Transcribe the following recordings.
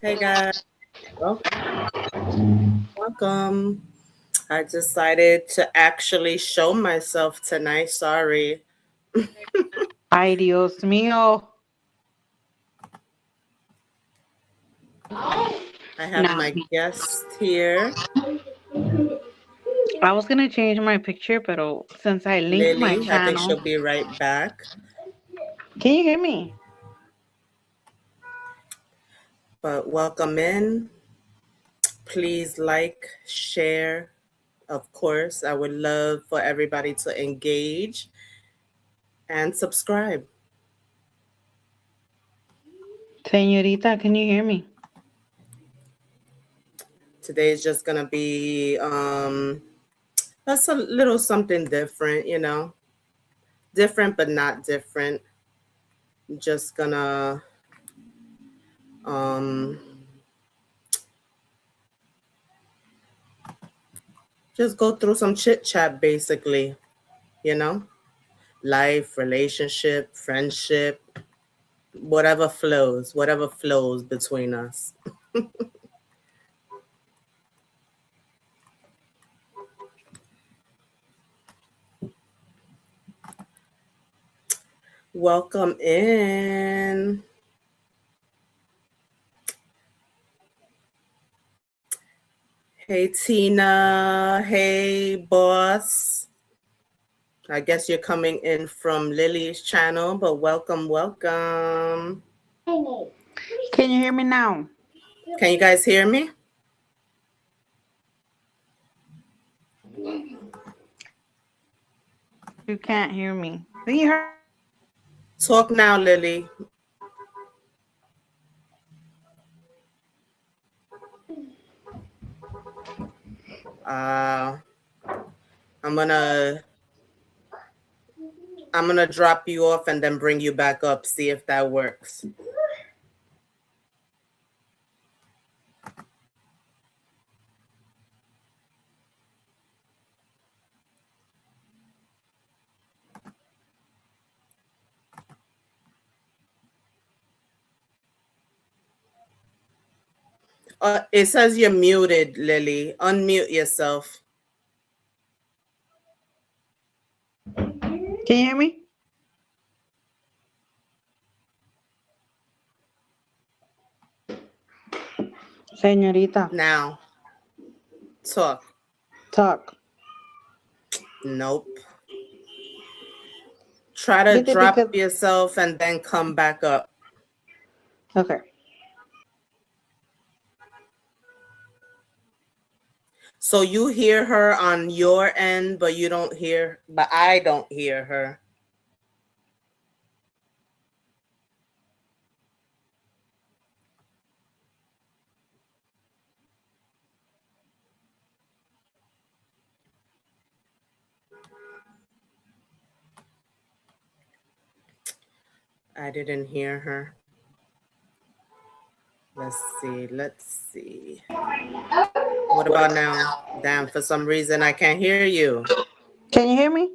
Hey guys, welcome. I decided to actually show myself tonight. Sorry. Ay, Dios mío. I have No, my guest here, I was gonna change my picture, but since I linked my Lily. I think channel, she'll be right back. can you hear me? But welcome in. Please like, share. Of course, I would love for everybody to engage and subscribe. Señorita, can you hear me? Today's just gonna be that's a little something different, different but not different. Just gonna um just go through some chit chat basically, you know, life, relationship, friendship, whatever flows between us. Welcome in. Hey Tina. Hey boss. I guess you're coming in from Lily's channel, but welcome. Can you hear me now? Can you guys hear me? You can't hear me. Can you hear? Talk now, Lily. Uh, I'm gonna I'm gonna drop you off and then bring you back up. See if that works. It says you're muted, Lily. Unmute yourself. Can you hear me? Señorita, Now, talk. talk. Nope. Try to Because drop yourself and then come back up. okay. So you hear her on your end, but I don't hear her. I didn't hear her. Let's see. What about now? Damn, for some reason I can't hear you. Can you hear me?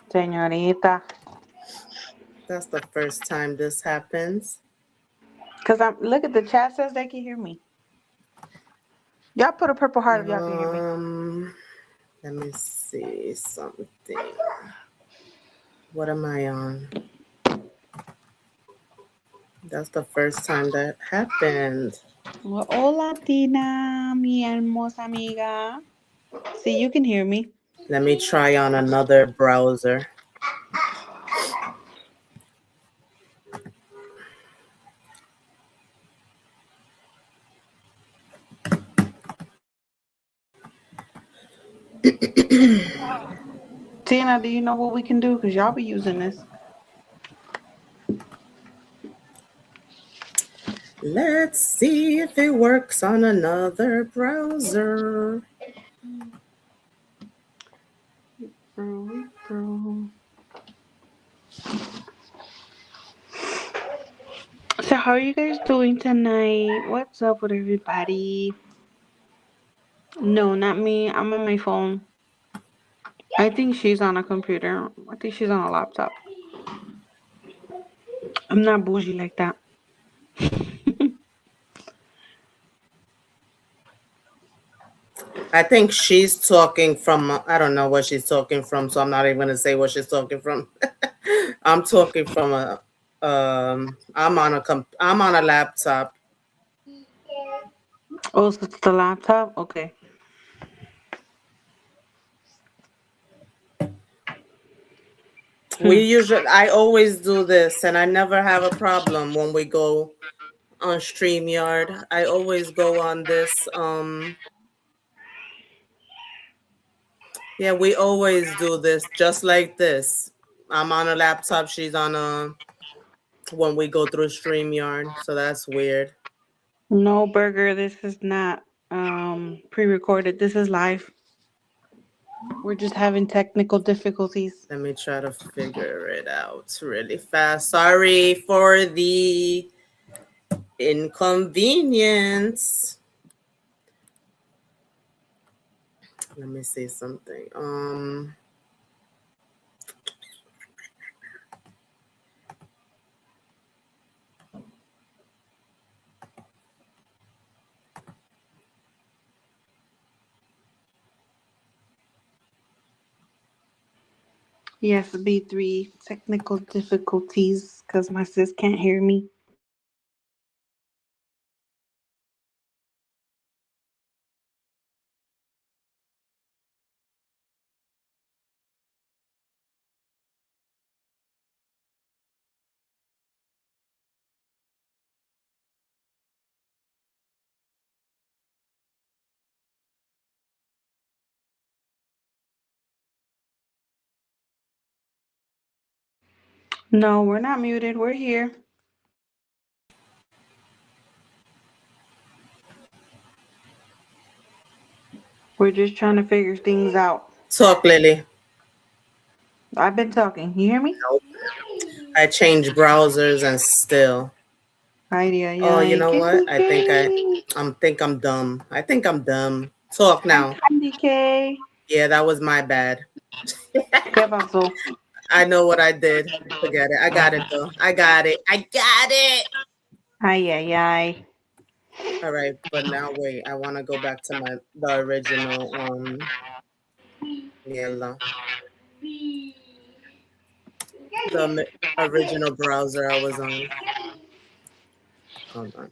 Señorita. That's the first time this happens. Because I'm look at the chat says they can hear me. Y'all put a purple heart if y'all can hear me. Let me see something. What am I on? That's the first time that happened. Well, hola, Tina, mi hermosa amiga. See, you can hear me. Let me try on another browser. Tina, do you know what we can do? Because y'all be using this. Let's see if it works on another browser. So, how are you guys doing tonight? What's up with everybody? No, not me. I'm on my phone. I think she's on a computer. I think she's on a laptop. I'm not bougie like that. I think she's talking from, I don't know where she's talking from, so I'm not even gonna say where she's talking from. I'm talking from a I'm on a laptop. Oh, so it's the laptop? Okay. We Hmm. usually I always do this and I never have a problem when we go on StreamYard. I always go on this yeah, we always do this just like this. I'm on a laptop, she's on a when we go through StreamYard, so that's weird. No, Burger, this is not pre-recorded. This is live. We're just having technical difficulties. Let me try to figure it out really fast. Sorry for the inconvenience. Let me see something. Yes, B3 technical difficulties because my sis can't hear me. No, we're not muted. We're here. We're just trying to figure things out. Talk, Lily. I've been talking. You hear me? Nope. I changed browsers and still. Ay, ay, Oh, you ay. know ¿Qué, what? qué, qué? I'm dumb. I think I'm dumb. Talk Hi, now. Candy K. Yeah, that was my bad. ¿Qué pasó? I know what I did. Forget it. I got it though. I got it. I got it. Ay, ay, ay. All right, but now wait. I want to go back to the original mierda. Original browser I was on. Hold on.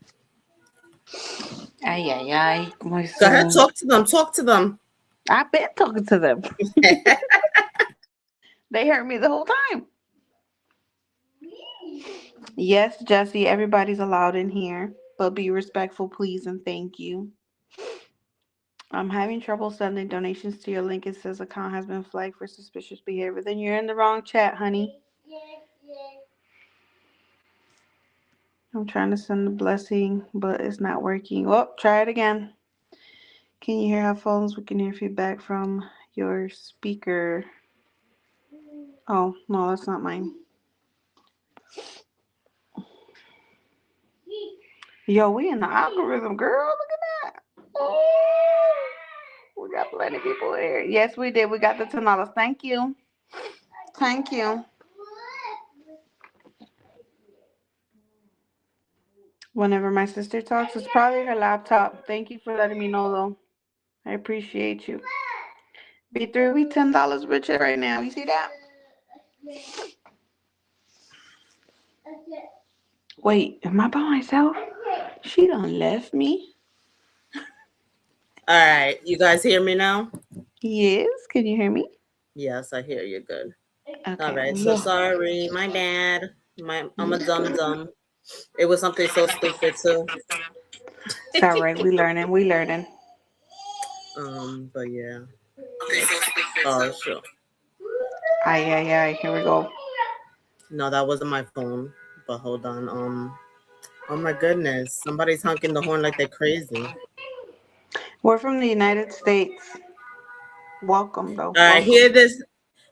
Ay, ay, ay. Como Go ahead, eso. talk to them. Talk to them. I've been talking to them. They heard me the whole time. Yes, Jesse, everybody's allowed in here, but be respectful, please, and thank you. I'm having trouble sending donations to your link. It says account has been flagged for suspicious behavior. Then you're in the wrong chat, honey. I'm trying to send a blessing, but it's not working. Oh, try it again. Can you hear our phones? We can hear feedback from your speaker. Oh, no, that's not mine. Yo, we in the algorithm, girl. Look at that. Oh, we got plenty of people here. Yes, we did. We got the $10. Thank you. Thank you. Whenever my sister talks, it's probably her laptop. Thank you for letting me know, though. I appreciate you. B3, we $10 richer right now. You see that? Wait, am I by myself? She done left me. All right, you guys hear me now? Yes, can you hear me? Yes, I hear you good. All Okay. right, so Look. sorry, my bad. I'm a dumb dumb. It was something so stupid too. It's all right. We learning. We learning. But yeah. Oh sure. Ay, ay, ay. Here we go. No, that wasn't my phone. But hold on. Oh my goodness, somebody's honking the horn like they're crazy. We're from the United States. Welcome, though. All right, Welcome. hear this.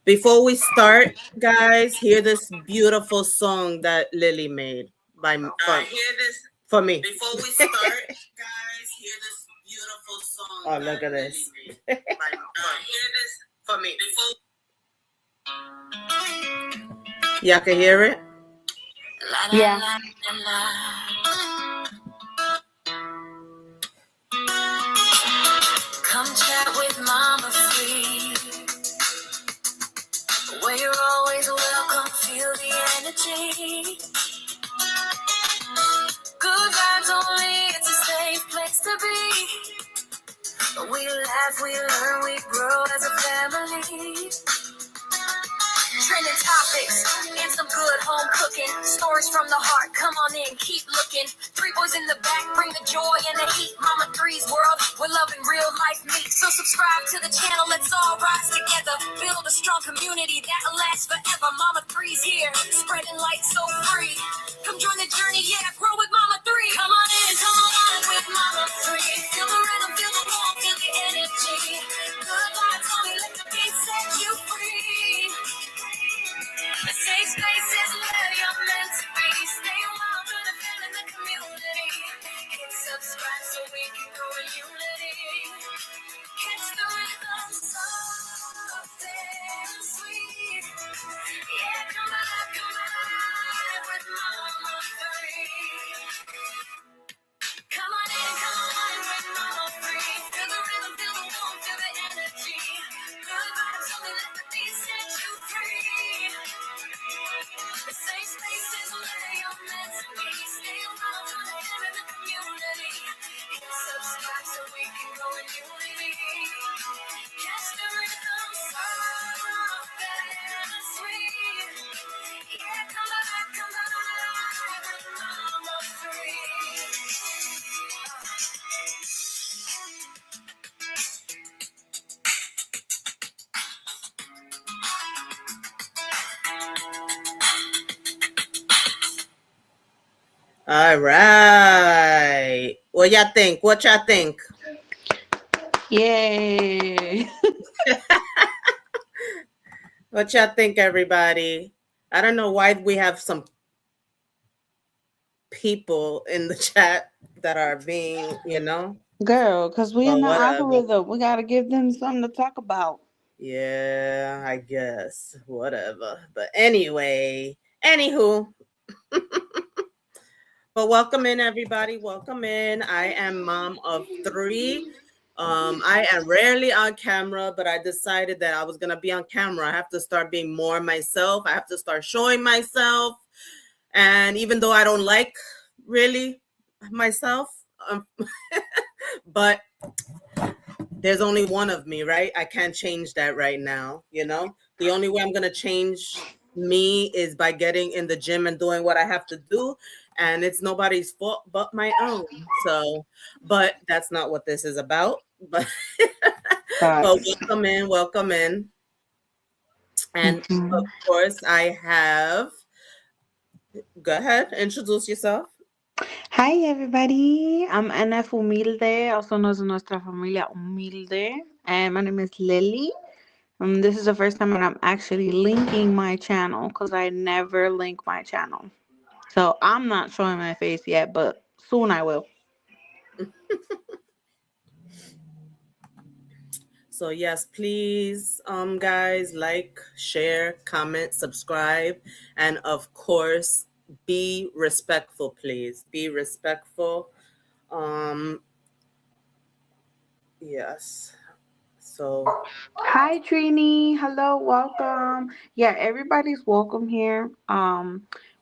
Before we start, guys, hear this beautiful song that Lily made for me. Before we start, guys, hear this beautiful song. Oh, look at this. Hear this for me. Y'all can hear it? Yeah. Come chat with Mama Free, where you're always welcome. Feel the energy. Good vibes only. It's a safe place to be. We laugh, we learn, we grow as a family. Trending topics and some good home cooking. Stories from the heart, come on in, keep looking. Three boys in the back, bring the joy and the heat. Mama Three's world, we're loving real life meet. So subscribe to the channel, let's all rise together. Build a strong community that'll last forever. Mama Three's here, spreading light so free. Come join the journey, yeah, grow with Mama Three. Come on in, come on with Mama Three. Feel the rhythm, feel the warmth, feel the energy. Good vibes only, let the beat set you free. A safe space is where you're meant to be. Stay wild through the feel in the community. Hit subscribe so we can grow in unity. Catch the rhythm, soft and sweet. Yeah, come on with Mama Three. Come on with Mama Free. Feel the rhythm, feel the warmth, feel the energy. Good vibes only, let the beat set you free. The safe space is where you're meant to be. Stay around for the air in the community. Hit subscribe so we can grow in unity. Catch the rhythm, soft and sweet. Yeah, come on with Mama Free. All right. What y'all think? What y'all think? Yay. What y'all think, everybody? I don't know why we have some people in the chat that are being, Girl, because we in but the whatever. algorithm. We got to give them something to talk about. Yeah, I guess. Whatever. But anyway, anywho. But welcome in, everybody. Welcome in. I am mom of three. I am rarely on camera, but I decided that I was gonna be on camera. I have to start being more myself. I have to start showing myself. And even though I don't like really myself, but there's only one of me, right? I can't change that right now. The only way I'm gonna change me is by getting in the gym and doing what I have to do, and it's nobody's fault but my own. So, but that's not what this is about. But but Facts. welcome in, and Mhm. of course I have. Go ahead, introduce yourself. Hi, everybody. I'm NF Humilde, also known as Nuestra Familia Humilde. And my name is Lily. This is the first time that I'm actually linking my channel because I never link my channel. So I'm not showing my face yet, but soon I will. So yes, please, guys, like, share, comment, subscribe, and of course, be respectful. Please be respectful. Um, yes. So Hi Trini, hello, welcome. Yeah, everybody's welcome here.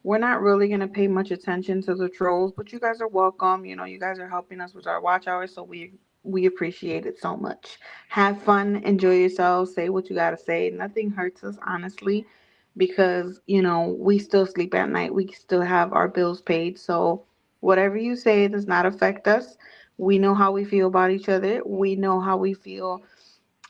We're not really gonna pay much attention to the trolls, but you guys are welcome. You guys are helping us with our watch hours, so we appreciate it so much. Have fun, enjoy yourselves, say what you gotta say. Nothing hurts us, honestly, because we still sleep at night. We still have our bills paid, so whatever you say does not affect us. We know how we feel about each other. We know how we feel,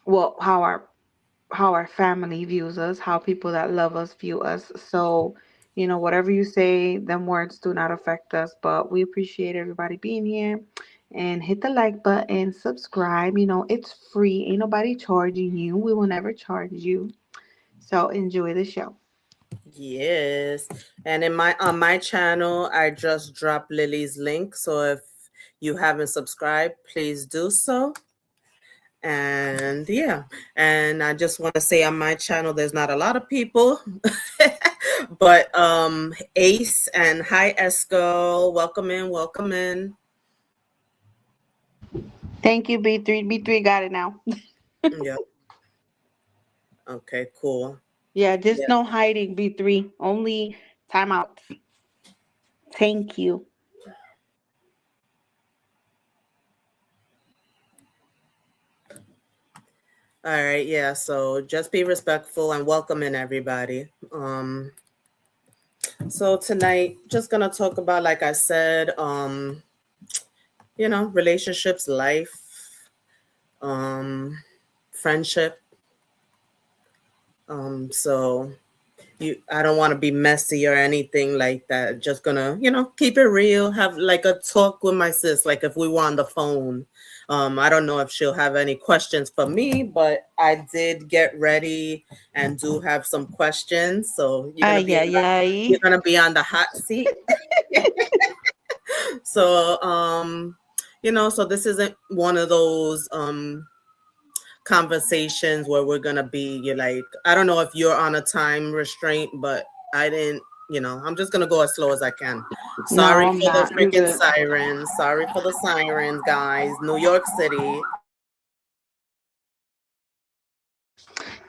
well, how our family views us, how people that love us view us. So, whatever you say, them words do not affect us, but we appreciate everybody being here. And hit the like button, subscribe. It's free. Ain't nobody charging you. We will never charge you. So enjoy the show. yes, and on my channel, I just dropped Lily's link. So if you haven't subscribed, please do so. And yeah, and I just want to say on my channel, there's not a lot of people, but Ace and hi Esco, welcome in, welcome in. Thank you, B3. B3 got it now. Yeah. Okay. Cool. Yeah, just Yeah. no hiding, B3. Only timeouts. Thank you. All right. Yeah. So just be respectful and welcome in everybody. So tonight, just gonna talk about, like I said, relationships, life, um, friendship. So I don't want to be messy or anything like that. Just gonna, keep it real, have like a talk with my sis, like if we were on the phone. I don't know if she'll have any questions for me, but I did get ready and do have some questions. So Ay, ay, you're ay. gonna be on the hot seat. So so this isn't one of those conversations where we're gonna be, you're like, I don't know if you're on a time restraint, but I didn't, I'm just gonna go as slow as I can. No, Sorry I'm for the not. You freaking good. sirens. Sorry for the sirens, guys. New York City.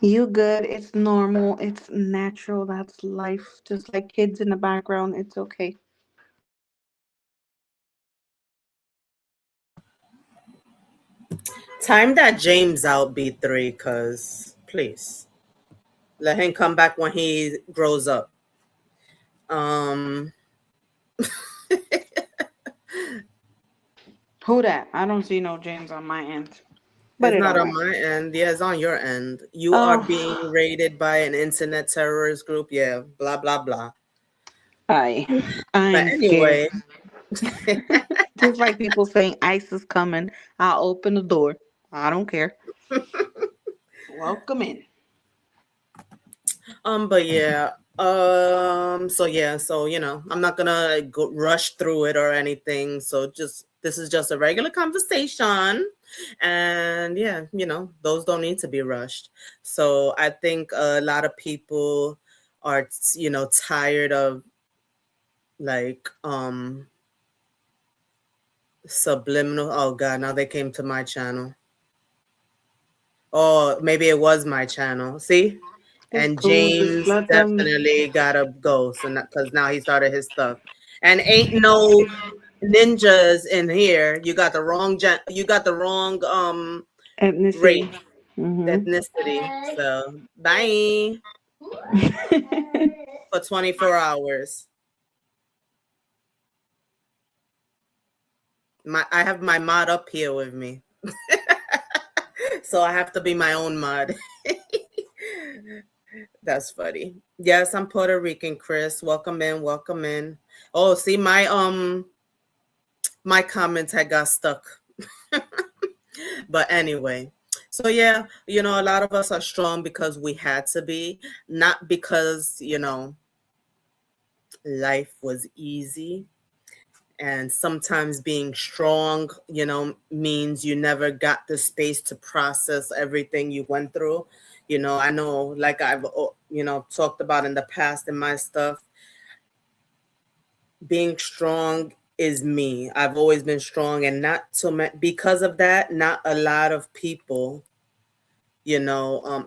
You good. It's normal. It's natural. That's life. Just like kids in the background. It's okay. Time that James out, B3, cause please let him come back when he grows up. Um Who that? I don't see no James on my end. But it's it not don't on matter. my end. Yeah, it's on your end. You are Oh, being raided by an internet terrorist group. Yeah, blah blah blah. I But I'm scared. anyway, Just like people saying ICE is coming. I'll open the door. I don't care. Welcome in. but yeah, so I'm not gonna go rush through it or anything. So just this is just a regular conversation, and yeah, those don't need to be rushed. So I think a lot of people are, tired of like subliminal. Oh God, now they came to my channel. Oh, maybe it was my channel. See? It's And cool. Just James let them. definitely gotta go. So because now he started his stuff. And ain't no ninjas in here. You got the wrong race, Ethnicity. Mm-hmm. ethnicity. So bye for 24 hours. I have my mod up here with me. So I have to be my own mod. That's funny. Yes, I'm Puerto Rican, Chris. Welcome in, welcome in. Oh, see, my comments had got stuck. But anyway, so yeah, a lot of us are strong because we had to be, not because, life was easy. And sometimes being strong, means you never got the space to process everything you went through. I know, like I've, talked about in the past in my stuff, being strong is me. I've always been strong, and not so much because of that. Not a lot of people,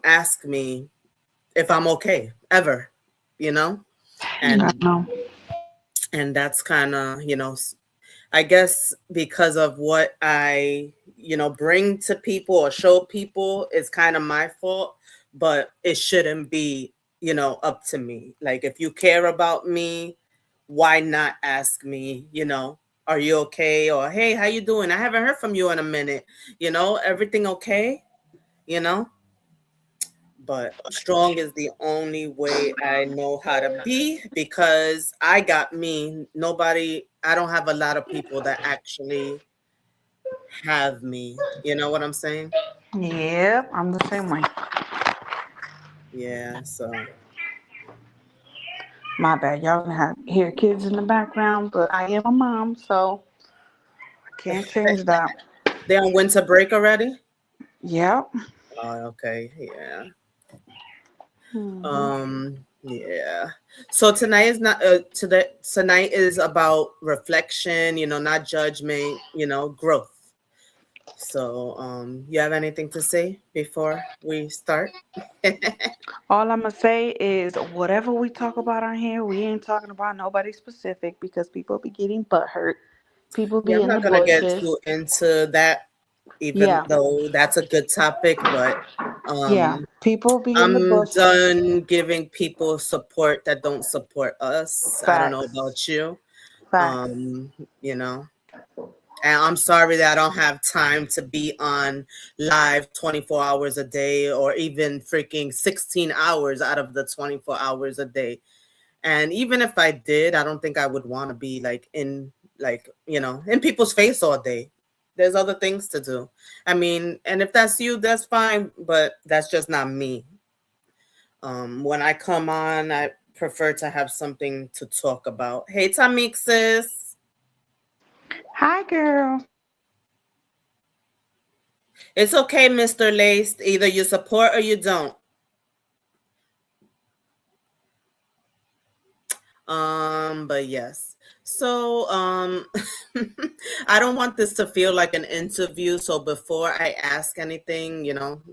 ask me if I'm okay ever, you know, I and know. that's kind of, I guess because of what I, bring to people or show people is kind of my fault, but it shouldn't be, up to me. Like if you care about me, why not ask me, are you okay? Or hey, how you doing? I haven't heard from you in a minute. Everything okay? You know? But strong is the only way I know how to be because I got me. Nobody, I don't have a lot of people that actually have me. You know what I'm saying? Yep, I'm the same way. Yeah. So My bad. Y'all gonna have hear kids in the background, but I am a mom, so I can't change that. they on winter break already? Yep. Okay, yeah. Hmm. Yeah. So tonight is not tonight is about reflection, not judgment, growth. So, you have anything to say before we start? Yeah, All I'm gonna say is whatever we talk about on here, we ain't talking about nobody specific because people be getting butt hurt. People be I'm in the not gonna get bushes. too into that, even Yeah, though that's a good topic, but yeah. um People be in the I'm bushes. done giving people support that don't support us. I don't know Facts. about you. Facts. Um, you know, and I'm sorry that I don't have time to be on live 24 hours a day or even freaking 16 hours out of the 24 hours a day. And even if I did, I don't think I would want to be in people's face all day. There's other things to do. I mean, and if that's you, that's fine, but that's just not me. When I come on, I prefer to have something to talk about. Hey, Tamixis. Hi, girl. It's okay, Mr. Lace. Either you support or you don't. But yes. So, I don't want this to feel like an interview. So before I ask anything,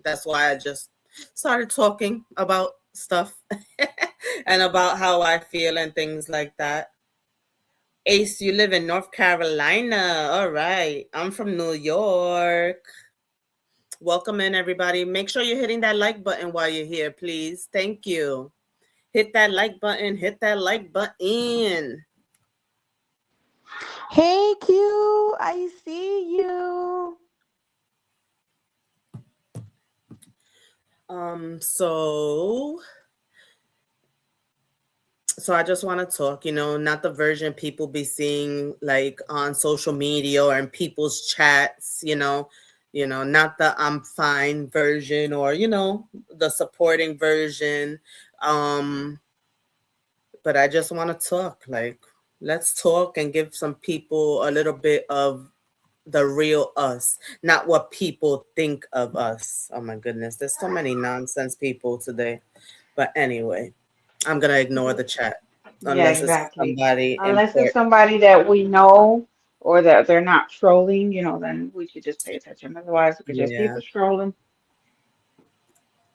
that's why I just started talking about stuff and about how I feel and things like that. Ace, you live in North Carolina. All right. I'm from New York. Welcome in, everybody. Make sure you're hitting that like button while you're here, please. Thank you. Hit that like button. Hit that like button. Hey, Q. I see you. So I just want to talk, not the version people be seeing like on social media or in people's chats, not the I'm fine version or, the supporting version. Um, but I just want to talk. Like, let's talk and give some people a little bit of the real us, not what people think of us. Oh my goodness, there's so many nonsense people today. But anyway, I'm gonna ignore the chat Yeah, unless it's exactly. somebody Unless it's important. somebody that we know or that they're not trolling, then we should just pay attention. Otherwise, we could just keep Yeah. it scrolling.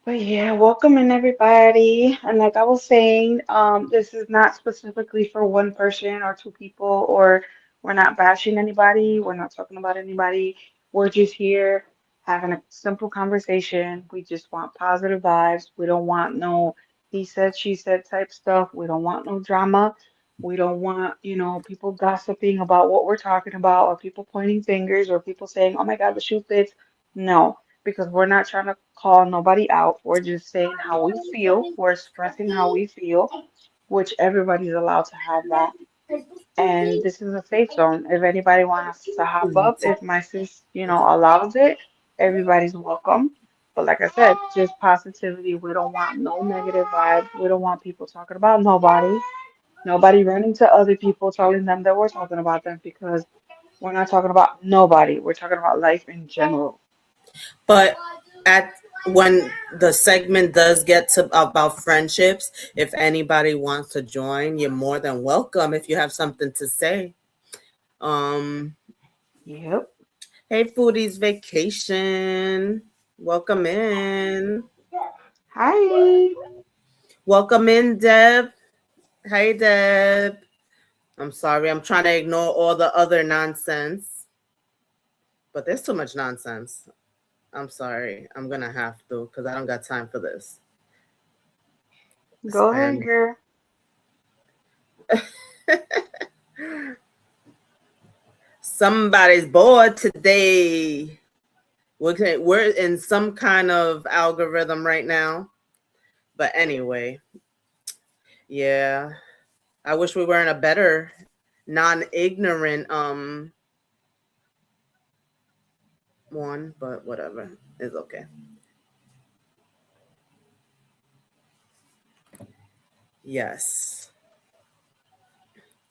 But yeah, welcome in everybody. And like I was saying, this is not specifically for one person or two people, or we're not bashing anybody. We're not talking about anybody. We're just here having a simple conversation. We just want positive vibes. We don't want no he said, she said type stuff. We don't want no drama. We don't want, people gossiping about what we're talking about, or people pointing fingers, or people saying, oh my God, the shoe fits. No, because we're not trying to call nobody out. We're just saying how we feel. We're expressing how we feel, which everybody's allowed to have that. And this is a safe zone. If anybody wants to hop up, if my sis, allows it, everybody's welcome. But like I said, just positivity. We don't want no negative vibes. We don't want people talking about nobody. Nobody running to other people telling them that we're talking about them, because we're not talking about nobody. We're talking about life in general. But at when the segment does get to about friendships, if anybody wants to join, you're more than welcome if you have something to say. Um, Yep. hey Foodies Vacation. Welcome in. Hi. Welcome in, Deb. Hey Deb. I'm sorry, I'm trying to ignore all the other nonsense, but there's too much nonsense. I'm sorry. I'm gonna have to because I don't got time for this. Go ahead, And girl. somebody's bored today. We're in some kind of algorithm right now. But anyway, yeah. I wish we were in a better non-ignorant one, but whatever. It's okay. Yes.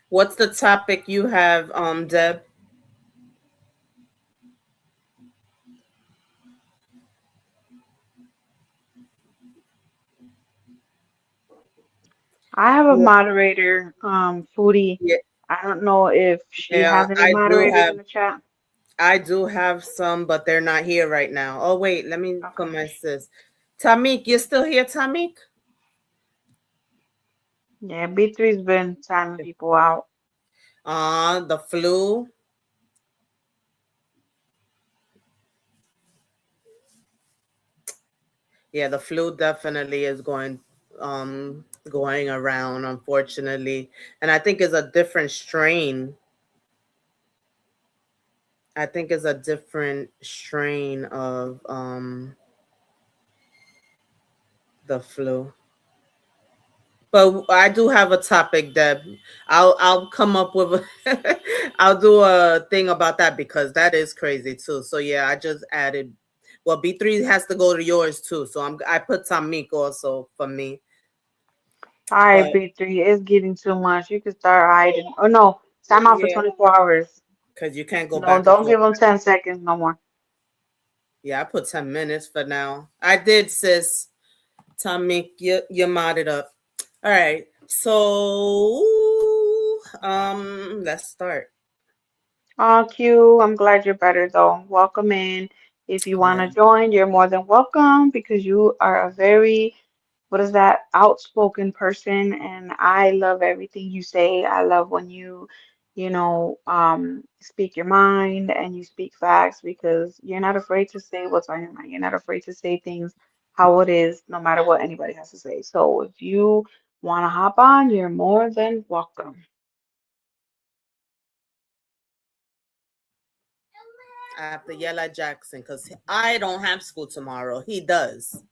What's the topic you have, Deb? I have a moderator, Foodie. Yeah, I don't know if she yeah, has any moderators in the chat. I do have some, but they're not here right now. Oh wait, let me Okay. put my sis. Tamik, you still here, Tamik? Yeah, B3's been timing people out. The flu. Yeah, the flu definitely is going around, unfortunately. And I think it's a different strain. I think it's a different strain of the flu. But I do have a topic that I'll come up with I'll do a thing about that because that is crazy too. So yeah, I just added well B3 has to go to yours too. So I put Tamik also for me. All right, But B3, it's getting too much. You can start hiding. Oh no, time out for yeah, 24 hours. because you can't go No, back and don't forth. give them 10 seconds no more. Yeah, I put 10 minutes for now. I did, sis. Tamik, you modded up. All right. So let's start. Oh, Q, I'm glad you're better though. Welcome in. If you want Yeah. to join, you're more than welcome because you are a very, what is that, outspoken person, and I love everything you say. I love when you speak your mind and you speak facts because you're not afraid to say what's on your mind. You're not afraid to say things how it is, no matter what anybody has to say. So if you want to hop on, you're more than welcome. I have to yell at Jackson because I don't have school tomorrow. He does.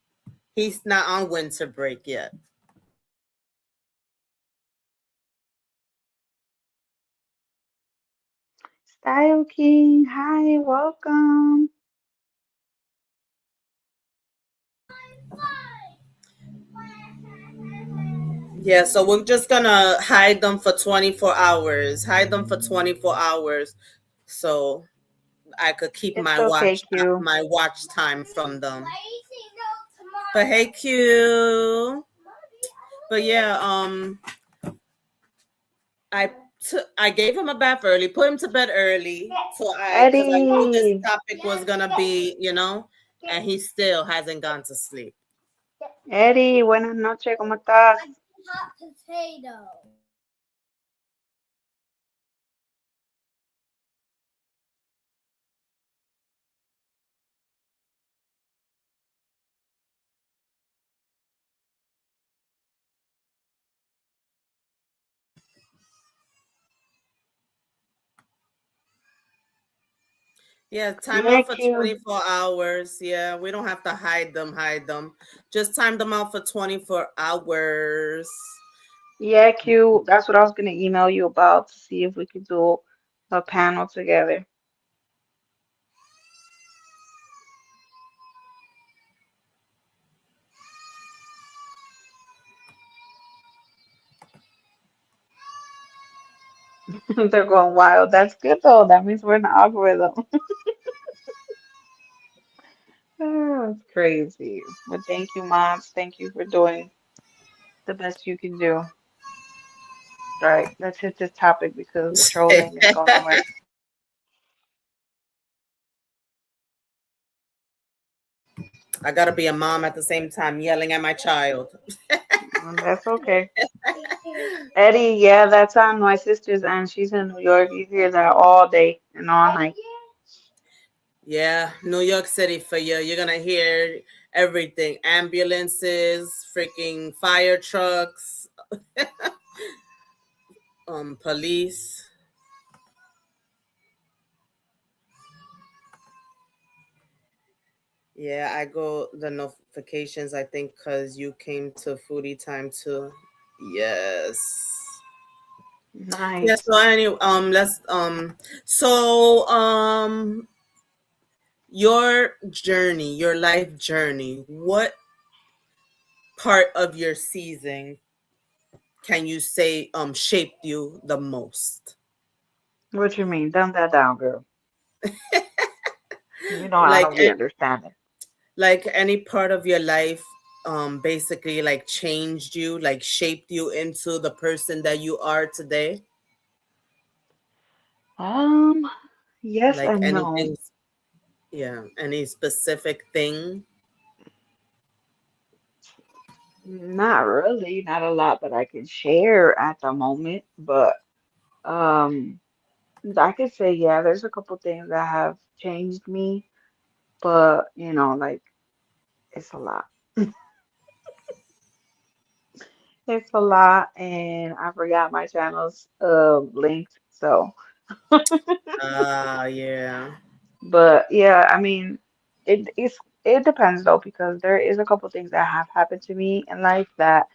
He's not on winter break yet. Style King, hi, welcome. Yeah, so we're just gonna hide them for 24 hours. Hide them for 24 hours so I could keep It's okay, Q. my watch time from them. But hey Q. But yeah, I gave him a bath early, put him to bed early. So because I knew this Eddie, topic was gonna be, and he still hasn't gone to sleep. Eddie, buenas noches, ¿cómo estás? Yeah, time Yeah, out for Q. 24 hours. Yeah, we don't have to hide them. Just time them out for 24 hours. Yeah, Q. That's what I was gonna email you about to see if we could do a panel together. They're going wild. That's good though. That means we're in the algorithm. Oh, it's crazy. But thank you, moms. Thank you for doing the best you can do. All right, let's hit this topic because the trolling ain't going nowhere. I gotta be a mom at the same time yelling at my child. That's okay. Eddie, yeah, that's on my sister's and she's in New York. You hear that all day and all night. Yeah, New York City for you. You're gonna hear everything: ambulances, freaking fire trucks, police. Yeah, I go the notifications. I think because you came to foodie time too. Yes. Yeah. Nice. So anyway, let's your journey, your life journey. What part of your season can you say shaped you the most? What you mean? Dumb that down, girl. You know I Like don't be understanding. any part of your life basically like changed you, like shaped you into the person that you are today? Um, yes Like and no. anything, yeah, any specific thing? Not really, not a lot that I can share at the moment, but um, I could say, yeah, there's a couple things that have changed me, but like it's a lot. It's a lot, and I forgot my channel's linked, so. Ah, yeah. But yeah, I mean, it depends though, because there is a couple things that have happened to me in life that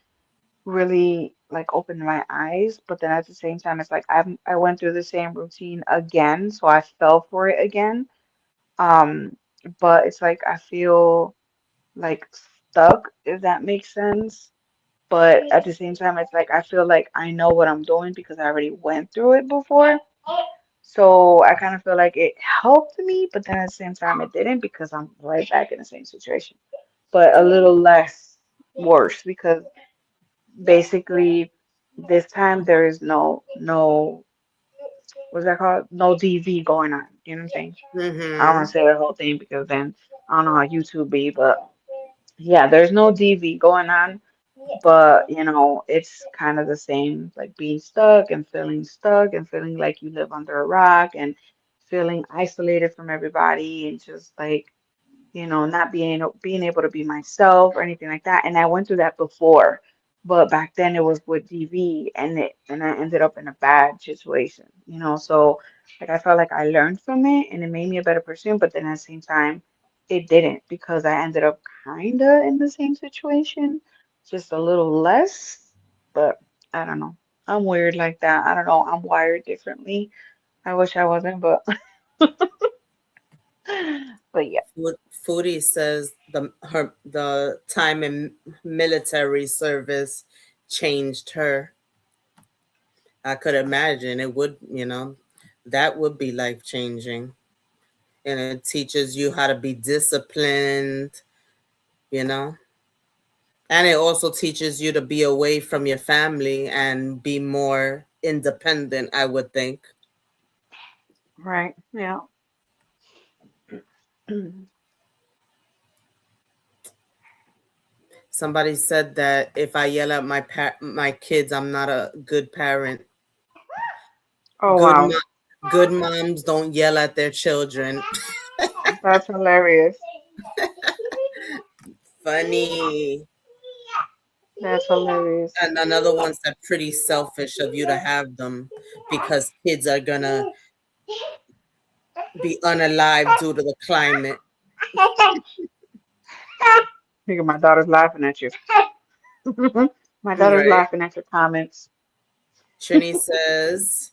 really like opened my eyes, but then at the same time it's like I went through the same routine again, so I fell for it again. Um, but it's like I feel like stuck, if that makes sense. But at the same time, it's like I feel like I know what I'm doing because I already went through it before. So I kind of feel like it helped me, but then at the same time it didn't because I'm right back in the same situation, but a little less worse because basically this time there is no what's that called? No DV going on. You know what I'm saying? I don't want Mm-hmm. to say the whole thing because then I don't know how YouTube be, but yeah, there's no DV going on. But it's kind of the same, like being stuck and feeling like you live under a rock and feeling isolated from everybody and just like not being able to be myself or anything like that. And I went through that before, but back then it was with DV, and I ended up in a bad situation. So like I felt like I learned from it and it made me a better person, but then at the same time it didn't because I ended up kinda in the same situation, just a little less. But I don't know. I'm weird like that. I don't know. I'm wired differently. I wish I wasn't, but but yeah. Foodie says the time in military service changed her. I could imagine it would, that would be life changing. And it teaches you how to be disciplined, you know. And it also teaches you to be away from your family and be more independent, I would think. Right. Yeah. Somebody said that if I yell at my kids, I'm not a good parent. Oh Good wow. mo- good moms don't yell at their children. That's hilarious. Funny. That's hilarious. And another one said pretty selfish of you to have them because kids are gonna be unalive due to the climate. Look at my daughter's laughing at you. My daughter's Right. laughing at your comments. Trini says,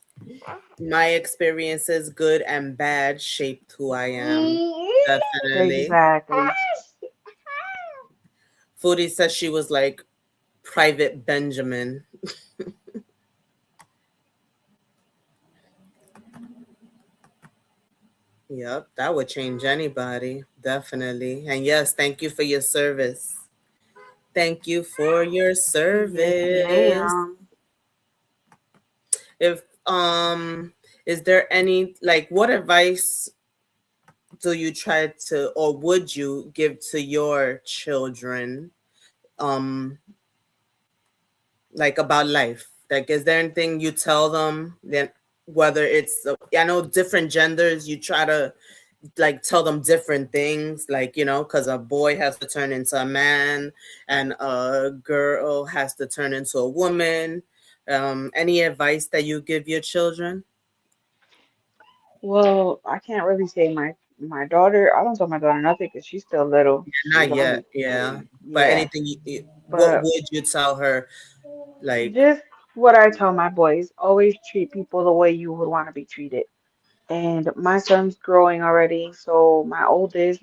my experiences, good and bad, shaped who I am. Definitely. Exactly. Foodie says she was like Private Benjamin. Yep, that would change anybody. Definitely. And yes, thank you for your service. Thank you for your Yes, service. ma'am. If is there any like what advice do you try to or would you give to your children um like about life? Like is there anything you tell them then whether it's I know different genders you try to like tell them different things like because a boy has to turn into a man and a girl has to turn into a woman. Any advice that you give your children? Well, I can't really say my daughter. I don't tell my daughter nothing because she's still little. She's Not yet, only yeah, 3. but Yeah. anything what But would you tell her like? just what I tell my boys, always treat people the way you would want to be treated. And my son's growing already, so my oldest,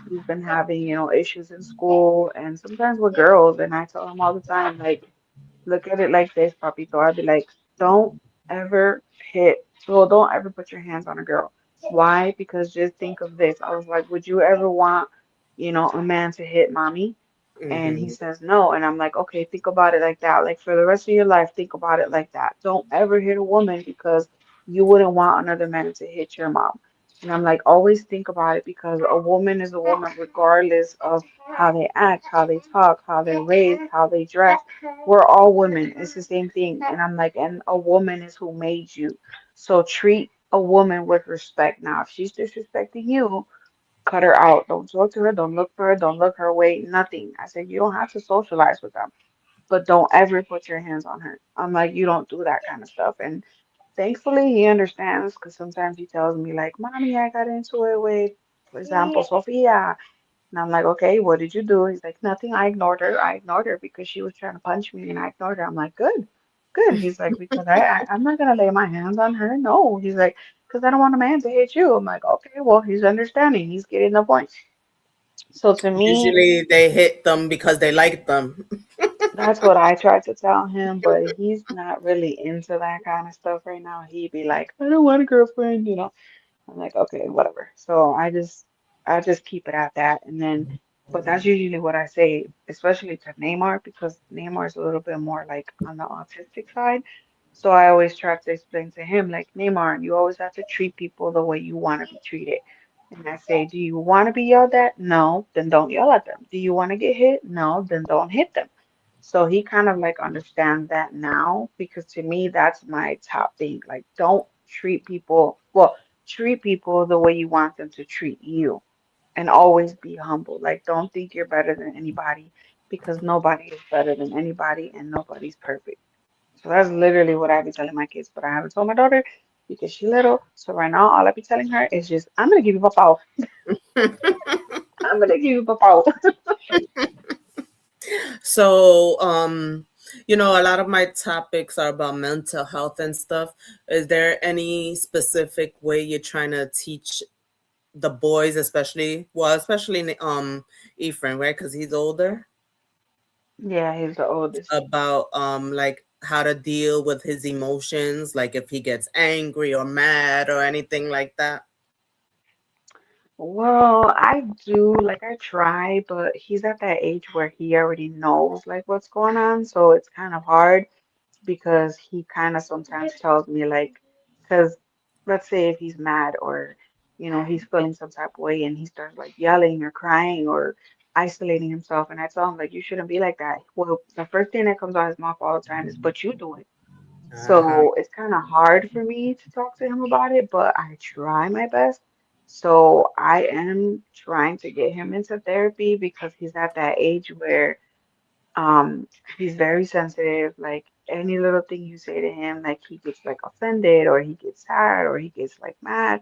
he's been having, issues in school and sometimes with girls. And I tell him all the time, like, look at it like this, papito. I'd be like, don't ever don't ever put your hands on a girl. Why? Because just think of this. I was like, would you ever want, a man to hit mommy? And he Mm-hmm. says no. And I'm like, okay, think about it like that. Like for the rest of your life, think about it like that. Don't ever hit a woman because you wouldn't want another man to hit your mom. And I'm like, always think about it because a woman is a woman regardless of how they act, how they talk, how they're raised, how they dress. We're all women. It's the same thing. And I'm like, and a woman is who made you. So treat a woman with respect. Now, if she's disrespecting you, cut her out. Don't talk to her. Don't look for her. Don't look her way. Nothing. I said, you don't have to socialize with them, but don't ever put your hands on her. I'm like, you don't do that kind of stuff. And thankfully, he understands because sometimes he tells me, like, Mommy, I got into it with, for example, Sophia. And I'm like, okay, what did you do? He's like, nothing. I ignored her. I ignored her because she was trying to punch me and I ignored her. I'm like, good, good. He's like, because I'm not going to lay my hands on her. No. He's like, because I don't want a man to hit you. I'm like, okay, well, he's understanding. He's getting the point. So to me, Usually they hit them because they like them. that's what I tried to tell him, but he's not really into that kind of stuff right now. He'd be like, I don't want a girlfriend. I'm like, okay, whatever. So I just keep it at that. And then, but that's usually what I say, especially to Neymar, because Neymar is a little bit more like on the autistic side. So I always try to explain to him, like, Neymar, you always have to treat people the way you want to be treated. And I say, do you want to be yelled at? No, then don't yell at them. Do you want to get hit? No, then don't hit them. So he kind of like understands that now because to me, that's my top thing. Like, don't treat people, well, treat people the way you want them to treat you and always be humble. Like, don't think you're better than anybody because nobody is better than anybody and nobody's perfect. So that's literally what I be telling my kids, but I haven't told my daughter because she's little. So right now, all I be telling her is just, I'm gonna give you a pow. I'm gonna give you a pow. So, a lot of my topics are about mental health and stuff. Is there any specific way you're trying to teach the boys, especially Ephraim, right? Because he's older, Yeah, he's the oldest. about like how to deal with his emotions, like if he gets angry or mad or anything like that. Well, I do, like I try, but he's at that age where he already knows like what's going on, so it's kind of hard because he kind of sometimes tells me like, because let's say if he's mad or he's feeling some type of way and he starts like yelling or crying or isolating himself, and I tell him like you shouldn't be like that. Well, the first thing that comes out of his mouth all the time is, "But you do it." Uh-huh. So it's kind of hard for me to talk to him about it, but I try my best. So I am trying to get him into therapy because he's at that age where um he's very sensitive. Like any little thing you say to him, like he gets like offended or he gets sad or he gets like mad.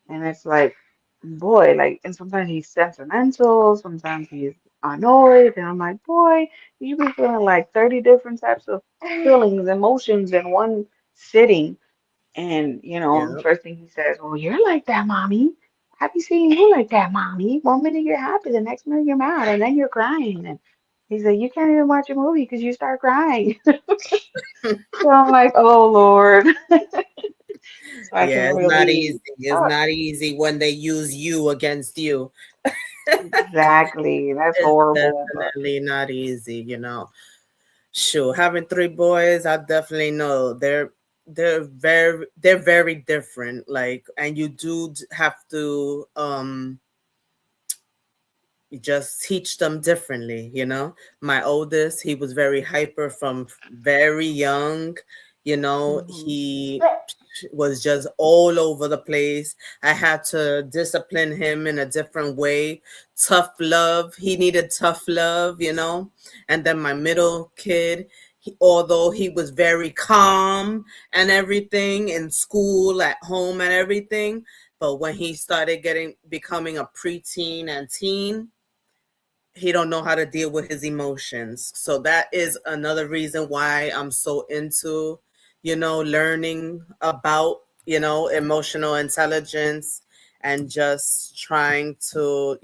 And it's like, boy, like, and sometimes he's sentimental, sometimes he's annoyed, and I'm like, boy, you be feeling like 30 different types of feelings, emotions in one sitting. And, the Yeah. first thing he says, well, you're like that, mommy. Have you seen you like that, mommy? One minute you're happy, the next minute you're mad, and then you're crying. And he said, you can't even watch a movie because you start crying. So I'm like, oh, Lord. So I Yeah, can't it's not really easy. It's talk. not easy when they use you against you. Exactly. That's It's horrible, but definitely not easy. Sure, having three boys, I definitely know they're very different. Like, and you do have to you just teach them differently. My oldest, he was very hyper from very young. hmm He was just all over the place. I had to discipline him in a different way. Tough love. He needed tough love. And then my middle kid, although he was very calm and everything in school, at home, and everything, but when he started becoming a preteen and teen, he don't know how to deal with his emotions. So that is another reason why I'm so into learning about emotional intelligence, and just trying to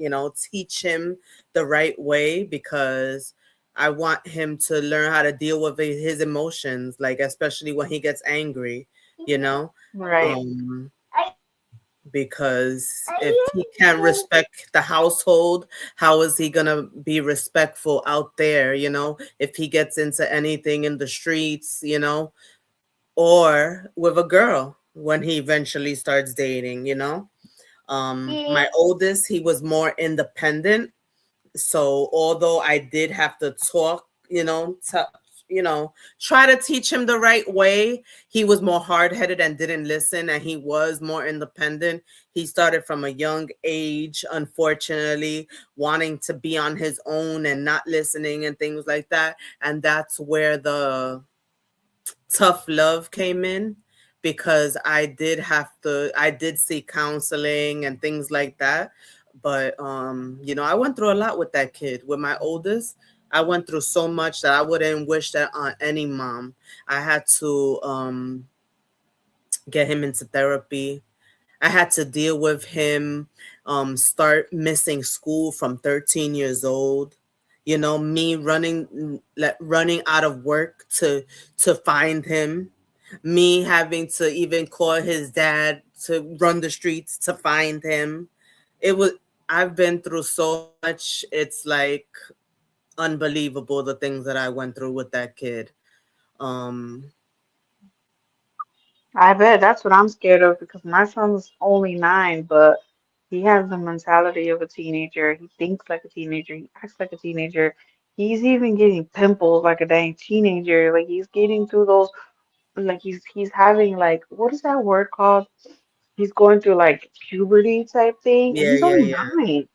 teach him the right way, because I want him to learn how to deal with his emotions, like especially when he gets angry you know right. um because if he can't respect the household, how is he gonna be respectful out there? If he gets into anything in the streets, or with a girl when he eventually starts dating. My oldest, he was more independent, so although I did have to talk, try to teach him the right way, he was more hard-headed and didn't listen, and he was more independent. He started from a young age, unfortunately, wanting to be on his own and not listening and things like that. And that's where the tough love came in, because I did seek counseling and things like that. But I went through a lot with that kid. With my oldest, I went through so much that I wouldn't wish that on any mom. I had to get him into therapy. I had to deal with him start missing school from 13 years old. Me running out of work to find him. Me having to even call his dad to run the streets to find him. It was I've been through so much. It's like unbelievable the things that I went through with that kid. Um I bet that's what I'm scared of because my son's only 9, but he has the mentality of a teenager. He thinks like a teenager. He acts like a teenager. He's even getting pimples like a dang teenager. Like he's getting through those, like he's having like, what is that word called? He's going through like puberty type thing, and yeah, he's yeah, only yeah. 9.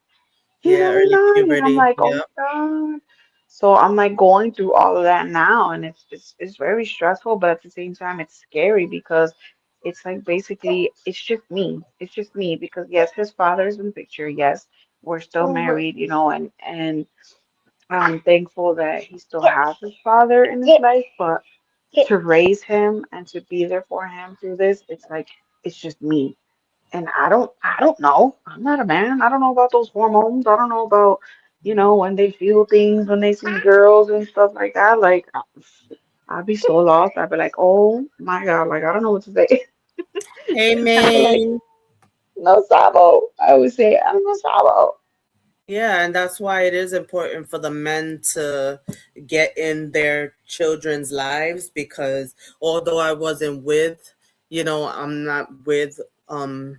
He's Yeah, only early 9, and I'm puberty. like, oh Yep. my God. So I'm like going through all of that now, and it's very stressful, but at the same time, it's scary because it's like basically it's just me. It's just me because yes, his father's in the picture. Yes, we're still married, and I'm thankful that he still has his father in his life, but to raise him and to be there for him through this, it's like it's just me. And I don't know. I'm not a man. I don't know about those hormones. I don't know about, when they feel things, when they see girls and stuff like that. Like, I'd be so lost. I'd be like, oh my God, like, I don't know what to say. Hey, I'd be like, May. no sabo. I would say, I don't know sabo. Yeah, and that's why it is important for the men to get in their children's lives, because although I wasn't with, I'm not with um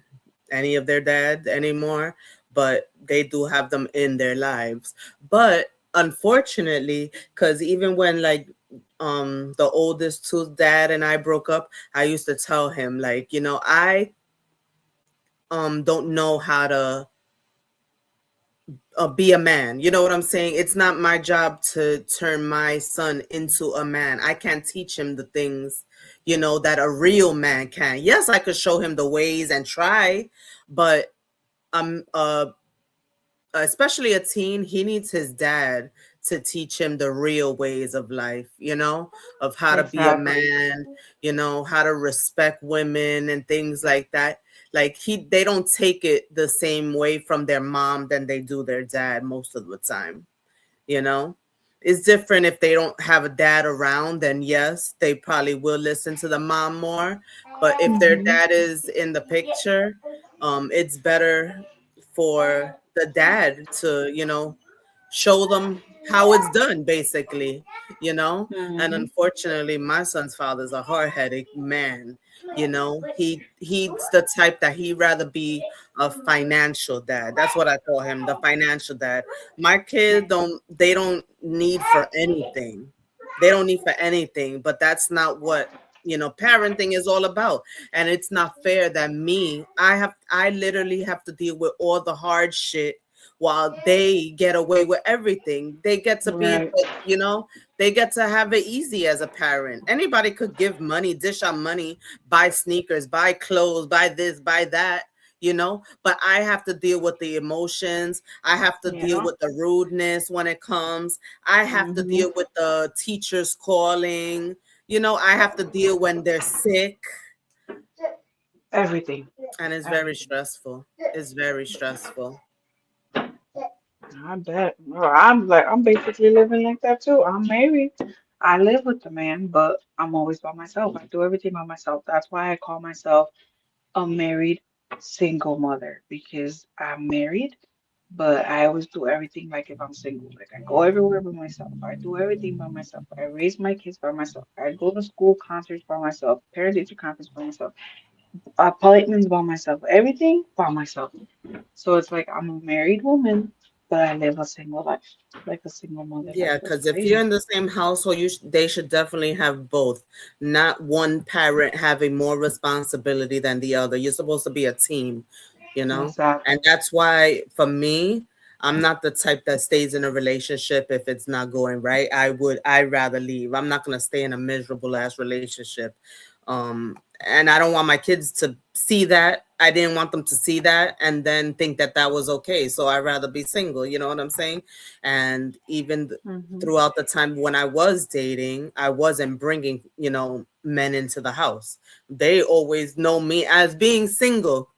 any of their dad anymore, but they do have them in their lives. But unfortunately, because even when like the oldest two dad and I broke up, I used to tell him like, I don't know how to be a man. You know what I'm saying? It's not my job to turn my son into a man. I can't teach him the things, that a real man can. Yes, I could show him the ways and try, but I'm especially a teen, he needs his dad to teach him the real ways of life, of how to be a Exactly. man, how to respect women and things like that. Like they don't take it the same way from their mom than they do their dad most of the time you know it's different if they don't have a dad around, then yes, they probably will listen to the mom more. But if their Hmm. dad is in the picture, it's better for the dad to show them how it's done, basically. And Hmm. unfortunately, my son's father's a hard-headed man. He's the type that he'd rather be a financial dad. That's what I call him, the financial dad. My kids don't need for anything. They don't need for anything, but that's not what parenting is all about. And it's not fair that I literally have to deal with all the hard shit while they get away with everything. They get to be Right. they get to have it easy as a parent. Anybody could give money, dish out money, buy sneakers, buy clothes, buy this, buy that, but I have to deal with the emotions. I have to deal Yeah. with the rudeness when it comes. I have to Hmm. deal with the teachers calling. I have to deal when they're sick, Everything. and it's very Everything. stressful. It's very stressful. I bet. Well, I'm basically living like that too. I'm married. I live with the man, but I'm always by myself. I do everything by myself. That's why I call myself a married single mother because I'm married, but I always do everything like if I'm single. Like I go everywhere by myself. I do everything by myself. I raise my kids by myself. I go to school concerts by myself, parent teacher conference by myself, appointments by myself, everything by myself. So it's like I'm a married woman, but I live a single life, like a single mother life. Yeah, That's because if you're crazy. in the same household, they should definitely have both. Not one parent having more responsibility than the other. You're supposed to be a team, you know? And Exactly. that's why for me, I'm not the type that stays in a relationship if it's not going right. I'd rather leave. I'm not gonna stay in a miserable ass relationship. And I don't want my kids to see that. I didn't want them to see that and then think that that was okay. So I'd rather be single, you know what I'm saying? And even Hmm. throughout the time when I was dating, I wasn't bringing, men into the house. They always know me as being single,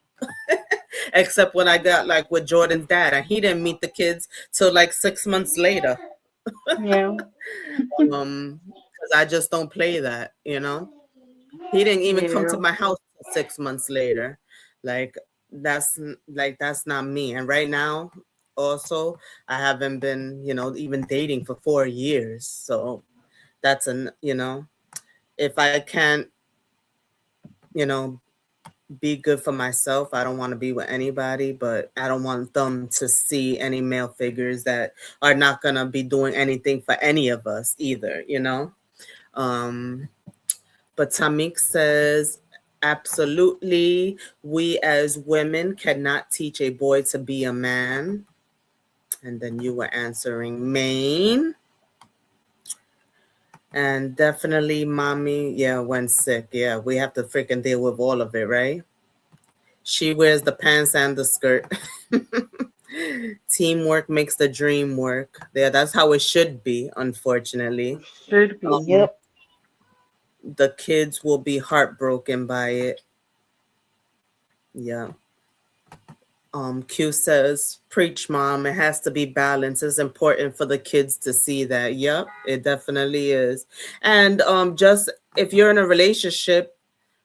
except when I got like with Jordan's dad, and he didn't meet the kids till like 6 months later. Yeah. Because I just don't play that. He didn't even Me come to too. my house till 6 months later. Like that's not me. And right now, also, I haven't been, even dating for 4 years. So that's if I can't, you know, be good for myself, I don't want to be with anybody, but I don't want them to see any male figures that are not gonna be doing anything for any of us either. Um, but Tamik says, absolutely, we as women cannot teach a boy to be a man. And then you were answering Maine. And definitely, mommy, yeah, when sick. Yeah, we have to freaking deal with all of it, right? She wears the pants and the skirt. Teamwork makes the dream work. Yeah, that's how it should be, unfortunately. Should be. Um, Yep. the kids will be heartbroken by it. Yeah. Q says, preach, mom. It has to be balanced. It's important for the kids to see that. Yep, it definitely is. And just if you're in a relationship,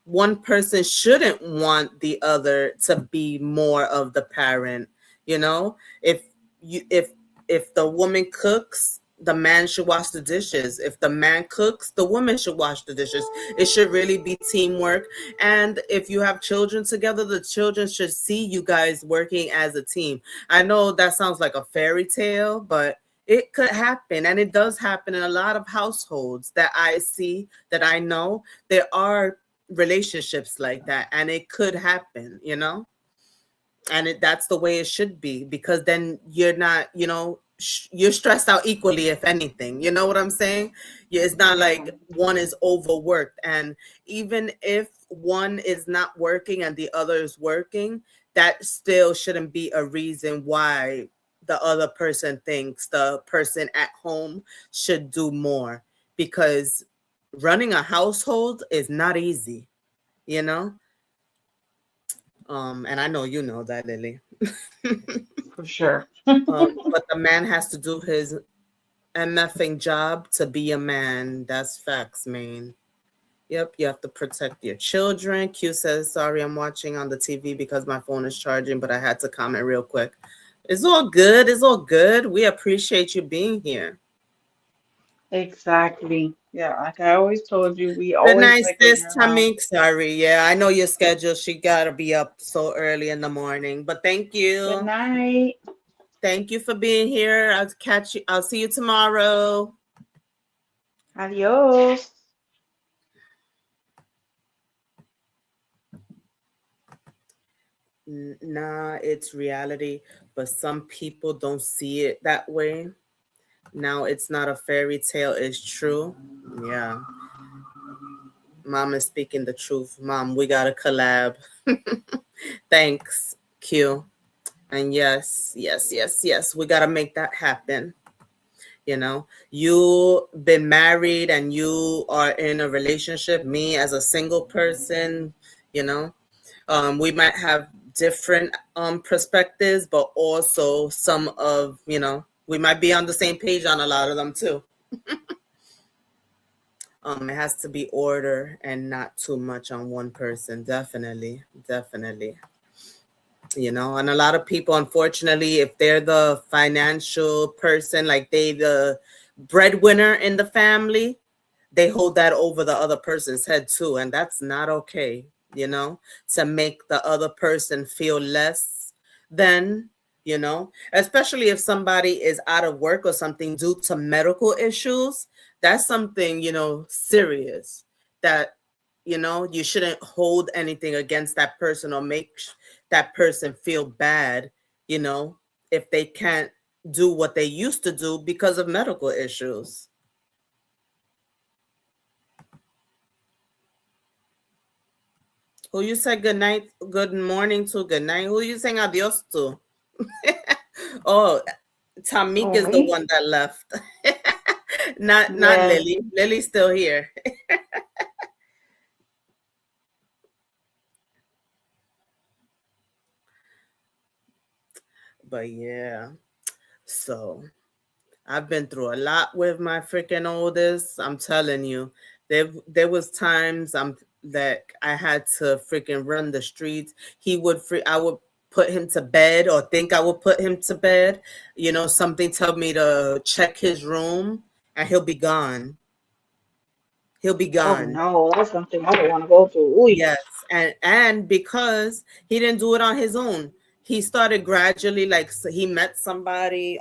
one person shouldn't want the other to be more of the parent. You know, if you if the woman cooks, the man should wash the dishes. If the man cooks, the woman should wash the dishes. It should really be teamwork. And if you have children together, the children should see you guys working as a team. I know that sounds like a fairy tale, but it could happen, and it does happen in a lot of households that I see, that I know. There are relationships like that, and it could happen. And that's the way it should be, because then you're not, you're stressed out equally, if anything. You know what I'm saying? Yeah, it's not Yeah. like one is overworked. And even if one is not working and the other is working, that still shouldn't be a reason why the other person thinks the person at home should do more, because running a household is not easy, you know and I know you know that, Lily. For sure. But the man has to do his MFing job to be a man. That's facts, man. Yep, you have to protect your children. Q says, sorry, I'm watching on the TV because my phone is charging, but I had to comment real quick. It's all good. It's all good. We appreciate you being here. Exactly. Yeah, like I always told you, we Good always night, like when sis you're around. Tamik. Sorry. Yeah, I know your schedule. She got to be up so early in the morning. But thank Good you. night. Thank you for being here. I'll catch you. I'll see you tomorrow. Adios. Nah, it's reality, but some people don't see it that way. Now it's not a fairy tale, it's true. Yeah, mom is speaking the truth. Mom, we got to collab. Thanks, Q. And yes, yes, yes, yes, we got to make that happen. You been married and you are in a relationship. Me as a single person, you know, we might have different perspectives, but also some of, we might be on the same page on a lot of them too. It has to be order and not too much on one person. Definitely, definitely. And a lot of people, unfortunately, if they're the financial person, like they the breadwinner in the family, they hold that over the other person's head too, and that's not okay, to make the other person feel less than, especially if somebody is out of work or something due to medical issues. That's something, serious, that you shouldn't hold anything against that person or make that person feel bad, you know, if they can't do what they used to do because of medical issues. Who you say good night, good morning to, good night? Who you saying adios to? Oh, Tamik Oh, is the me? one that left. Not Yeah. Lily. Lily's still here. But yeah, so I've been through a lot with my freaking oldest. I'm telling you, there was times that I had to freaking run the streets. I would put him to bed or think I would put him to bed. Something tell me to check his room, and he'll be gone. He'll be Oh gone. no, that's something I don't want to go through. Ooh. Yes, and because he didn't do it on his own, he started gradually, like, so he met somebody.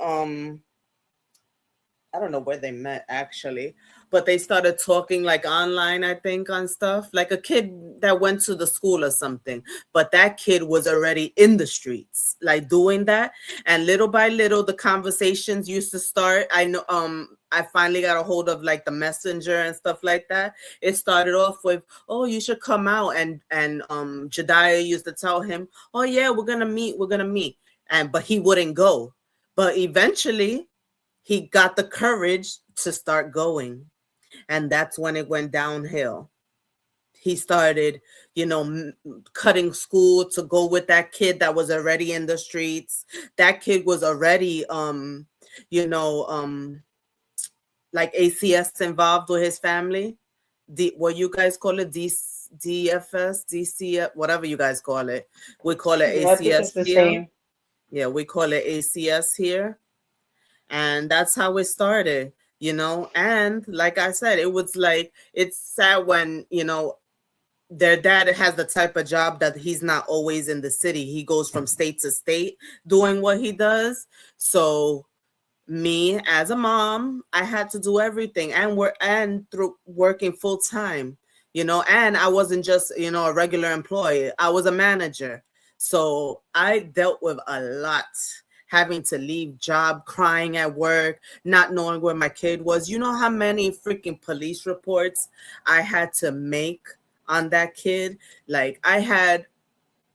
I don't know where they met actually, but they started talking like online, I think, on stuff. Like a kid that went to the school or something. But that kid was already in the streets, like doing that. And little by little the conversations used to start. I know I finally got a hold of like the messenger and stuff like that. It started off with, "Oh, you should come out." And Jediah used to tell him, "Oh yeah, we're gonna meet." But he wouldn't go. But eventually he got the courage to start going, and that's when it went downhill. He started, cutting school to go with that kid that was already in the streets. That kid was already you know like ACS involved with his family. What you guys call it, DFS, DCF, whatever you guys call it. We call it Yeah, I think it's ACS the here. same. Yeah, we call it ACS here. And that's how it started. And like I said, it was like, it's sad when, their dad has the type of job that he's not always in the city. He goes from state to state doing what he does. So me as a mom, I had to do everything, and through working full time, and I wasn't just, a regular employee. I was a manager. So I dealt with a lot, having to leave job, crying at work, not knowing where my kid was. You know how many freaking police reports I had to make on that kid? Like, I had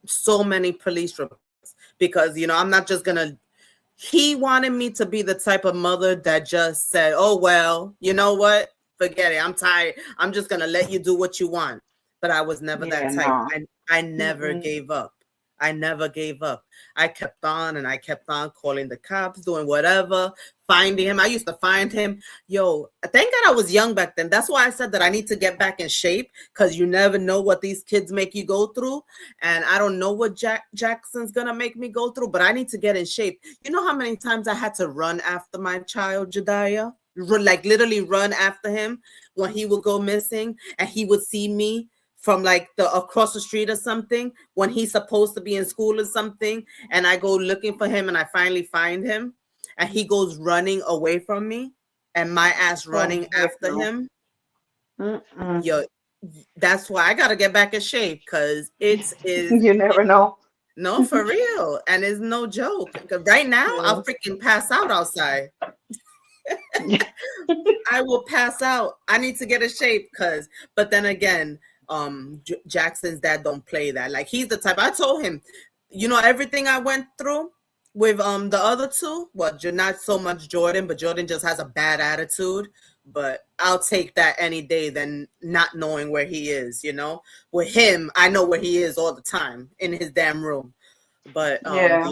so many police reports because, I'm not just gonna he wanted me to be the type of mother that just said, "Oh, well, you know what? Forget it. I'm tired. I'm just going to let you do what you want." But I was never Yeah, that type. no. I never Mm-mm. gave up. I never gave up. I kept on and I kept on calling the cops, doing whatever, finding him. I used to find him. Yo, thank God I was young back then. That's why I said that I need to get back in shape, because you never know what these kids make you go through. And I don't know what Jackson's going to make me go through, but I need to get in shape. You know how many times I had to run after my child, Jediah? Like literally run after him when he would go missing, and he would see me from like the across the street or something when he's supposed to be in school or something, and I go looking for him and I finally find him, and he goes running away from me, and my ass Oh, running heck after no. him. Mm-mm. Yo, that's why I gotta get back in shape, because it is. You never know. No, for real. And it's no joke. 'Cause right now, Yeah. I'll freaking pass out outside. I will pass out. I need to get in shape, but then again, Jackson's dad don't play that. Like, he's the type. I told him, everything I went through with the other two. Well, not so much Jordan, but Jordan just has a bad attitude. But I'll take that any day than not knowing where he is. With him, I know where he is all the time in his damn room. But Yeah.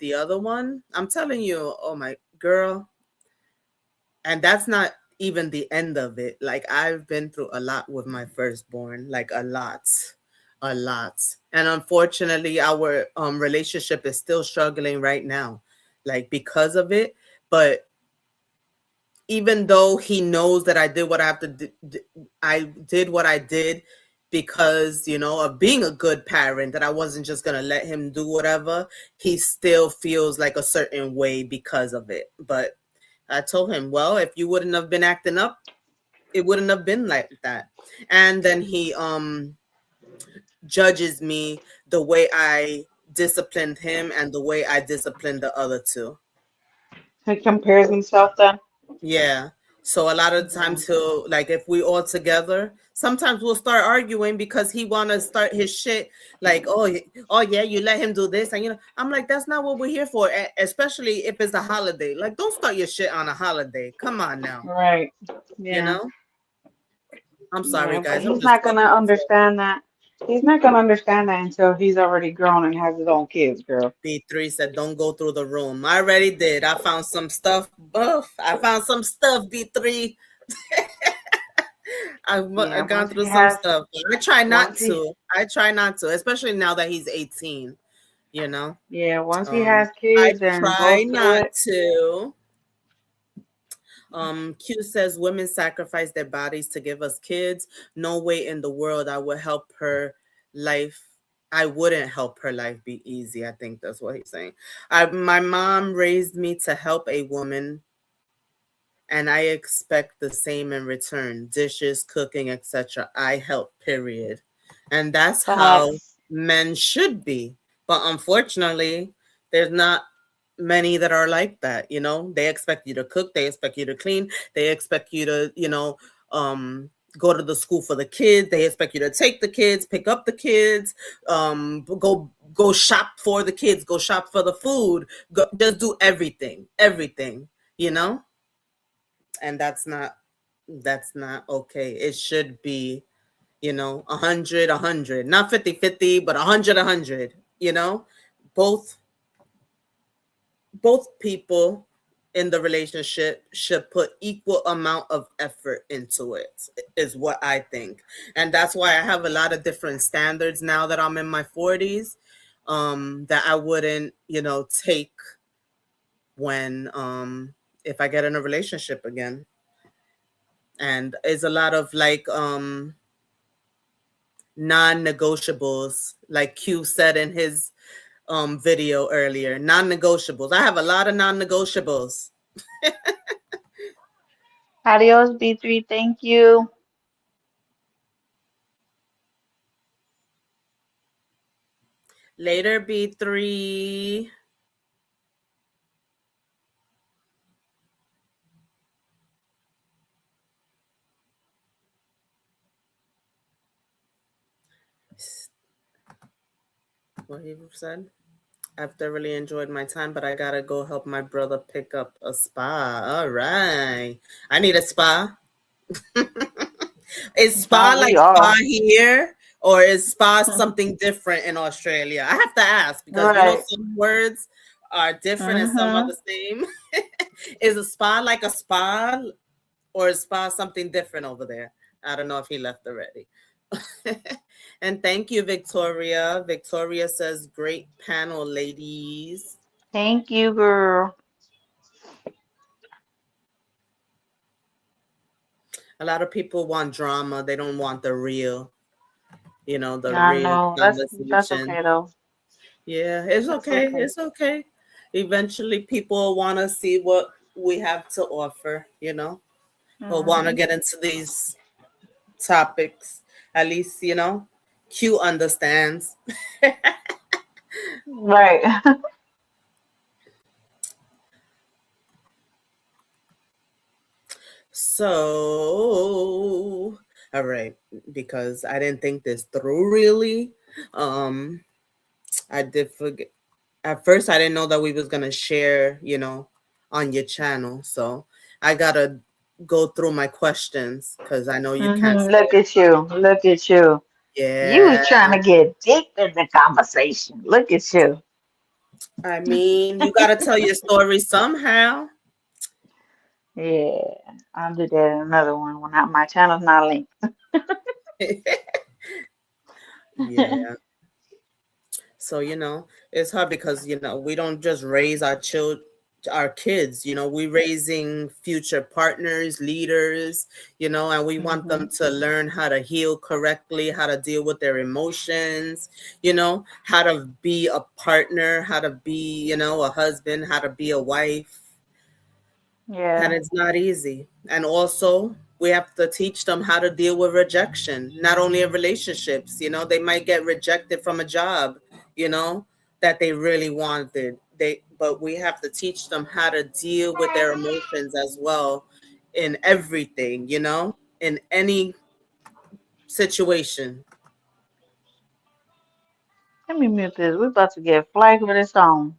the other one, I'm telling you, oh my girl, and that's not even the end of it. Like, I've been through a lot with my firstborn, like a lot. a lot. And unfortunately, our relationship is still struggling right now, like because of it. But even though he knows that I did what I have to do, I did what I did because, you know, of being a good parent, that I wasn't just going to let him do whatever. He still feels like a certain way because of it. But I told him, well, if you wouldn't have been acting up, it wouldn't have been like that. And then he judges me the way I disciplined him and the way I disciplined the other two. He compares himself then. Yeah. So a lot of Yeah. times he'll, like, if we all together, sometimes we'll start arguing because he want to start his shit like, oh, oh yeah, you let him do this, and you know, I'm like, that's not what we're here for. Especially if it's a holiday. Like, don't start your shit on a holiday. Come on now, Right. you Yeah. know. I'm sorry, Yeah. But guys. I'm he's just not gonna talking myself. understand that. He's not gonna understand that until he's already grown and has his own kids, girl. B3 said, "Don't go through the room." I already did. I found some stuff. I found some stuff. B3. Yeah. I've gone through some stuff. I try not Once he, to. I try not to, especially now that he's 18. You know, yeah, once he um, has I kids and try goes through not it. to. Q says women sacrifice their bodies to give us kids. No way in the world I would help her life. I wouldn't help her life be easy. I think that's what he's saying. My mom raised me to help a woman, and I expect the same in return. Dishes, cooking, etc. I help, period. And that's how Facts. men should be. But unfortunately, there's not many that are like that, you know? They expect you to cook, they expect you to clean, they expect you to, you know, go to the school for the kids, they expect you to take the kids, pick up the kids, go shop for the kids, go shop for the food, go, just do everything, everything, you know? And that's not okay. It should be, you know, 100 not 50-50, but 100 you know. Both both people in the relationship should put equal amount of effort into it, is what I think. And that's why I have a lot of different standards now that I'm in my 40s, that I wouldn't, you know, take when if I get in a relationship again. And it's a lot of like non-negotiables, like Q said in his video earlier. Non-negotiables. I have a lot of non-negotiables. Adios, B3. Thank you. Later, B3. What he said. I've thoroughly enjoyed my time, but I gotta go help my brother pick up a spa. All right. I need a spa. Is spa Don't we like spa all? here, or is spa something different in Australia? I have to ask because, you know, Right. some words are different and some are Mm-hmm. the same. Is a spa like a spa, or is spa something different over there? I don't know if he left already. And thank you, Victoria. Victoria says, great panel, ladies. Thank you, girl. A lot of people want drama. They don't want the real, you know, the I real know. That's conversation. okay though. Yeah, it's That's okay. okay. It's okay. Eventually, people want to see what we have to offer, you know, or want to Hmm. get into these topics. At least, you know, Q understands. Right. So, all right, because I didn't think this through really. Um, I did forget. At first, I didn't know that we was gonna share, you know, on your channel. So I gotta go through my questions because I know you can't Look stay. at you. Look at you. You Yeah, was trying to get deep in the conversation. Look at you. I mean, you gotta tell your story somehow. Yeah. I'll do that in another one when my channel's not linked. Yeah. So, it's hard because, we don't just raise our kids, we raising future partners, leaders, and we want them Hmm. to learn how to heal correctly, how to deal with their emotions, how to be a partner, how to be, a husband, how to be a wife. And Yeah. it's not easy. And also, we have to teach them how to deal with rejection, not only in relationships. They might get rejected from a job, you know, that they really wanted. But we have to teach them how to deal with their emotions as well in everything, in any situation. Let me mute this. We're about to get flagged with this song.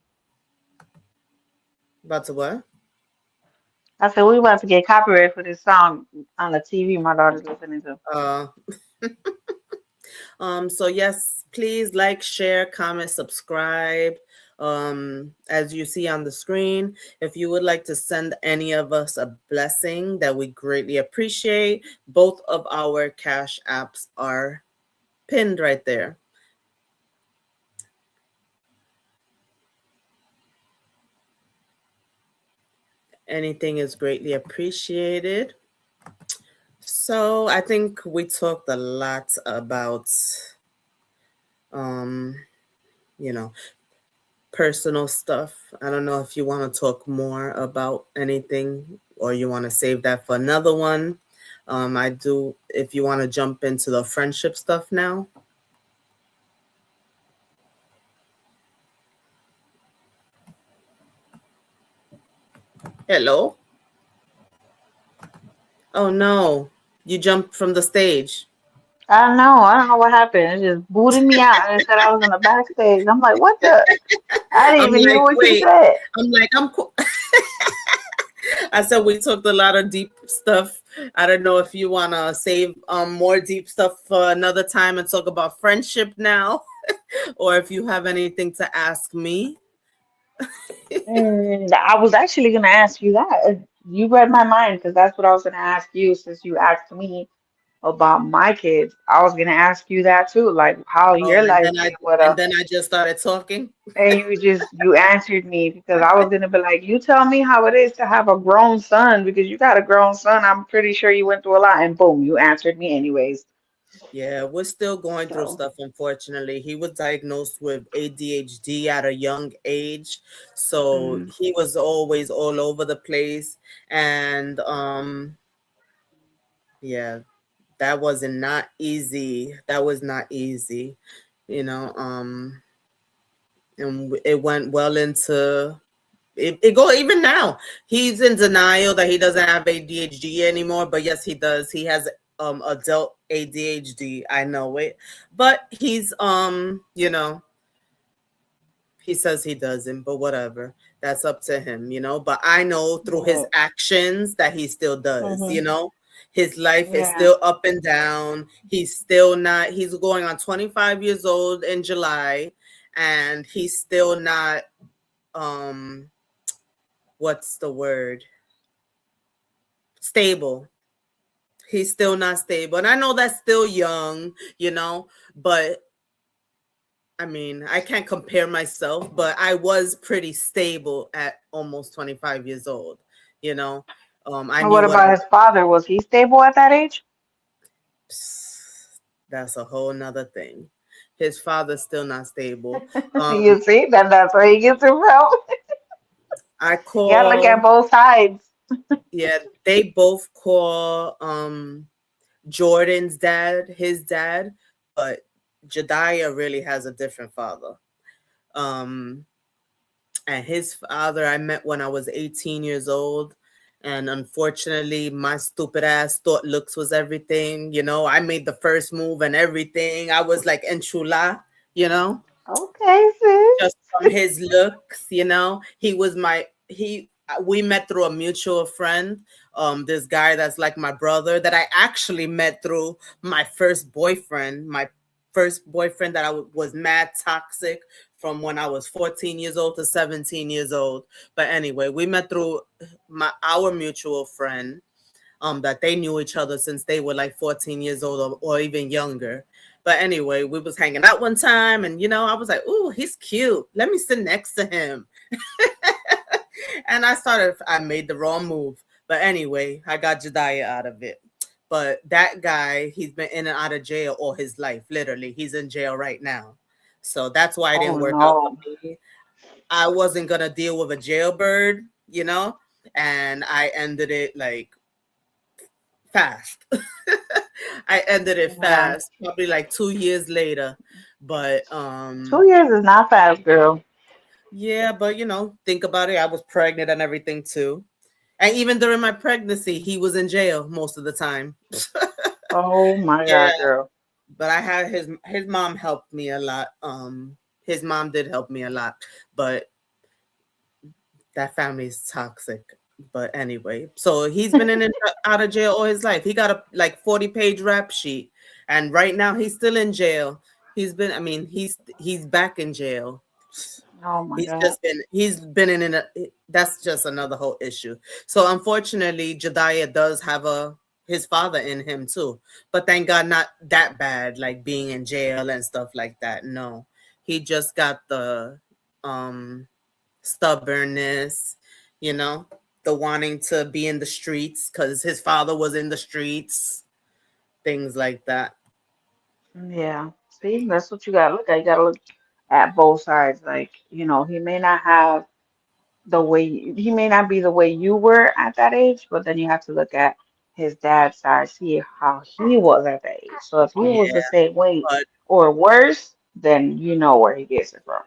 About to what? I said we about to get copyright for this song on the TV my daughter's listening to. Uh, so yes, please like, share, comment, subscribe. As you see on the screen, if you would like to send any of us a blessing, that we greatly appreciate. Both of our cash apps are pinned right there. Anything is greatly appreciated. So I think we talked a lot about um, you know, personal stuff. I don't know if you want to talk more about anything or you want to save that for another one. I do, if you want to jump into the friendship stuff now. Hello? Oh no, you jumped from the stage. I don't know. I don't know what happened. It just booted me out and it said I was in the backstage. I'm like, what the? I didn't I'm even hear like, what you wait, said. I'm like, I'm cool. I said we talked a lot of deep stuff. I don't know if you want to save more deep stuff for another time and talk about friendship now, or if you have anything to ask me. I was actually gonna ask you that. You read my mind because that's what I was gonna ask you since you asked me about my kids. I was gonna ask you that too, like how Oh, your life been with and then I just started talking. and you answered me because I was gonna be like, you tell me how it is to have a grown son because you got a grown son. I'm pretty sure you went through a lot, and boom, you answered me anyways. Yeah, we're still going through So, stuff, unfortunately. He was diagnosed with ADHD at a young age. So mm, he was always all over the place. And yeah, that wasn't not easy. That was not easy, you know. And it went well into it go even now. He's in denial that he doesn't have ADHD anymore, but yes, he does. He has adult ADHD. I know it, but he's he says he doesn't, but whatever. That's up to him. But I know through his yeah, actions that he still hmm, does. His life is yeah. still up and down. He's still not, he's going on 25 years old in July, and he's still not, um, what's the word? Stable. He's still not stable. And I know that's still young, but I mean, I can't compare myself, but I was pretty stable at almost 25 years old. You know, I And knew what what I. about his father? Was he stable at that age? That's a whole nother thing. His father's still not stable. Um, You see, that's where he gets it from. I You gotta look at call, both sides. yeah, they both call Jordan's dad his dad, but Jediah really has a different father. Um, and his father I met when I was 18 years old. And unfortunately, my stupid ass thought looks was everything. I made the first move and everything. I was like enchula, you know Okay, sis. just from his looks. He was he we met through a mutual friend. This guy that's like my brother that I actually met through my first boyfriend that was mad toxic from when I was 14 years old to 17 years old. But anyway, we met through our mutual friend. that they knew each other since they were like 14 years old or even younger. But anyway, we was hanging out one time, and I was like, "Ooh, he's cute. Let me sit next to him." And I made the wrong move. But anyway, I got Jediah out of it. But that guy, he's been in and out of jail all his life. Literally, he's in jail right now. So that's why it Oh didn't work out for no. me. I wasn't gonna deal with a jailbird, and I ended it like fast. I ended it Yeah. fast, probably like 2 years later. But 2 years is not fast, girl. yeah, but think about it. I was pregnant and everything too. And even during my pregnancy, he was in jail most of the time. Oh my Yeah, God, girl. but I had his mom helped me a lot. His mom did help me a lot, but that family is toxic. But anyway, so he's been in and out of jail all his life. He got a like 40-page rap sheet, and right now he's still in jail. I mean, he's back in jail. Oh my God. He's been in that's just another whole issue. So unfortunately, Jediah does have a his father in him too. But thank God not that bad, like being in jail and stuff like that. No. He just got the um stubbornness, you know, the wanting to be in the streets because his father was in the streets, things like that. Yeah. See, that's what you gotta look at. You gotta look at both sides. Like, he may not have he may not be the way you were at that age, but then you have to look at his dad's side, see how he was at that age. So if he was the Yeah. same way But or worse, then you know where he gets it from.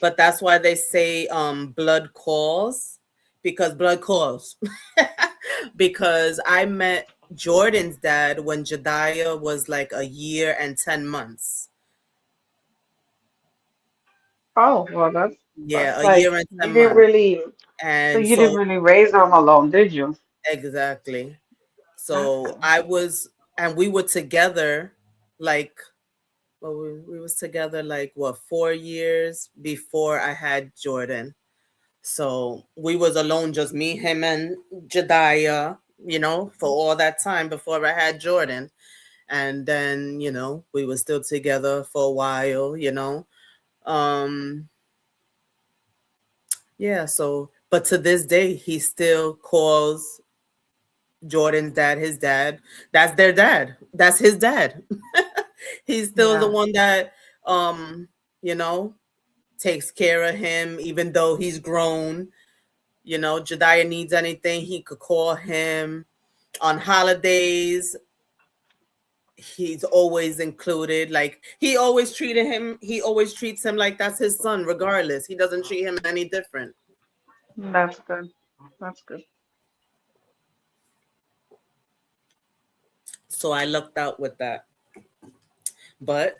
that's why they say blood calls, because blood calls. Because I met Jordan's dad when Jediah was like a year and 10 months. Oh, well, that's Yeah, a like year and you 10 didn't months. really, so And you didn't so really raise them alone, did you? exactly. Okay. So I was and we were together like well, we was together like what 4 years before I had Jordan. So we was alone, just me, him, and Jediah, for all that time before I had Jordan. And then, we were still together for a while. Um, yeah, so but to this day he still calls Jordan's dad his dad. That's their dad. That's his dad. He's still the Yeah, one that you know, takes care of him even though he's grown. Jediah needs anything, he could call him. On holidays, he's always included. Like he always treats him like that's his son, regardless. He doesn't treat him any different. that's good. That's good. So I lucked out with that. But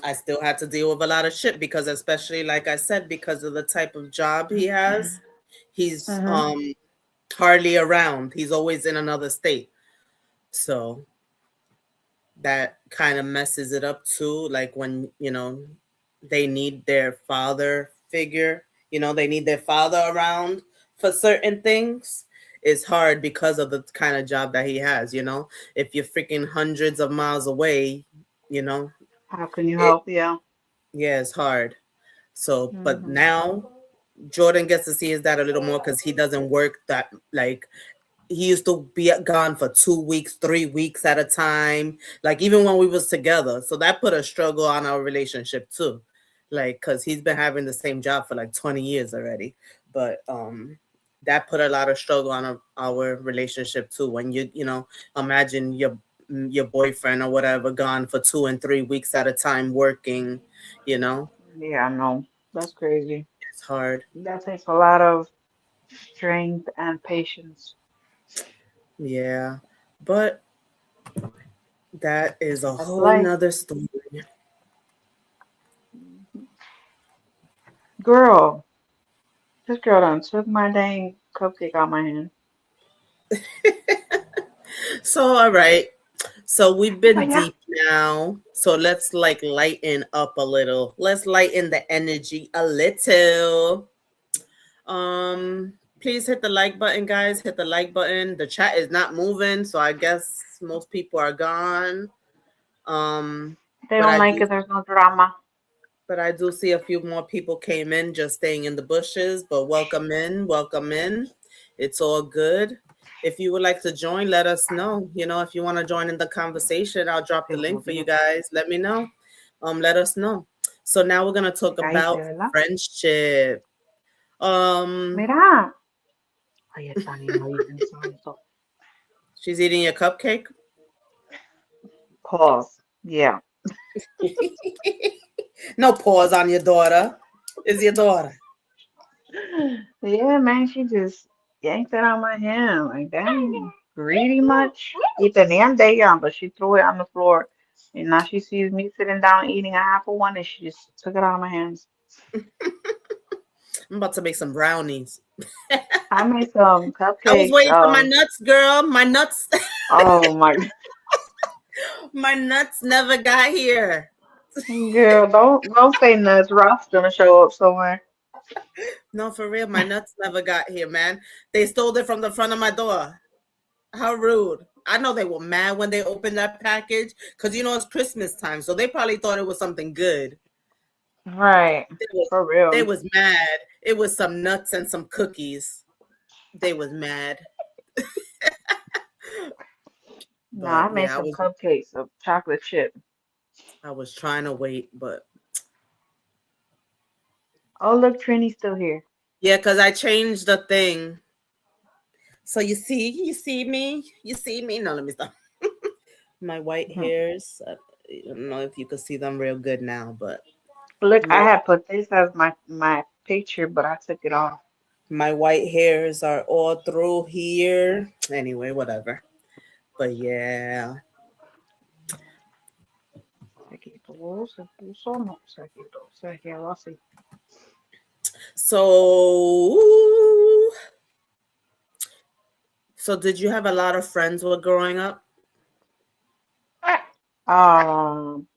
I still had to deal with a lot of shit because, especially like I said, because of the type of job he has, he's Hmm. hardly around. He's always in another state. So that kind of messes it up too. Like when, they need their father figure, they need their father around for certain things. It's hard because of the kind of job that he has. If you're freaking hundreds of miles away, you know, How can you it, help? Yeah. yeah, it's hard. So, but Hmm. now Jordan gets to see his dad a little more because he doesn't work that like he used to be gone for 2 weeks, 3 weeks at a time. Like even when we was together, so that put a struggle on our relationship too. Like because he's been having the same job for like 20 years already, but that put a lot of struggle on our relationship too. When imagine your boyfriend or whatever gone for 2 and 3 weeks at a time working, you know, Yeah, no, that's crazy. it's hard. That takes a lot of strength and patience. Yeah, but that is a That's whole life. nother story. Mhm. Girl, this girl done took my dang cupcake out my hand. So, all right. So we've Oh been yeah. deep now. So let's like lighten up a little. Let's lighten the energy a little. Um, Please hit the like button, guys. Hit the like button. The chat is not moving, so I guess most people are gone. Um, They but don't I like do it. There's no drama. but I do see a few more people came in just staying in the bushes, but welcome in, welcome in. It's all good. If you would like to join, let us know. If you want to join in the conversation, I'll drop the link for you Seguro. guys. Let me know. Let us know. So now we're gonna Te talk caíste, about ¿verdad? friendship. Um, Mira. Ahí está, niño, Virgen Santo. she's eating your cupcake. Pause. Yeah. No pause on your daughter. Is your daughter? Yeah, man, she just yanked it out my hand. Like, dang, greedy much? Y tenían de ella, but she threw it on the floor. And now she sees me sitting down eating a half of one, and she just took it out of my hands. I'm about to make some brownies. I made some I was cupcakes. waiting for my nuts, girl. My nuts. Oh my My nuts never got here. girl, don't say nuts. Ross gonna show up somewhere. No, for real, my nuts never got here, man. They stole it from the front of my door. How rude. I know they were mad when they opened that package because it's Christmas time, so they probably thought it was something good. Right, They was for they real. was mad. It was some nuts and some cookies. They was mad. No, I But made yeah, some cupcakes of chocolate chip. I was trying to wait, but Oh, look, Trini's still here. yeah, because I changed the thing. So you see me. No, let me stop. My white Mhm. hairs. I don't know if you can see them real good now, but Look, I my had put this as my picture, but I took it off. my white hairs are all through here. Anyway, whatever. But yeah. Se quitó, se puso, no, se quitó, se quedó así. So so did you have a lot of friends while growing up? Um,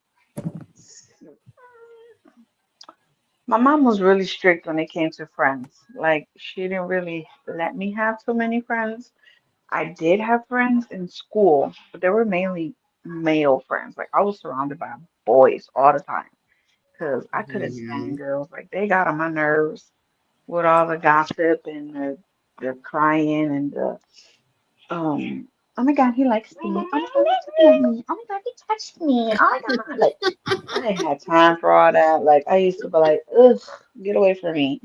my mom was really strict when it came to friends. Like, she didn't really let me have too many friends. I did have friends in school, but they were mainly male friends. Like, I was surrounded by boys all the time because I couldn't stand Mhm. girls. Like, they got on my nerves with all the gossip and the crying and the oh my God, he likes me. Oh my God, he's looking at me. Oh my God, he touched me. Oh my God, like I ain't had time for all that. Like I used to be like, ugh, get away from me.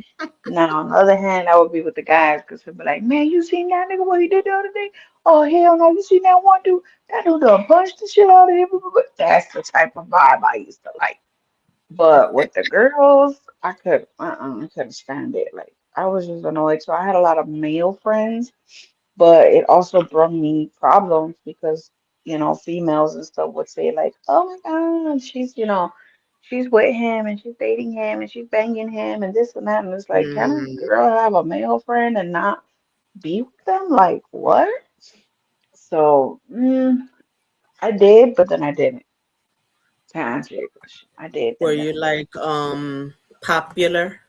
Now on the other hand, I would be with the guys because he'd be like, man, you seen that nigga what he did the other day? Oh hell no, you seen that one dude? That dude done punched the shit out of him. But that's the type of vibe I used to like. But with the girls, I couldn't stand it. Like I was just annoyed. So I had a lot of male friends, but it also brought me problems because, females and stuff would say like, "Oh my God, she's with him and she's dating him and she's banging him and this and that." And it's like, can a Mhm. girl have a male friend and not be with them? Like what? So I did, but then I didn't. To answer your question, I did Were and then you I didn't. like popular?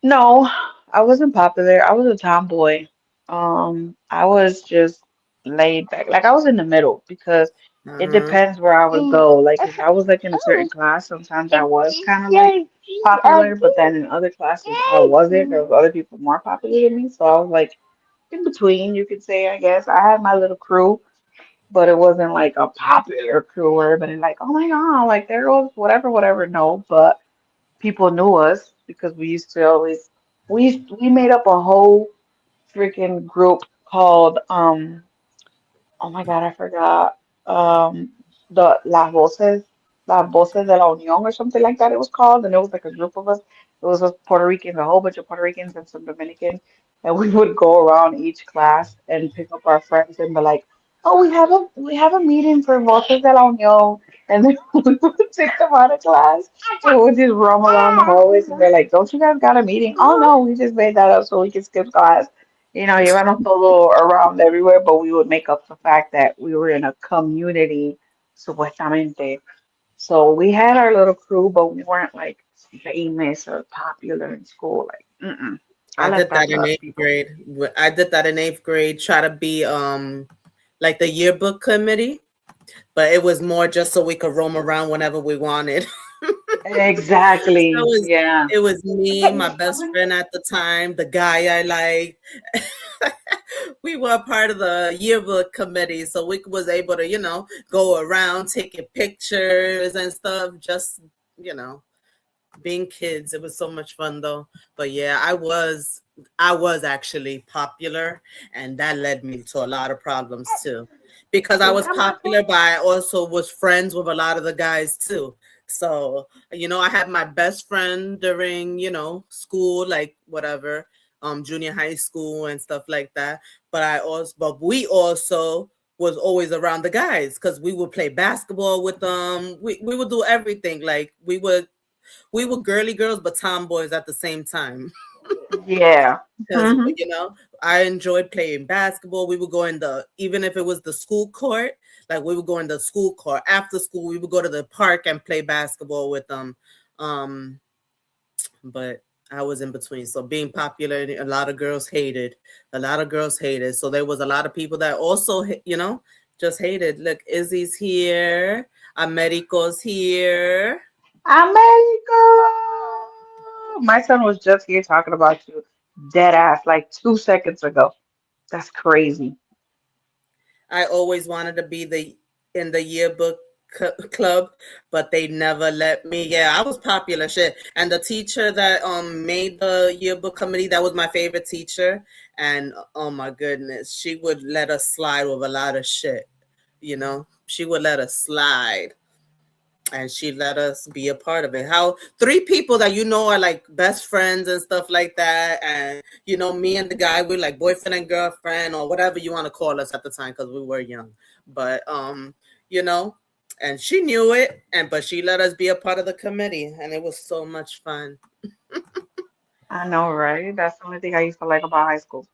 No, I wasn't popular. I was a tomboy. I was just laid back. Like I was in the middle because it Uh-huh. depends where I would go. Like if I was like in a certain class, sometimes I was kind of like popular, but then in other classes I wasn't. There was other people more popular than me, so I was like in between, you could say, I guess. I had my little crew, but it wasn't like a popular crew where everybody like, oh my God, like there goes whatever, whatever. No, but people knew us because we made up a whole freaking group called oh my God, I forgot. The Las Voces de la Unión or something like that it was called. And it was like a group of us. It was us Puerto Ricans, a whole bunch of Puerto Ricans and some Dominicans. And we would go around each class and pick up our friends and be like, oh, we have a meeting for Voces de la Unión. And then we would take them out of class. And we would just roam around the hallways and they're like, don't you guys got a meeting? Oh no, we just made that up so we can skip class. Llevarnos todo around everywhere, but we would make up the fact that we were in a community, supuestamente. So we had our little crew, but we weren't like famous or popular in school. Like, mm-mm. I I like did that passing in out to eighth people. grade. I did that in eighth grade. Try to be like the yearbook committee, but it was more just so we could roam around whenever we wanted. So Exactly. Yeah. it was me, my best friend at the time, the guy I liked. We were part of the yearbook committee, so we was able to, go around taking pictures and stuff. Just you know, being kids, it was so much fun though. But yeah, I was actually popular, and that led me to a lot of problems too, because I Is was that my popular, phone? but I also was friends with a lot of the guys too. So I had my best friend during school, like whatever, junior high school and stuff like that. But we also was always around the guys because we would play basketball with them. We would do everything. Like we were girly girls but tomboys at the same time. Yeah. Because Hmm. I enjoyed playing basketball. We would go in the even if it was the school court, like we would go in the school court. After school, we would go to the park and play basketball with them. Um, but I was in between. So being popular, a lot of girls hated. A lot of girls hated. So there was a lot of people that also, just hated. Look, Izzy's here. Americo's here. America. My son was just here talking about you, dead ass, like 2 seconds ago. That's crazy. I always wanted to be the in the yearbook club, but they never let me. Yeah, I was popular shit. And the teacher that made the yearbook committee, that was my favorite teacher. And oh my goodness, she would let us slide with a lot of shit. She would let us slide, and she let us be a part of it. How three people that are like best friends and stuff like that, and me and the guy, we're like boyfriend and girlfriend or whatever you want to call us at the time because we were young. But you know, and she knew it, and but she let us be a part of the committee, and it was so much fun. I know, right? That's the only thing I used to like about high school.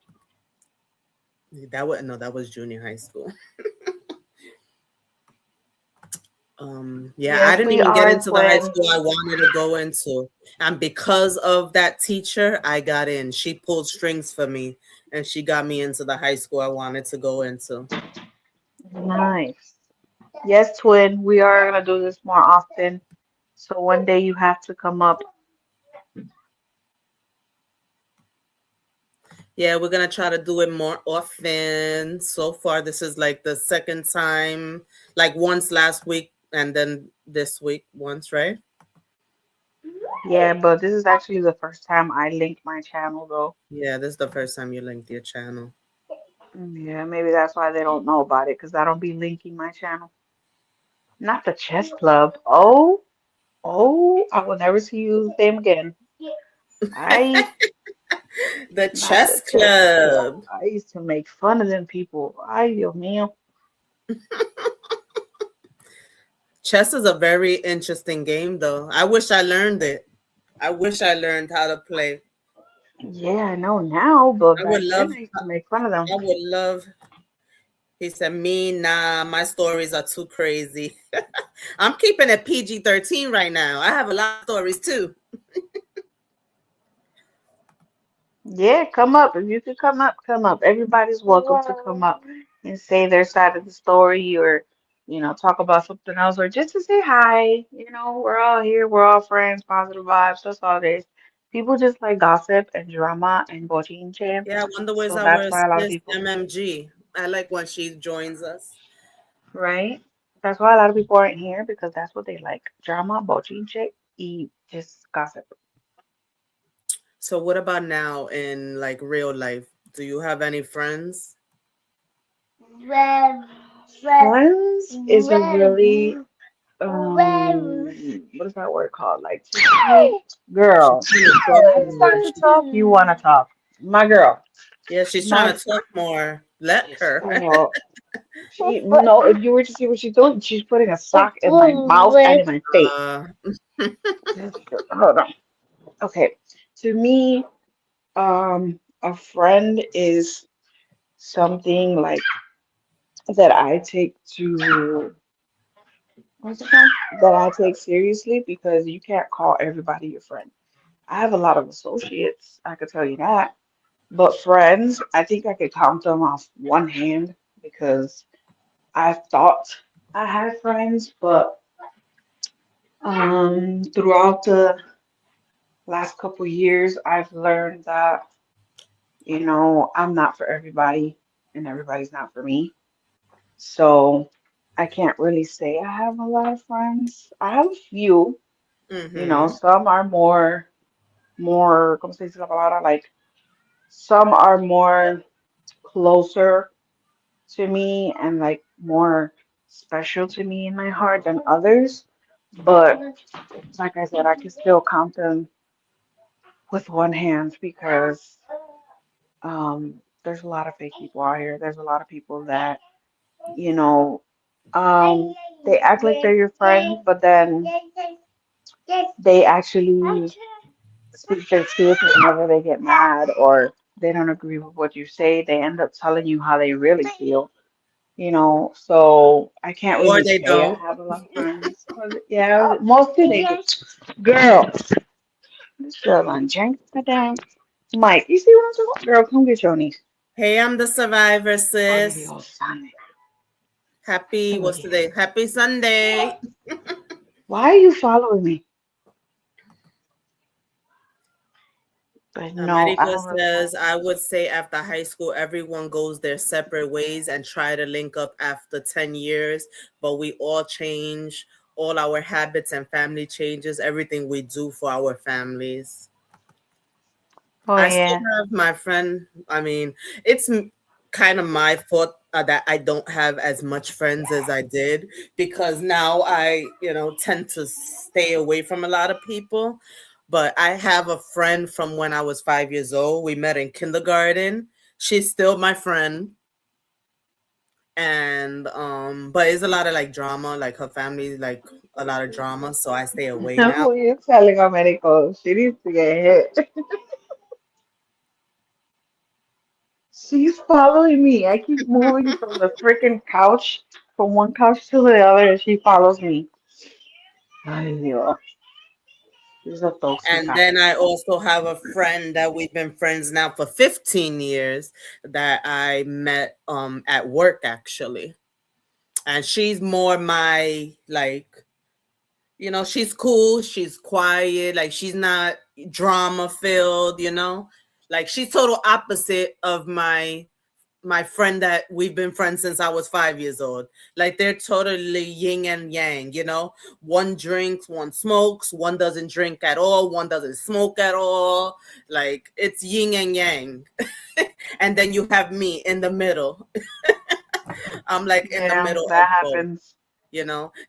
That was junior high school. Yeah, I Yes, didn't we even get are into the high twins. school I wanted to go into. And because of that teacher, I got in. She pulled strings for me and she got me into the high school I wanted to go into. Nice. Yes, twin, we are gonna do this more often. So one day you have to come up. Yeah, we're gonna try to do it more often. So far, this is like the second time, like once last week and then this week once, right? Yeah, but this is actually the first time I linked my channel though. Yeah, this is the first time you linked your channel. Yeah, maybe that's why they don't know about it, because I don't be linking my channel. Not the chess club. Oh, oh, I will never see you the same again. I, The not the chess chess club. club. I used to make fun of them people. Ay, Dios mío. Chess is a very interesting game, though. I wish I learned it. I wish I learned how to play. Yeah, I know now, but I would back then love. I used to make fun of them. I would love. He said, "Me, nah. My stories are too crazy. I'm keeping it PG-13 right now. I have a lot of stories too." Yeah, come up. If you could come up, come up. Everybody's welcome to come up and say their side of the story or, talk about something else or just to say hi. We're all here. We're all friends, positive vibes. That's all it is. People just like gossip and drama and bochinche. Yeah, I wonder where's So our that's why a lot of sis people, MMG. I like when she joins us. right? That's why a lot of people aren't here because that's what they like. Drama, bochinche, y just gossip. So, what about now in like real life? Do you have any friends? Friends is a really what is that word called? Like, She's girl, trying to when talk I more. start to talk, you want to talk. My girl, Yeah, she's trying my to talk more. Let her. girl. She, no, if you were to see what she's doing, she's putting a sock in my mouth and in my face. uh, Hold on. Okay. To me, a friend is something like that I take to, what's it called? That I take seriously because you can't call everybody your friend. I have a lot of associates, I could tell you that. But friends, I think I could count them off one hand because I thought I had friends, but throughout the last couple years, I've learned that, I'm not for everybody and everybody's not for me. So I can't really say I have a lot of friends. I have a few, Mm-hmm. some are more, ¿cómo se dice la palabra? Like some are more closer to me and like more special to me in my heart than others. But like I said, I can still count them with one hand because there's a lot of fake people out here. There's a lot of people that, you know, um, they act like they're your friend, but then they actually speak their truth whenever they get mad or they don't agree with what you say. They end up telling you how they really feel. So I can't Or really they say I don't. have a lot of friends. Yeah, most of them. Girl, this girl on drink for them. Mike, you see what I'm talking about? Girl, come get your niece. Hey, I'm the survivor, Ay, sis. Dios santo. Happy, Come what's here. today? Happy Sunday. Why are you following me? But no, I America don't really have says, I would say after high school, everyone goes their separate ways and try to link up after 10 years, but we all change, all our habits and family changes, everything we do for our families. Oh I still yeah. have my friend. I mean, it's kind of my fault that I don't have as much friends as I did because now I tend to stay away from a lot of people. But I have a friend from when I was 5 years old. We met in kindergarten. She's still my friend. And but it's a lot of like drama, like her family, like a lot of drama. So I stay away now. Who you telling Americo? She needs to get hit. She's following me. I keep moving from the freaking couch, from one couch to the other, and she follows me. Ay, Dios. She's a And tóxica. then I also have a friend that we've been friends now for 15 years that I met at work actually. And she's more my like, she's cool, she's quiet, like she's not drama filled. Like she's total opposite of my friend that we've been friends since I was 5 years old. Like they're totally yin and yang. One drinks, one smokes, one doesn't drink at all, one doesn't smoke at all. Like it's yin and yang. And then you have me in the middle. I'm like in the Yeah, middle that of both. happens.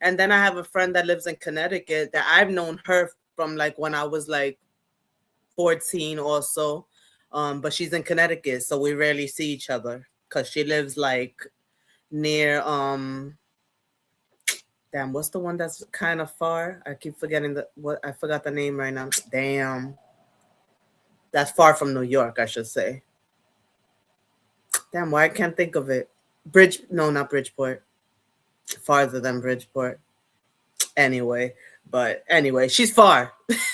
And then I have a friend that lives in Connecticut that I've known her from like when I was like 14 or so. But she's in Connecticut, so we rarely see each other because she lives like near damn, what's the one that's kind of far? I keep forgetting I forgot the name right now. Damn. That's far from New York, I should say. Damn, why I can't think of it. No, not Bridgeport. Farther than Bridgeport. Anyway, she's far.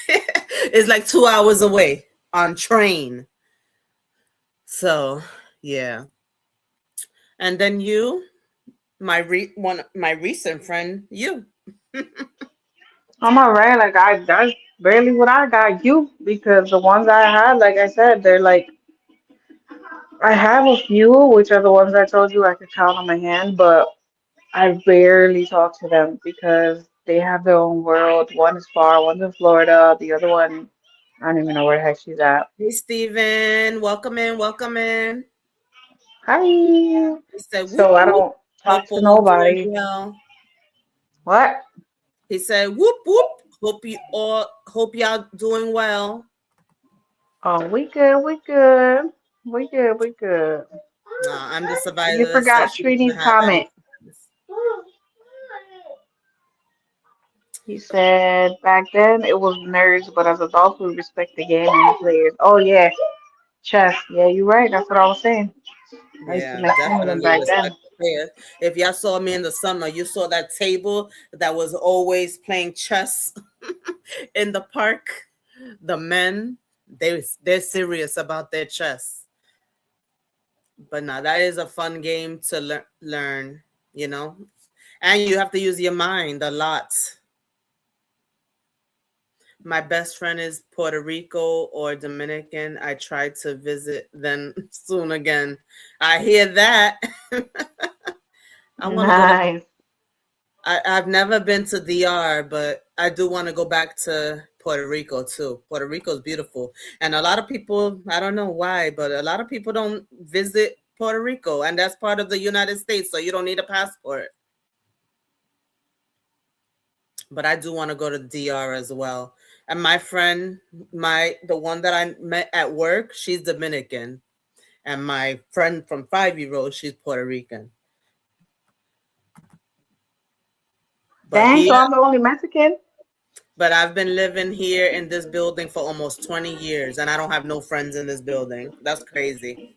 It's like 2 hours away on train. So yeah. And then my recent friend, you. I'm alright. Like that's barely what I got you because the ones I had, like I said, they're like I have a few, which are the ones I told you I could count on my hand, but I rarely talk to them because they have their own world. One is far, one's in Florida, the other one, I don't even know where the heck she's at. Hey Steven, welcome in, welcome in. Hi. He said whoop So I whoop. don't talk Hope to all doing nobody. well. What? He said whoop whoop. Hope y'all doing well. Oh, we good, we good. We good, we good. I'm the You survivor that says forgot she doesn't Srini's have any comment. friends. He said back then it was nerds, but as adults we respect the game and the players. Oh yeah, chess. Yeah, you're right. That's what I was saying. I used to Yeah, make fun of them definitely back then. respect the players. If y'all saw me in the summer, you saw that table that was always playing chess in the park. The men, they're serious about their chess. But no, that is a fun game to learn, you know, and you have to use your mind a lot. My best friend is Puerto Rico or Dominican. I try to visit them soon again. I hear that. I want to go to. Nice. I've never been to DR, but I do want to go back to Puerto Rico too. Puerto Rico is beautiful, and a lot of people, I don't know why, but a lot of people don't visit Puerto Rico, and that's part of the United States, so you don't need a passport. But I do want to go to DR as well. And my friend, the one that I met at work, she's Dominican, and my friend from 5 Year Old, she's Puerto Rican. But Dang, so here, I'm the only Mexican? but I've been living here in this building for almost 20 years, and I don't have no friends in this building. That's crazy.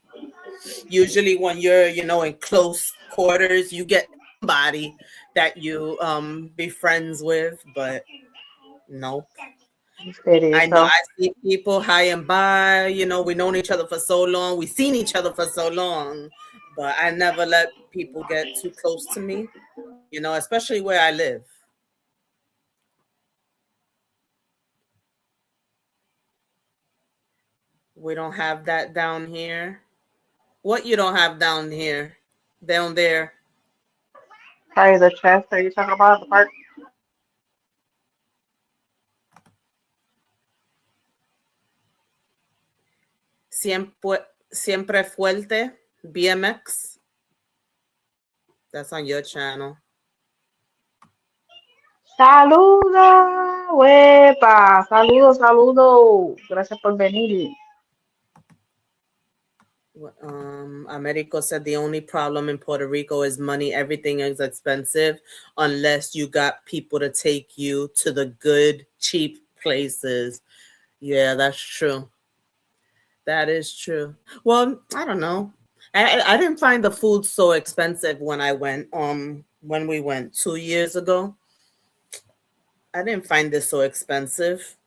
Usually, when you're, in close quarters, you get somebody that you be friends with, but no. You stay to I know yourself. I see people high and by, we known each other for so long, we seen each other for so long, but I never let people get too close to me, especially where I live. We don't have that down here. What you don't have down here? Down there. Sorry, the chest that you talking about, the park? Siempre fuerte. BMX. That's on your channel. Saluda, huepa. Saludo, saludo. Gracias por venir. Americo said the only problem in Puerto Rico is money. Everything is expensive unless you got people to take you to the good, cheap places. Yeah, that's true. That is true. Well, I don't know. I didn't find the food so expensive when I went. When we went 2 years ago, I didn't find this so expensive.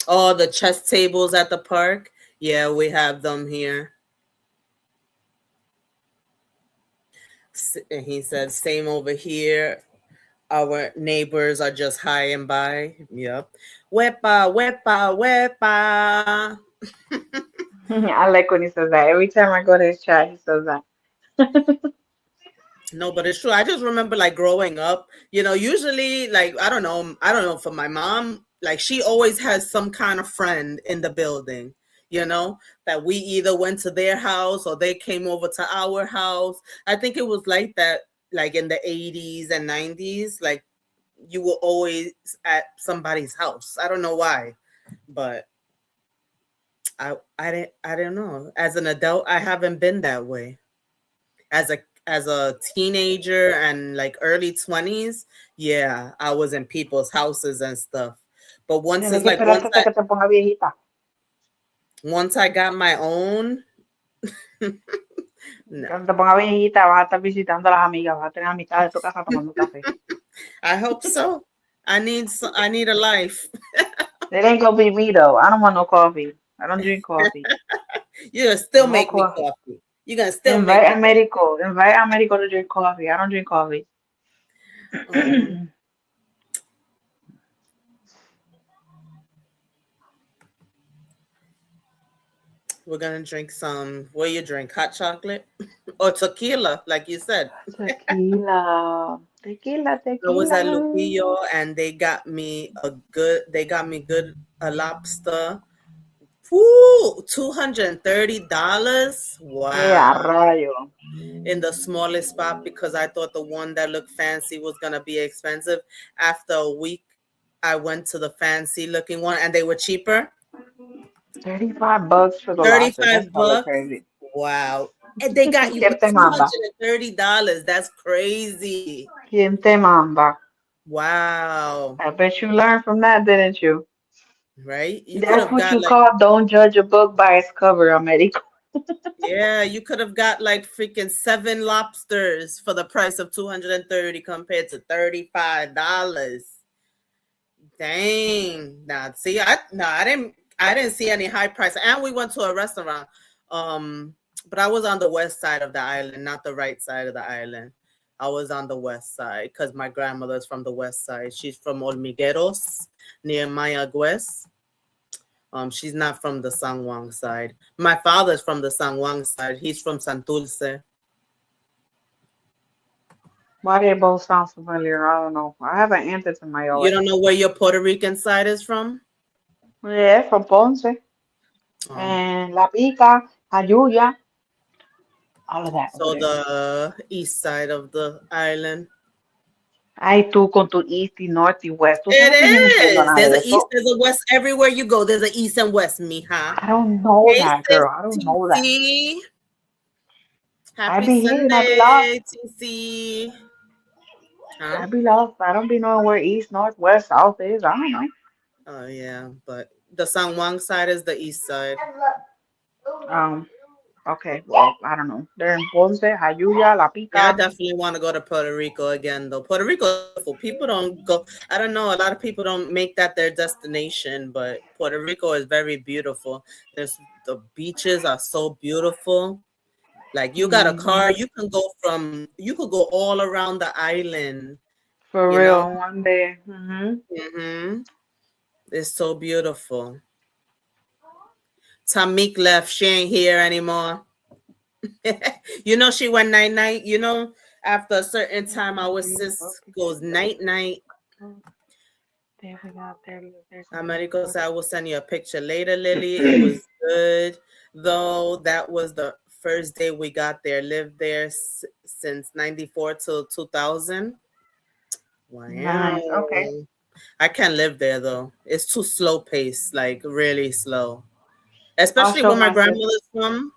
Oh, the chess tables at the park. Yeah, we have them here. And he said, same over here. Our neighbors are just high and by. Yep. Wepa, wepa, wepa. I like when he says that. Every time I go to his chat, he says that. No, but it's true. I just remember like growing up, usually like I don't know for my mom, like she always has some kind of friend in the building, that we either went to their house or they came over to our house. I think it was like that like in the 80s and 90s, like you were always at somebody's house. I don't know why, but I don't know. As an adult, I haven't been that way. As a teenager and like early 20s, yeah, I was in people's houses and stuff. But once Tienes it's que like esperarte hasta que te ponga viejita. once I got my own, no. Cuando te ponga viejita, vas a estar visitando a las amigas, vas a tener a mitad de tu casa tomando café. I hope so. I need a life. It ain't gonna be me though. I don't want no coffee. I don't drink coffee. You're gonna still No make me coffee. coffee. You're gonna still make me coffee. Invite Americo to drink coffee. I don't drink coffee. Um, we're gonna drink some. What do you drink? Hot chocolate or tequila, like you said. Tequila. Tequila, I was at tequila. Lupillo and they got me good a lobster. Woo, $230. Que a Wow. rayo. In the smallest spot because I thought the one that looked fancy was gonna be expensive. After a week, I went to the fancy looking one and they were cheaper. $35 for the lobster. That's 35 hella bucks. crazy. Wow. And they got you for ¿Quién te manda? $230. That's crazy. ¿Quién te manda? Wow. I bet you learned from that, didn't you? Right? You could That's have what got you like, call don't judge a book by its cover, Americo. yeah, you could have got like freaking 7 lobsters for the price of 230 compared to $35. Dang. Nah, see, I didn't see any high price. And we went to a restaurant. Um, but I was on the west side of the island, not the right side of the island. I was on the west side because my grandmother's from the west side. She's from Olmigueros near Mayagüez. She's not from the San Juan side. My father's from the San Juan side. He's from Santurce. Why they both sound familiar? I don't know. I haven't answered to my You OS. don't know where your Puerto Rican side is from? Yeah, from Ponce Oh, and La Pica, Jayuya, all of that over so there. the east side of the island. Ay, tú con tu east y north y west. Tú It sabes que yo no entiendo is. nada There's de a east, eso. there's a west. Everywhere you go, there's an east and west, mija. I don't know Hey, that, sis girl. I don't know that. TC. I Happy be here, I be lost. Sunday, TC. Huh? I be lost. I don't be knowing where east, north, west, south is. I don't know. Oh, yeah. But the San Juan side is the east side. Um, okay, well, I don't know. They're in Ponce, Jayuya, La Yeah, I Pica. definitely want to go to Puerto Rico again, though. Puerto Rico is beautiful. People don't go. I don't know. A lot of people don't make that their destination, but Puerto Rico is very beautiful. The beaches are so beautiful. Like you got a car, Hmm. you could go all around the island. For You know, real, one day. Hmm. hmm it's so beautiful. Tamik left. She ain't here anymore. She went night night. After a certain time, our sis goes night night. There we go. There's a Americo beautiful. said, I will send you a picture later, Lily. It was good, though. That was the first day we got there. Lived there since 94 till 2000. Wow. Nice. Okay. I can't live there, though. It's too slow paced, like really slow. I'll Especially show where my my sis. grandmother's from.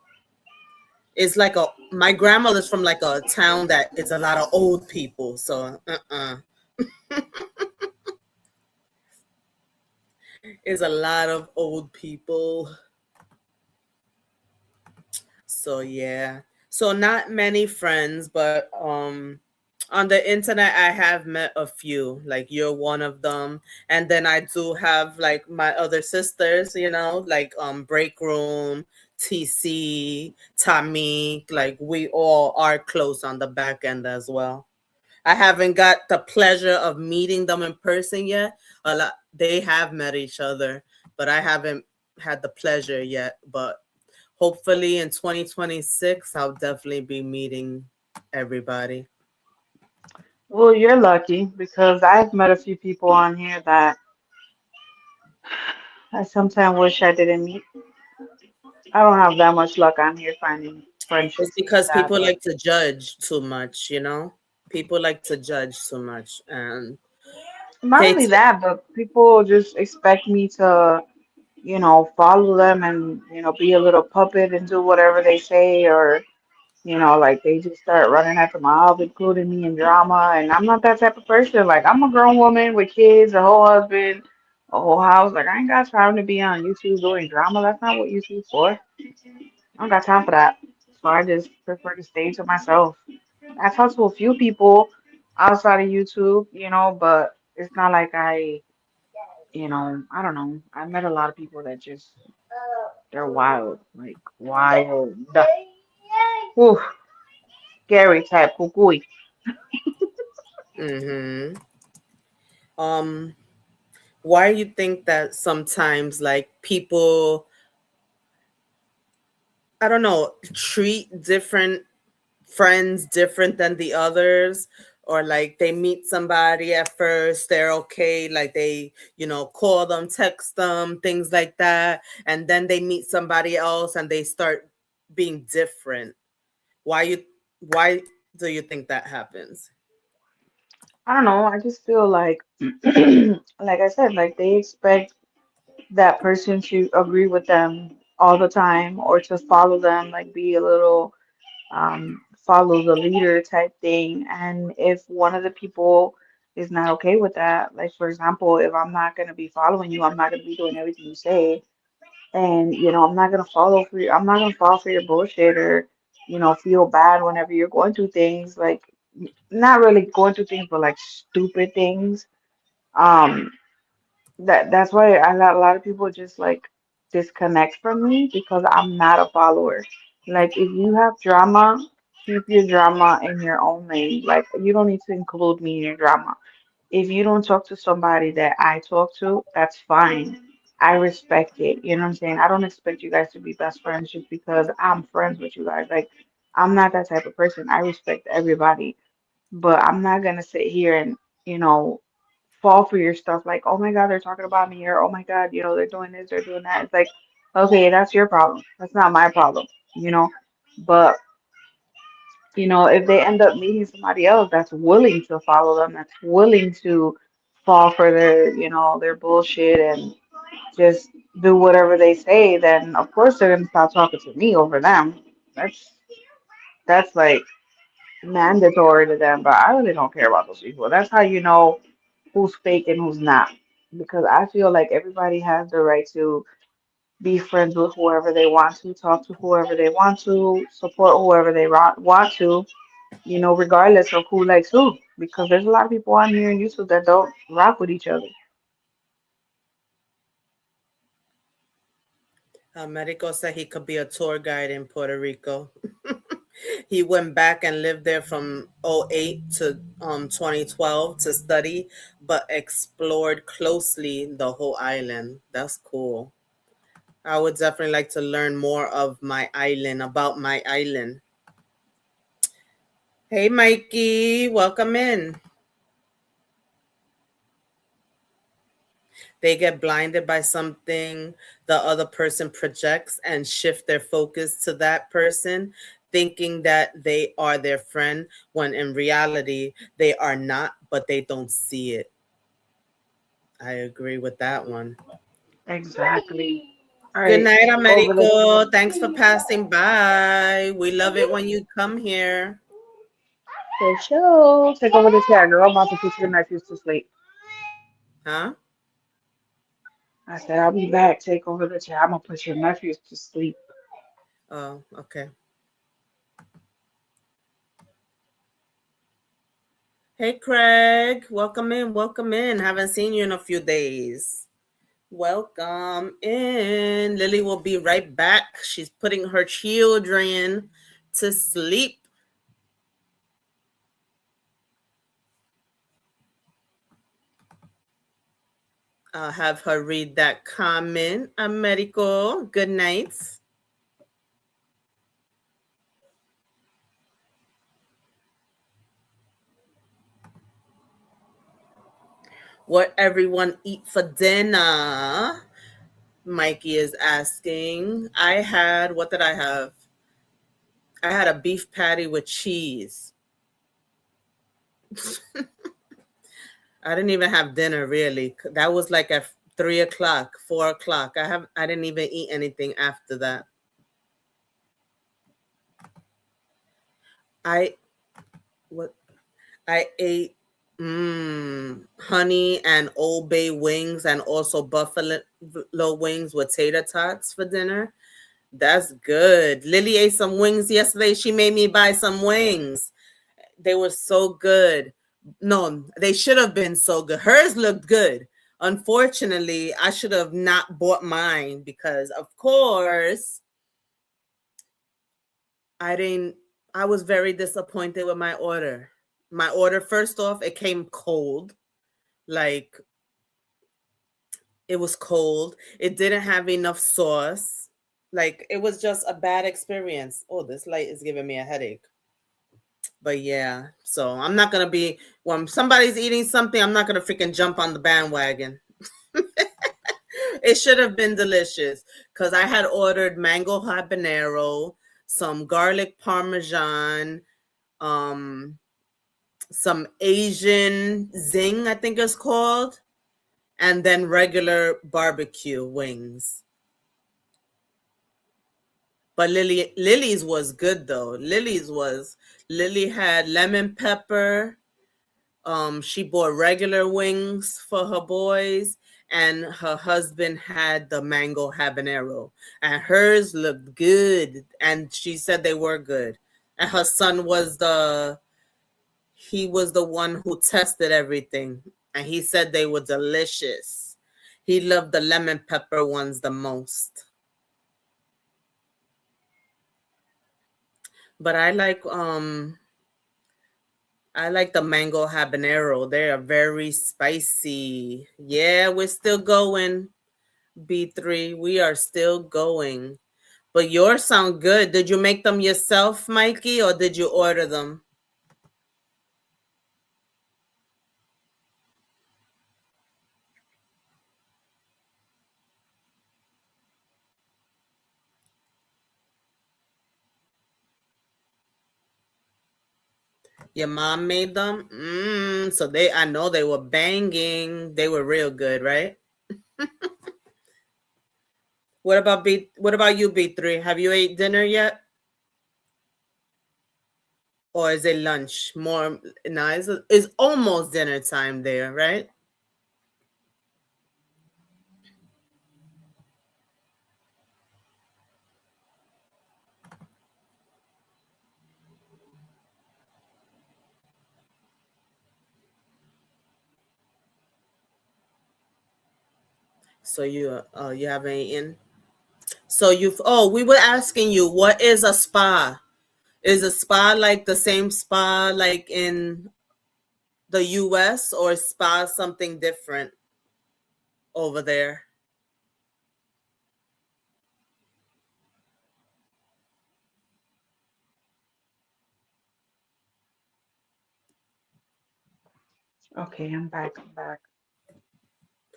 My grandmother's from like a town that is a lot of old people. So, it's a lot of old people. So yeah. So not many friends, but on the internet I have met a few. Like you're one of them. And then I do have like my other sisters, like Break Room, TC, Tamik, like we all are close on the back end as well. I haven't got the pleasure of meeting them in person yet. A lot they have met each other, but I haven't had the pleasure yet. But hopefully in 2026, I'll definitely be meeting everybody. Well, you're lucky because I've met a few people on here that I sometimes wish I didn't meet. I don't have that much luck on here finding It's friendships like because that, people but like to judge too much. People like to judge too much, and not they only take. that, but people just expect me to, follow them and, be a little puppet and do whatever they say, or, like they just start running after my mouth, including me in drama. And I'm not that type of person. Like, I'm a grown woman with kids, a whole husband, a whole house. Like, I ain't got time to be on YouTube doing drama. That's not what YouTube's for. I don't got time for that. So I just prefer to stay to myself. I talked to a few people outside of YouTube, but it's not like I don't know. I met a lot of people that just they're wild, like wild. Ooh, scary type cuckoo. Mm-hmm. Um, why do you think that sometimes like people, I don't know, treat different friends different than the others, or like they meet somebody at first, they're okay, like they call them, text them, things like that, and then they meet somebody else and they start being different. Why do you think that happens? I don't know. I just feel like, like I said, like they expect that person to agree with them all the time or to follow them, like be a little follow the leader type thing. And if one of the people is not okay with that, like for example, if I'm not gonna be following you, I'm not gonna be doing everything you say, and I'm not gonna I'm not gonna fall for your bullshit or feel bad whenever you're going through things like not really going through things, but like stupid things. Um, that's why a lot of people just like disconnect from me because I'm not a follower. Like if you have drama, keep your drama in your own lane. Like you don't need to include me in your drama. If you don't talk to somebody that I talk to, that's fine. I respect it. You know what I'm saying? I don't expect you guys to be best friends just because I'm friends with you guys. Like I'm not that type of person. I respect everybody, but I'm not gonna sit here and, you know, fall for your stuff like, oh my God, they're talking about me, or oh my God, you know, they're doing this, they're doing that. It's like, okay, that's your problem. That's not my problem, you know. But, you know, if they end up meeting somebody else that's willing to follow them, that's willing to fall for their, you know, their bullshit and just do whatever they say, then of course they're gonna stop talking to me over them. That's that's like mandatory to them, but I really don't care about those people. That's how you know who's fake and who's not. Because I feel like everybody has the right to be friends with whoever they want to, talk to whoever they want to, support whoever they want to, you know, regardless of who likes who. Because there's a lot of people on here on YouTube that don't rock with each other. Americo said he could be a tour guide in Puerto Rico. He went back and lived there from '08 to 2012 to study, but explored closely the whole island. That's cool. I would definitely like to learn more of my island, about my island. Hey, Mikey, welcome in. They get blinded by something the other person projects and shift their focus to that person, thinking that they are their friend when in reality they are not, but they don't see it. I agree with that one. Exactly. All Good right, night, take over the Americo. Thanks for passing by. We love it when you come here. show. Take over the chat, girl. I'm about to put your nephews to sleep. Huh? I said I'll be back. Take over the chat. I'm gonna put your nephews to sleep. Oh, okay. Hey, Craig. Welcome in. Welcome in. Haven't seen you in a few days. Welcome in. Lily will be right back. She's putting her children to sleep. I'll have her read that comment. Americo, good night. What everyone eat for dinner? Mikey is asking. What did I have? I had a beef patty with cheese. I didn't even have dinner really. That was like at 3 o'clock, 4 o'clock. I didn't even eat anything after that. I what I ate honey and Old Bay wings and also buffalo wings with tater tots for dinner. That's good. Lily ate some wings yesterday. She made me buy some wings. They were so good. No, they should have been so good. Hers looked good. Unfortunately, I should have not bought mine because, of course, I didn't. I was very disappointed with my order. My order, first off, it came cold. Like it was cold. It didn't have enough sauce. Like it was just a bad experience. Oh, this light is giving me a headache. But yeah, so I'm not gonna be when somebody's eating something, I'm not gonna freaking jump on the bandwagon. It should have been delicious because I had ordered mango habanero, some garlic parmesan, um, some Asian zing, I think it's called, and then regular barbecue wings. But Lily's was good though. Lily had lemon pepper. She bought regular wings for her boys, and her husband had the mango habanero, and hers looked good. And she said they were good. And her son was he was the one who tested everything, and he said they were delicious. He loved the lemon pepper ones the most. But I like the mango habanero. They are very spicy. Yeah, we're still going. B3, we are still going. But yours sound good. Did you make them yourself, Mikey, or did you order them? Your mom made them? So I know they were banging. They were real good, right? What about you, B3? Have you ate dinner yet? Or is it lunch? More no, it's almost dinner time there, right? So you haven't eaten? So we were asking you, what is a spa? Is a spa like the same spa like in the US, or is spa something different over there? Okay, I'm back. I'm back.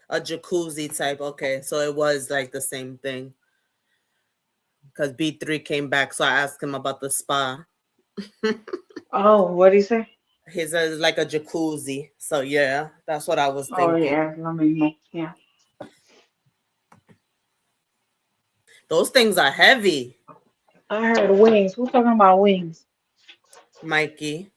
A jacuzzi type. Okay, so it was like the same thing because B3 came back, so I asked him about the spa. Oh, what do you say? He says like a jacuzzi. So yeah, that's what I was Oh thinking. yeah, lo mismo. Yeah. Those things are heavy, I heard wings. Who's talking about wings? Mikey.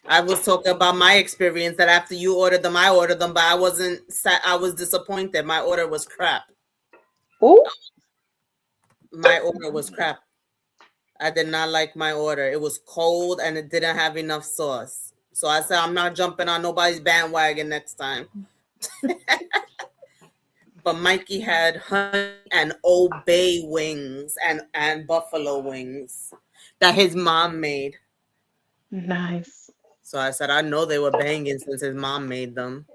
I was talking about my experience that after you ordered them, I ordered them, but I wasn't. I was disappointed. My order was crap. Who? My order was crap. I did not like my order. It was cold and it didn't have enough sauce. So I said I'm not jumping on nobody's bandwagon next time. But Mikey had honey and Old Bay wings and buffalo wings that his mom made. Nice. So I said I know they were banging since his mom made them.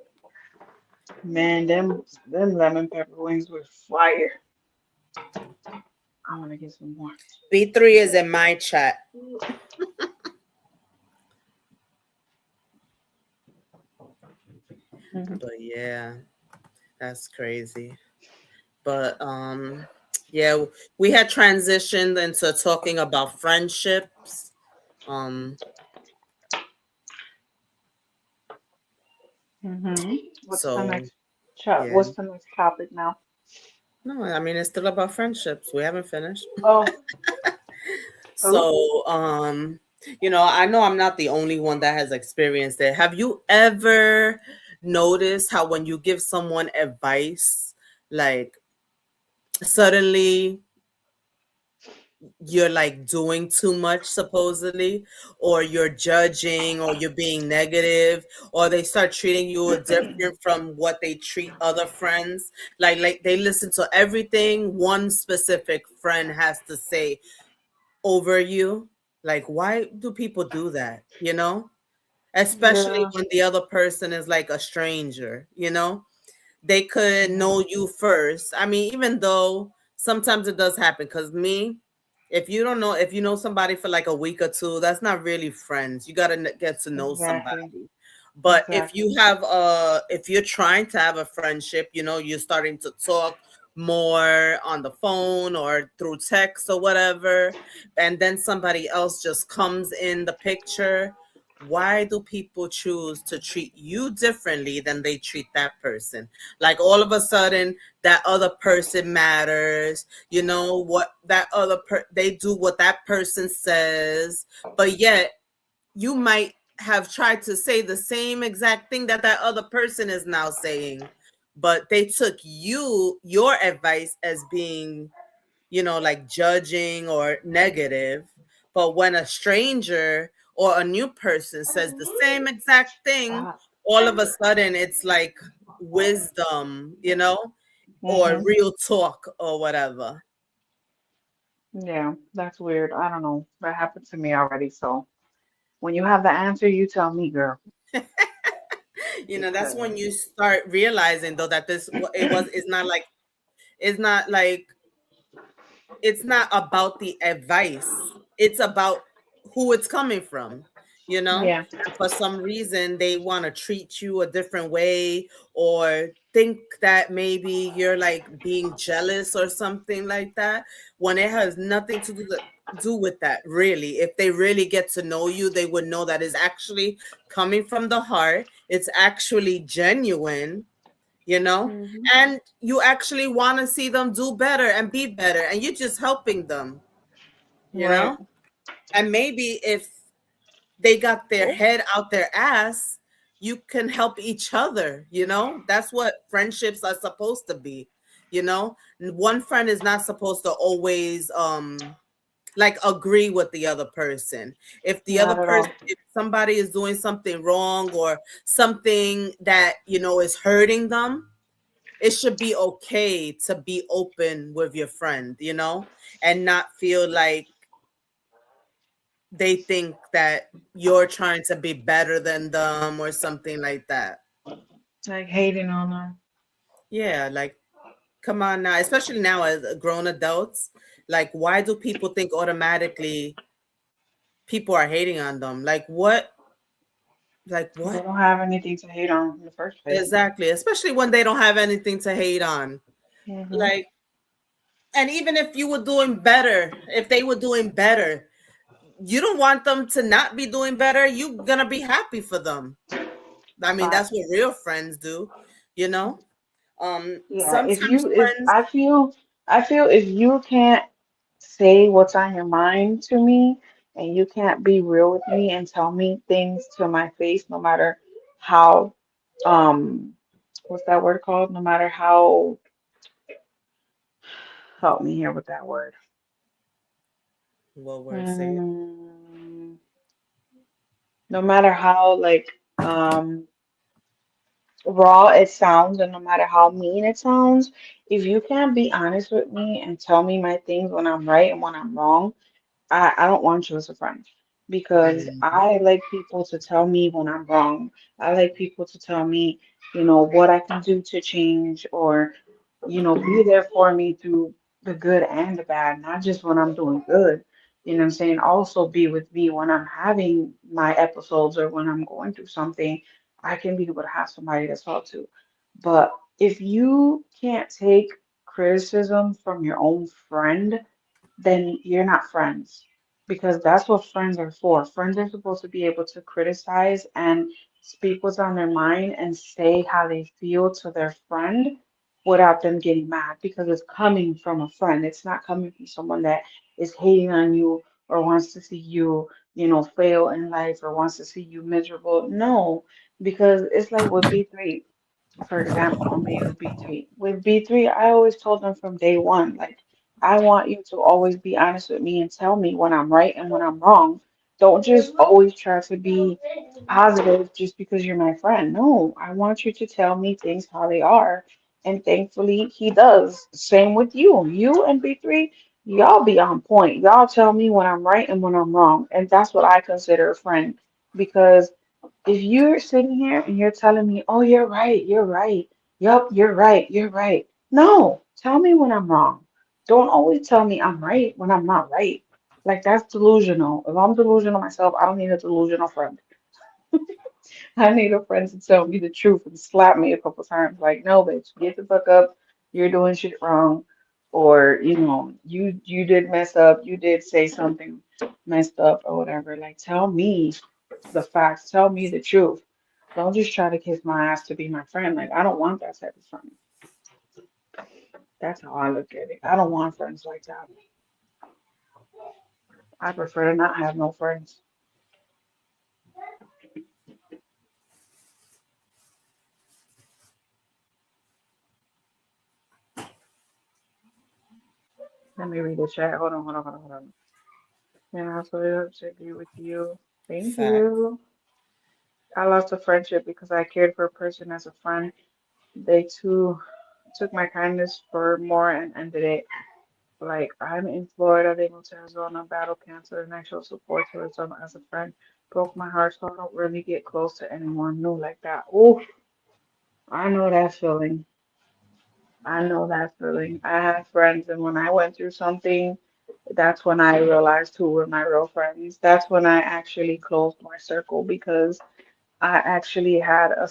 Man, them lemon pepper wings were fire. I want to get some more. B3 is in my chat. Mhm. But yeah, that's crazy. But yeah, we had transitioned into talking about friendships. Um What's the so next chat? yeah. What's the next topic now? No, I mean it's still about friendships. We haven't finished. Oh, oh. So I know I'm not the only one that has experienced it. Have you ever noticed how when you give someone advice, like suddenly you're like doing too much supposedly, or you're judging, or you're being negative, or they start treating you different from what they treat other friends, like they listen to everything one specific friend has to say over you. Like, why do people do that, especially Yeah, when the other person is like a stranger. They could yeah, know you first. I mean, even though sometimes it does happen, because me, if you know somebody for like a week or two, that's not really friends. You got to get to know exactly, somebody. But exactly. if you're trying to have a friendship, you're starting to talk more on the phone or through text or whatever, and then somebody else just comes in the picture. Why do people choose to treat you differently than they treat that person? Like all of a sudden, that other person matters. What that they do what that person says, but yet you might have tried to say the same exact thing that other person is now saying, but they took your advice as being, like judging or negative. But when a stranger or a new person says the same exact thing, Stop. all of a sudden it's like wisdom, or Hmm. real talk or whatever. Yeah, that's weird. I don't know. That happened to me already. So when you have the answer, you tell me, girl, That's when because you start realizing though that it's not like it's not about the advice. It's about who it's coming from, you know? yeah, For some reason they want to treat you a different way or think that maybe you're like being jealous or something like that when it has nothing to do with that really. If they really get to know you, they would know that it's actually coming from the heart. It's actually genuine, Hmm. and you actually want to see them do better and be better, and you're just helping them, you right. know? And maybe if they got their Oh, head out their ass, you can help each other, That's what friendships are supposed to be, One friend is not supposed to always like agree with the other person. If the other not at person, all. if somebody is doing something wrong or something that, is hurting them, it should be okay to be open with your friend, and not feel like they think that you're trying to be better than them or something like that. Like hating on them. Yeah, like come on now, especially now as grown adults, like why do people think automatically people are hating on them? Like They what? don't have anything to hate on in the first place. Exactly, especially when they don't have anything to hate on. Hmm. Like, and even if you were doing better, if they were doing better, you don't want them to not be doing better. You're gonna be happy for them. I mean, that's Facts. what real friends do, you know. Yeah, Sometimes if friends. I feel if you can't say what's on your mind to me and you can't be real with me and tell me things to my face, no matter how, um, what's that word called? No matter how, help me here with that word. What word? Say it. Mm, no matter how like um raw it sounds and no matter how mean it sounds, if you can't be honest with me and tell me my things when I'm right and when I'm wrong, I don't want you as a friend because Mhm. I like people to tell me when I'm wrong. I like people to tell me, what I can do to change or, be there for me through the good and the bad, not just when I'm doing good. You know what I'm saying? Also be with me when I'm having my episodes or when I'm going through something. I can be able to have somebody to talk to. But if you can't take criticism from your own friend, then you're not friends because that's what friends are for. Friends are supposed to be able to criticize and speak what's on their mind and say how they feel to their friend without them getting mad because it's coming from a friend. It's not coming from someone that is hating on you or wants to see you, fail in life or wants to see you miserable. No, because it's like with B3. For example, I'm gonna use B3. With B3, I always told them from day one, like, I want you to always be honest with me and tell me when I'm right and when I'm wrong. Don't just always try to be positive just because you're my friend. No, I want you to tell me things how they are. And thankfully, he does. Same with you. You and B3, y'all be on point. Y'all tell me when I'm right and when I'm wrong. And that's what I consider a friend because if you're sitting here and you're telling me, oh, you're right. Yup, you're right, you're right. No, tell me when I'm wrong. Don't always tell me I'm right when I'm not right. Like that's delusional. If I'm delusional myself, I don't need a delusional friend. I need a friend to tell me the truth and slap me a couple times. Like, no, bitch, get the fuck up. You're doing shit wrong. Or, you did mess up. You did say something messed up or whatever. Like, tell me the facts. Tell me the truth. Don't just try to kiss my ass to be my friend. Like, I don't want that type of friend. That's how I look at it. I don't want friends like that. I prefer to not have no friends. Let me read the chat. Hold on, hold on, hold on, hold on. And I also agree with you. Thank Fact. you. I lost a friendship because I cared for a person as a friend They too took my kindness for more and ended it. Like, I'm in Florida, they moved to Arizona, battle cancer, and I show support to Arizona as a friend. Broke my heart, so I don't really get close to anyone new like that. Oof, I know that feeling. I know that feeling. I have friends, and when I went through something, that's when I realized who were my real friends. That's when I actually closed my circle because I actually had a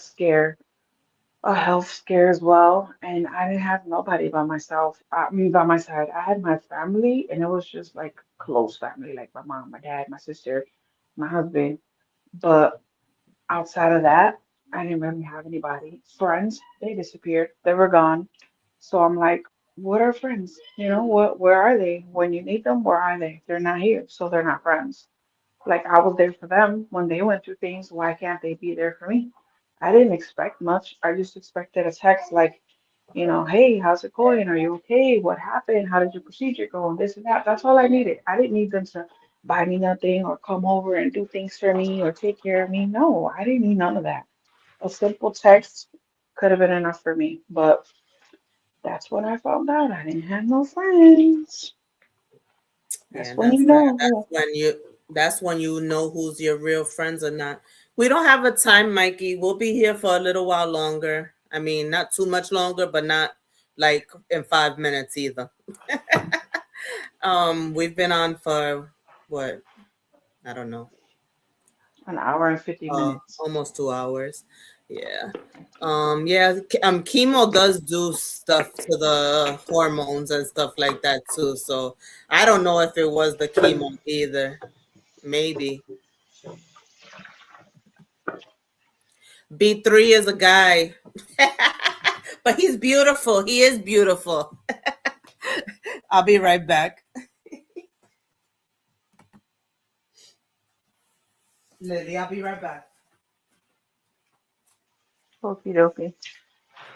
health scare as well, and I didn't have nobody by myself. I mean, by my side. I had my family, and it was just like close family, like my mom, my dad, my sister, my husband. But outside of that, I didn't really have anybody. Friends, they disappeared. They were gone. So I'm like, what are friends? You know, where are they? When you need them, where are they? They're not here, so they're not friends. Like I was there for them when they went through things, why can't they be there for me? I didn't expect much. I just expected a text like, hey, how's it going? Are you okay? What happened? How did your procedure go? And this and that. That's all I needed. I didn't need them to buy me nothing or come over and do things for me or take care of me. No, I didn't need none of that. A simple text could have been enough for me. But that's when I found out I didn't have no friends. Yeah, That's when you that's know. when you know who's your real friends or not. We don't have a time, Mikey. We'll be here for a little while longer. I mean, not too much longer, but not like in 5 minutes either. We've been on for what? I don't know. An hour and 50 minutes. Almost 2 hours. Yeah. Yeah, chemo does do stuff to the hormones and stuff like that too. So I don't know if it was the chemo either. Maybe. B3 is a guy. But he's beautiful. He is beautiful. I'll be right back. Lily, I'll be right back. Okie dokie.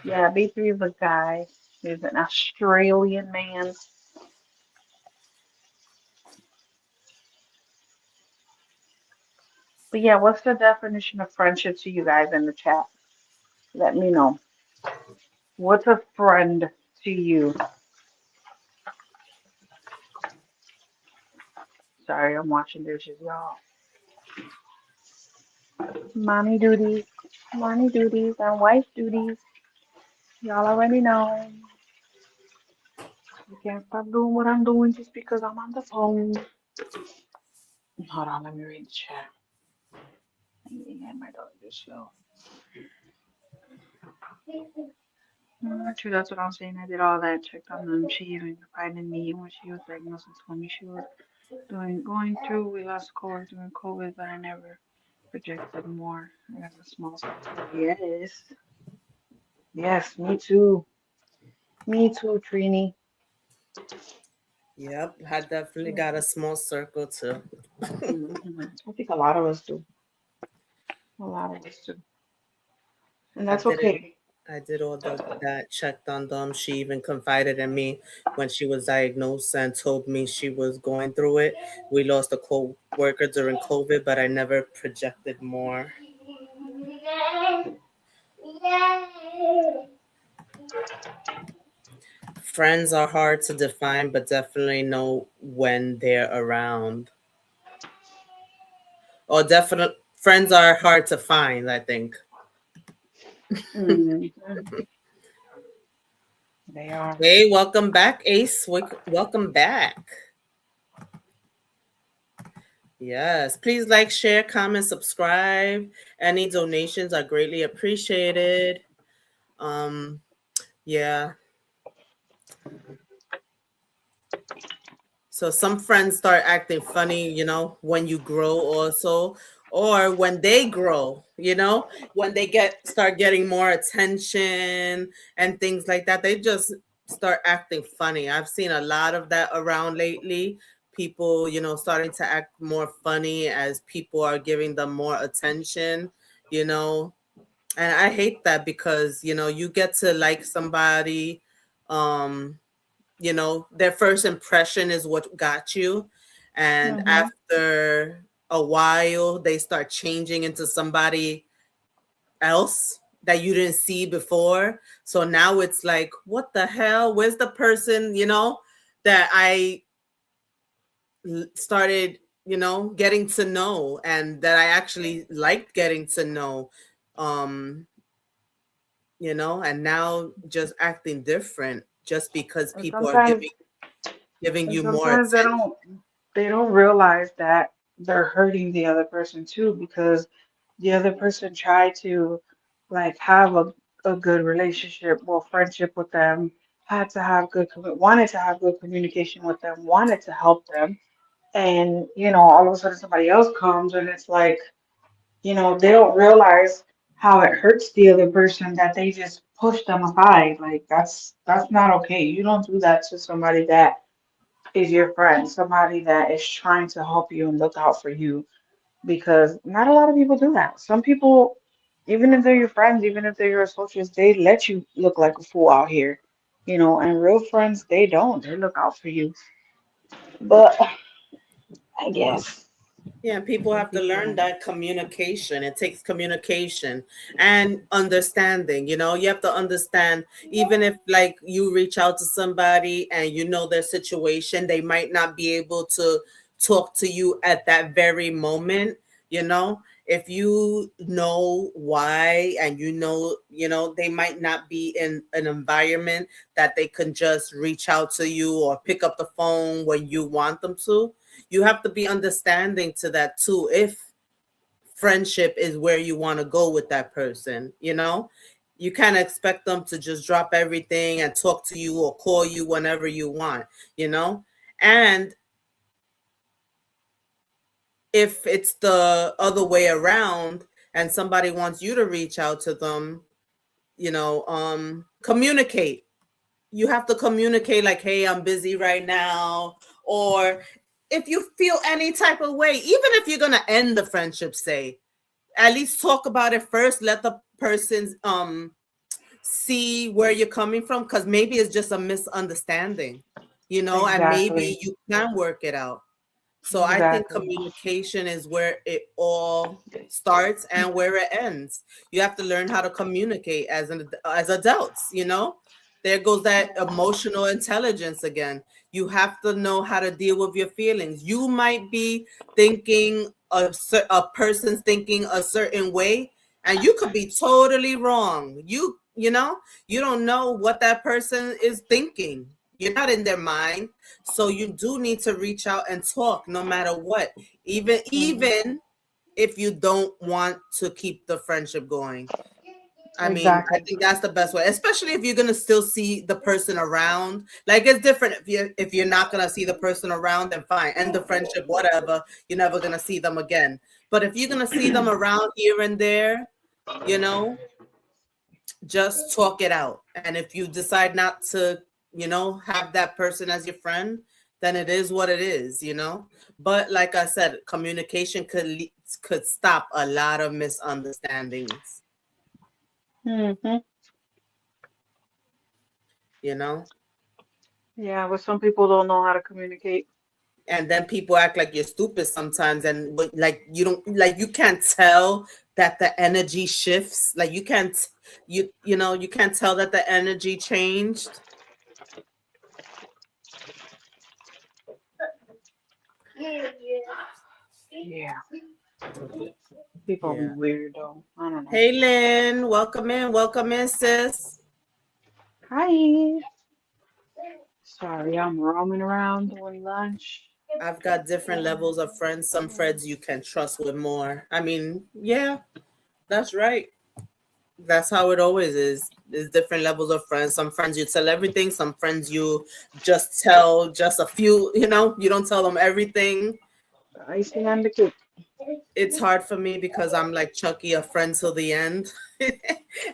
Yeah, B3 is a guy. He's an Australian man. But yeah, what's the definition of friendship to you guys in the chat? Let me know. What's a friend to you? Sorry, I'm watching dishes, y'all. Mommy duties, mommy duties, and wife duties. Y'all already know. I can't stop doing what I'm doing just because I'm on the phone. Hold on, let me read the chat. Yeah, my dog just fell. True, that's what I'm saying. I did all that, checked on them. She even confided in me when she was diagnosed and told me she was going through. We lost course during COVID, but I never projected more. I got a small circle. Yes, yes, me too. Me too, Trini. Yep, I definitely got a small circle too. I think a lot of us do. A lot of us do, and I that's did it. okay. I did all the that, checked on them. She even confided in me when she was diagnosed and told me she was going through it. We lost a co-worker during COVID, but I never projected more. Friends are hard to define, but definitely know when they're around. Or definitely, friends are hard to find, I think. Mm, they are. Hey, welcome back, Ace. Welcome back. Yes, please like, share, comment, subscribe. Any donations are greatly appreciated. Um, yeah. So some friends start acting funny, when you grow also, or when they grow, when they start getting more attention and things like that. They just start acting funny. I've seen a lot of that around lately. People, starting to act more funny as people are giving them more attention, you know. And I hate that because, you get to like somebody, um their first impression is what got you. And Mm-hmm. after a while, they start changing into somebody else that you didn't see before. So now it's like, what the hell? Where's the person, that I started, getting to know, and that I actually liked getting to know, um, and now just acting different just because And people are sometimes giving and you more sometimes attention. they don't realize that they're hurting the other person too, because the other person tried to like have a good relationship or friendship with them, had to have wanted to have good communication with them, wanted to help them, and all of a sudden somebody else comes and it's like, they don't realize how it hurts the other person that they just push them aside. Like that's not okay. You don't do that to somebody that is your friend, somebody that is trying to help you and look out for you, because not a lot of people do that. Some people, even if they're your friends, even if they're your associates, they let you look like a fool out here, and real friends, they don't. They look out for you. But I guess Yeah, people some have to learn people, that communication. It takes communication and understanding. You have to understand, even if like you reach out to somebody and you know their situation, they might not be able to talk to you at that very moment, you know. If you know why, and they might not be in an environment that they can just reach out to you or pick up the phone when you want them to. You have to be understanding to that too, if friendship is where you want to go with that person. You can't expect them to just drop everything and talk to you or call you whenever you want. And if it's the other way around and somebody wants you to reach out to them, communicate. You have to communicate, like, hey, I'm busy right now. Or if you feel any type of way, even if you're gonna end the friendship, say, at least talk about it first. Let the persons see where you're coming from, because maybe it's just a misunderstanding, and maybe exactly, you can work it out. So I think exactly. communication is where it all starts and where it ends. You have to learn how to communicate as adults. There goes that emotional intelligence again. You have to know how to deal with your feelings. You might be thinking a person's thinking a certain way, and you could be totally wrong. You don't know what that person is thinking. You're not in their mind. So you do need to reach out and talk no matter what. Even Hmm. even if you don't want to keep the friendship going. I mean, I Exactly. think that's the best way, especially if you're gonna still see the person around. Like, it's different if you're not gonna see the person around, then fine, end the friendship, whatever. You're never gonna see them again. But if you're gonna see them around here and there, you know, just talk it out. And if you decide not to, have that person as your friend, then it is what it is. But like I said, communication could stop a lot of misunderstandings, Hmm. you know? Yeah, but some people don't know how to communicate. And then people act like you're stupid sometimes, and like you don't, like, you can't tell that the energy shifts. Like, you can't tell that the energy changed. Yeah, people be Yeah. weird though. I don't know. Hey, Lynn, welcome in, sis. Hi. Sorry, I'm roaming around doing lunch. I've got different levels of friends. Some friends you can trust with more. I mean, yeah, that's right. That's how it always is. There's different levels of friends. Some friends you tell everything. Some friends you just tell just a few. You don't tell them everything. Icing on the cake. It's hard for me because I'm like Chucky, a friend till the end.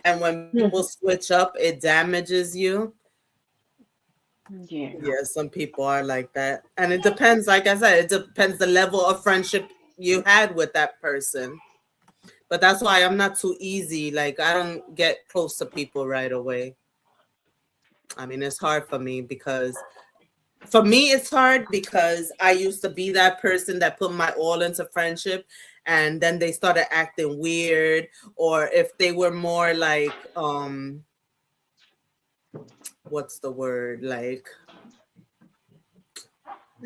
And when people Hmm. switch up, it damages you. Yeah. Yeah, some people are like that. And it depends, like I said, it depends the level of friendship you had with that person. But that's why I'm not too easy. Like, I don't get close to people right away. I mean, it's hard for me because it's hard because I used to be that person that put my all into friendship. and then they started acting weird, or if they were more like what's the word, like,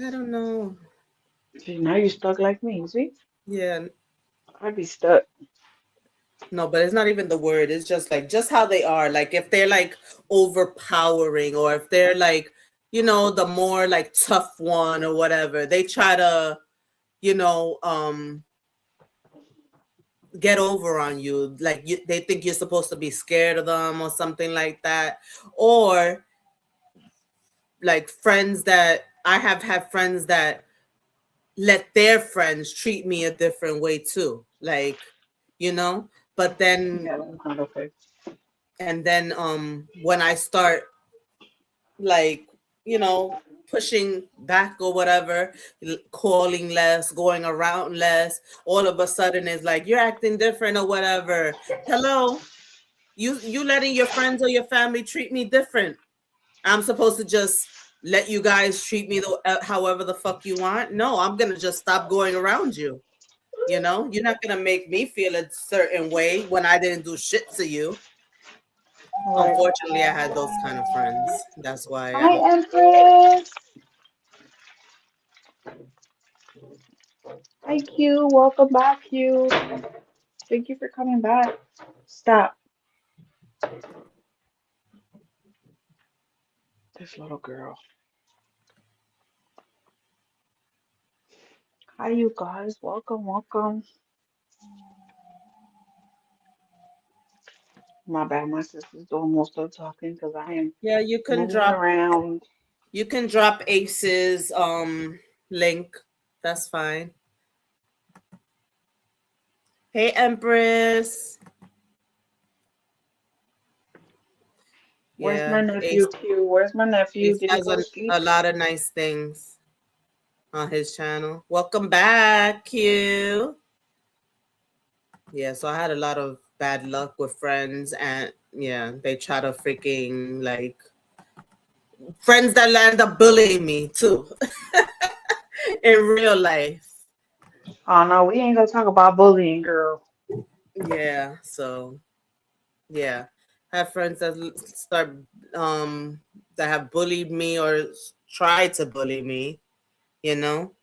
I don't know. See, now you're stuck like me. See, Yeah, I'd be stuck. no, but it's not even the word. It's just like just how they are. Like if they're like overpowering, or if they're like, the more like tough one or whatever, they try to, you know, get over on you. Like they think you're supposed to be scared of them or something like that. Or like friends that I have had friends that let their friends treat me a different way too. Like, you know, but then Yeah, that's not okay. and then when I start like, you know, pushing back or whatever, calling less, going around less, all of a sudden it's like you're acting different or whatever. Hello, you letting your friends or your family treat me different. I'm supposed to just let you guys treat me however the fuck you want? No, I'm gonna just stop going around you. You're not gonna make me feel a certain way when I didn't do shit to you. Right. Unfortunately, I had those kind of friends. That's why Hi, I'm. Empress. Hi, Q. Welcome back, Q. Thank you for coming back. Stop. This little girl. Hi, you guys. Welcome, welcome. My bad. My sister's doing most of the talking because I am Yeah, moving around. you can drop Ace's link. That's fine. Hey, Empress. Where's my Yeah, nephew, Q? Where's my nephew? Ace Did he has go to sleep? a lot of nice things on his channel. Welcome back, Q. Yeah, so I had a lot of bad luck with friends, and yeah, they try to freaking like friends that end up bullying me too in real life. Oh no, we ain't gonna talk about bullying, girl. Yeah, so yeah, I have friends that start that have bullied me or tried to bully me, you know,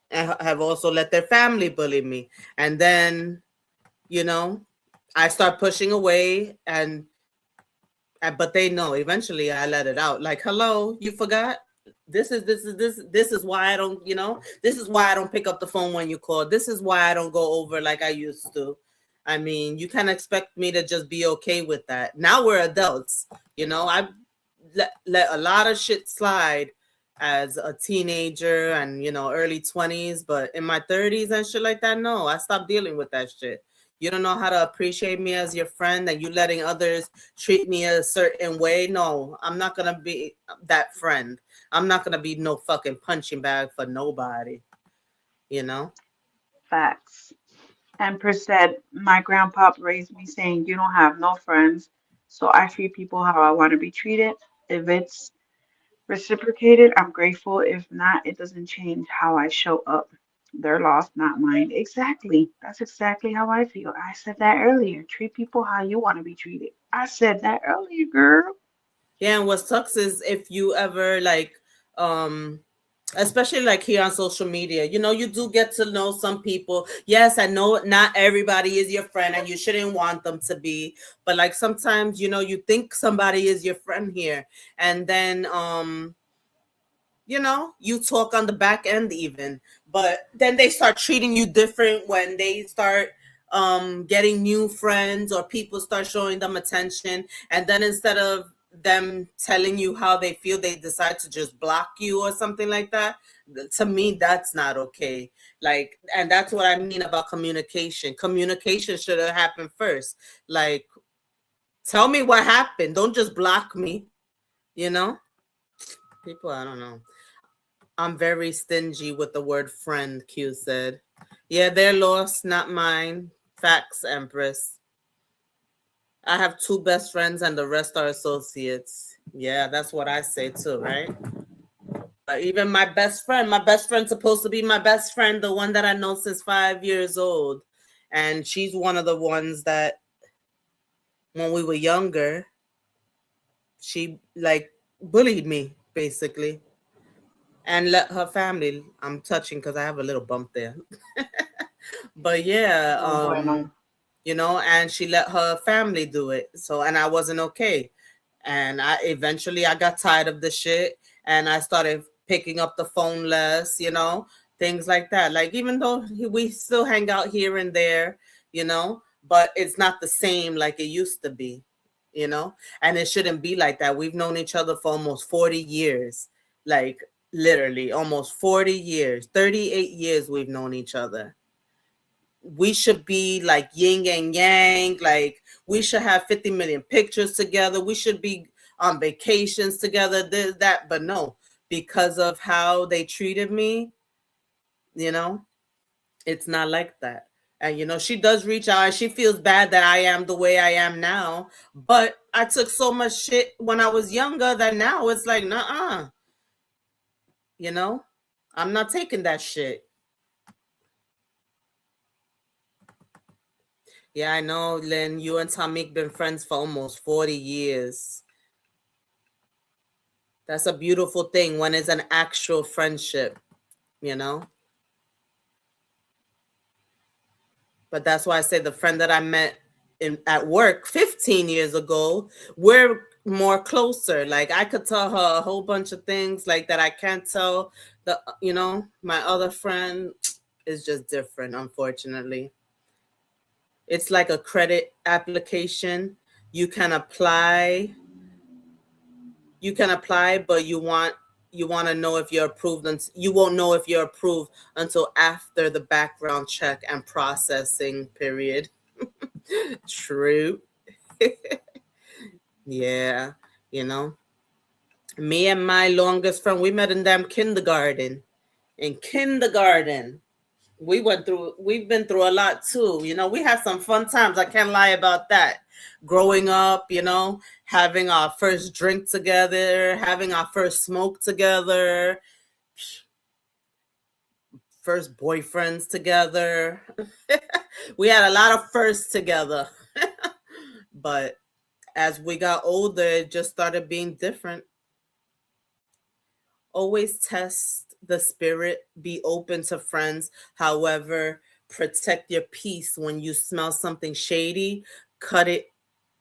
and have also let their family bully me, and then you know I start pushing away, and but they know eventually I let it out. Like, hello, you forgot? This is why I don't, this is why I don't pick up the phone when you call. This is why I don't go over like I used to. I mean, you can't expect me to just be okay with that. Now we're adults. I let a lot of shit slide as a teenager and early 20s, but in my 30s and shit like that, no, I stopped dealing with that shit. You don't know how to appreciate me as your friend, and you letting others treat me a certain way. No, I'm not gonna be that friend. I'm not gonna be no fucking punching bag for nobody, you know? Facts. Empress said, my grandpa raised me saying, you don't have no friends, so I treat people how I want to be treated. If it's reciprocated, I'm grateful. If not, it doesn't change how I show up. Their loss, not mine. Exactly. That's exactly how I feel. I said that earlier. Treat people how you want to be treated. I said that earlier, girl. Yeah, and what sucks is if you ever like um especially like here on social media, you do get to know some people. Yes, I know not everybody is your friend and you shouldn't want them to be, but like sometimes, you think somebody is your friend here, and then you talk on the back end even, but then they start treating you different when they start getting new friends, or people start showing them attention, and then instead of them telling you how they feel, they decide to just block you or something like that. To me, that's not okay. Like, and that's what I mean about communication should have happened first. Like, tell me what happened, don't just block me. you know People, I don't know. I'm very stingy with the word friend, Q said. Yeah, their loss, not mine. Facts, Empress. I have two best friends and the rest are associates. Yeah, that's what I say too, right? Even my best friend's supposed to be my best friend, the one that I know since 5 years old. And she's one of the ones that when we were younger, she like bullied me basically and let her family. I'm touching because I have a little bump there. But yeah, No bueno. and she let her family do it. So, and I wasn't okay. And I got tired of the shit and I started picking up the phone less, things like that. Like, even though we still hang out here and there, but it's not the same like it used to be, and it shouldn't be like that. We've known each other for almost 40 years, like literally almost 40 years, 38 years we've known each other. We should be like yin and yang. Like, we should have 50 million pictures together. We should be on vacations together, this, that. But no, because of how they treated me, you know, it's not like that. And, she does reach out and she feels bad that I am the way I am now. But I took so much shit when I was younger that now it's like, nah, you know, I'm not taking that shit. Yeah, I know, Lynn. You and Tamik been friends for almost 40 years. That's a beautiful thing when it's an actual friendship, you know? But that's why I say the friend that I met at work 15 years ago, we're more closer. Like, I could tell her a whole bunch of things like that I can't tell my other friend. Is just different, unfortunately. It's like a credit application. You can apply but you want to know if you're approved, and you won't know if you're approved until after the background check and processing period. True. Yeah, you know me and my longest friend, we met in damn kindergarten. We've been through a lot too. We had some fun times. I can't lie about that. Growing up, having our first drink together, having our first smoke together, first boyfriends together. We had a lot of firsts together. But as we got older, it just started being different. Always test the spirit, be open to friends. However, protect your peace. When you smell something shady, cut it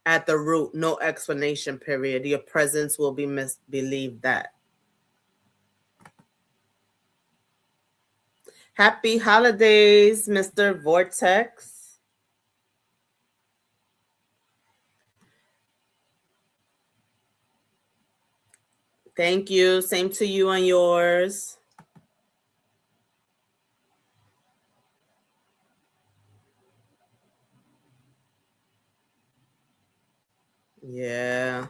at the root. No explanation period. Your presence will be misbelieved. That. Happy holidays, Mr. Vortex. Thank you. Same to you and yours. Yeah.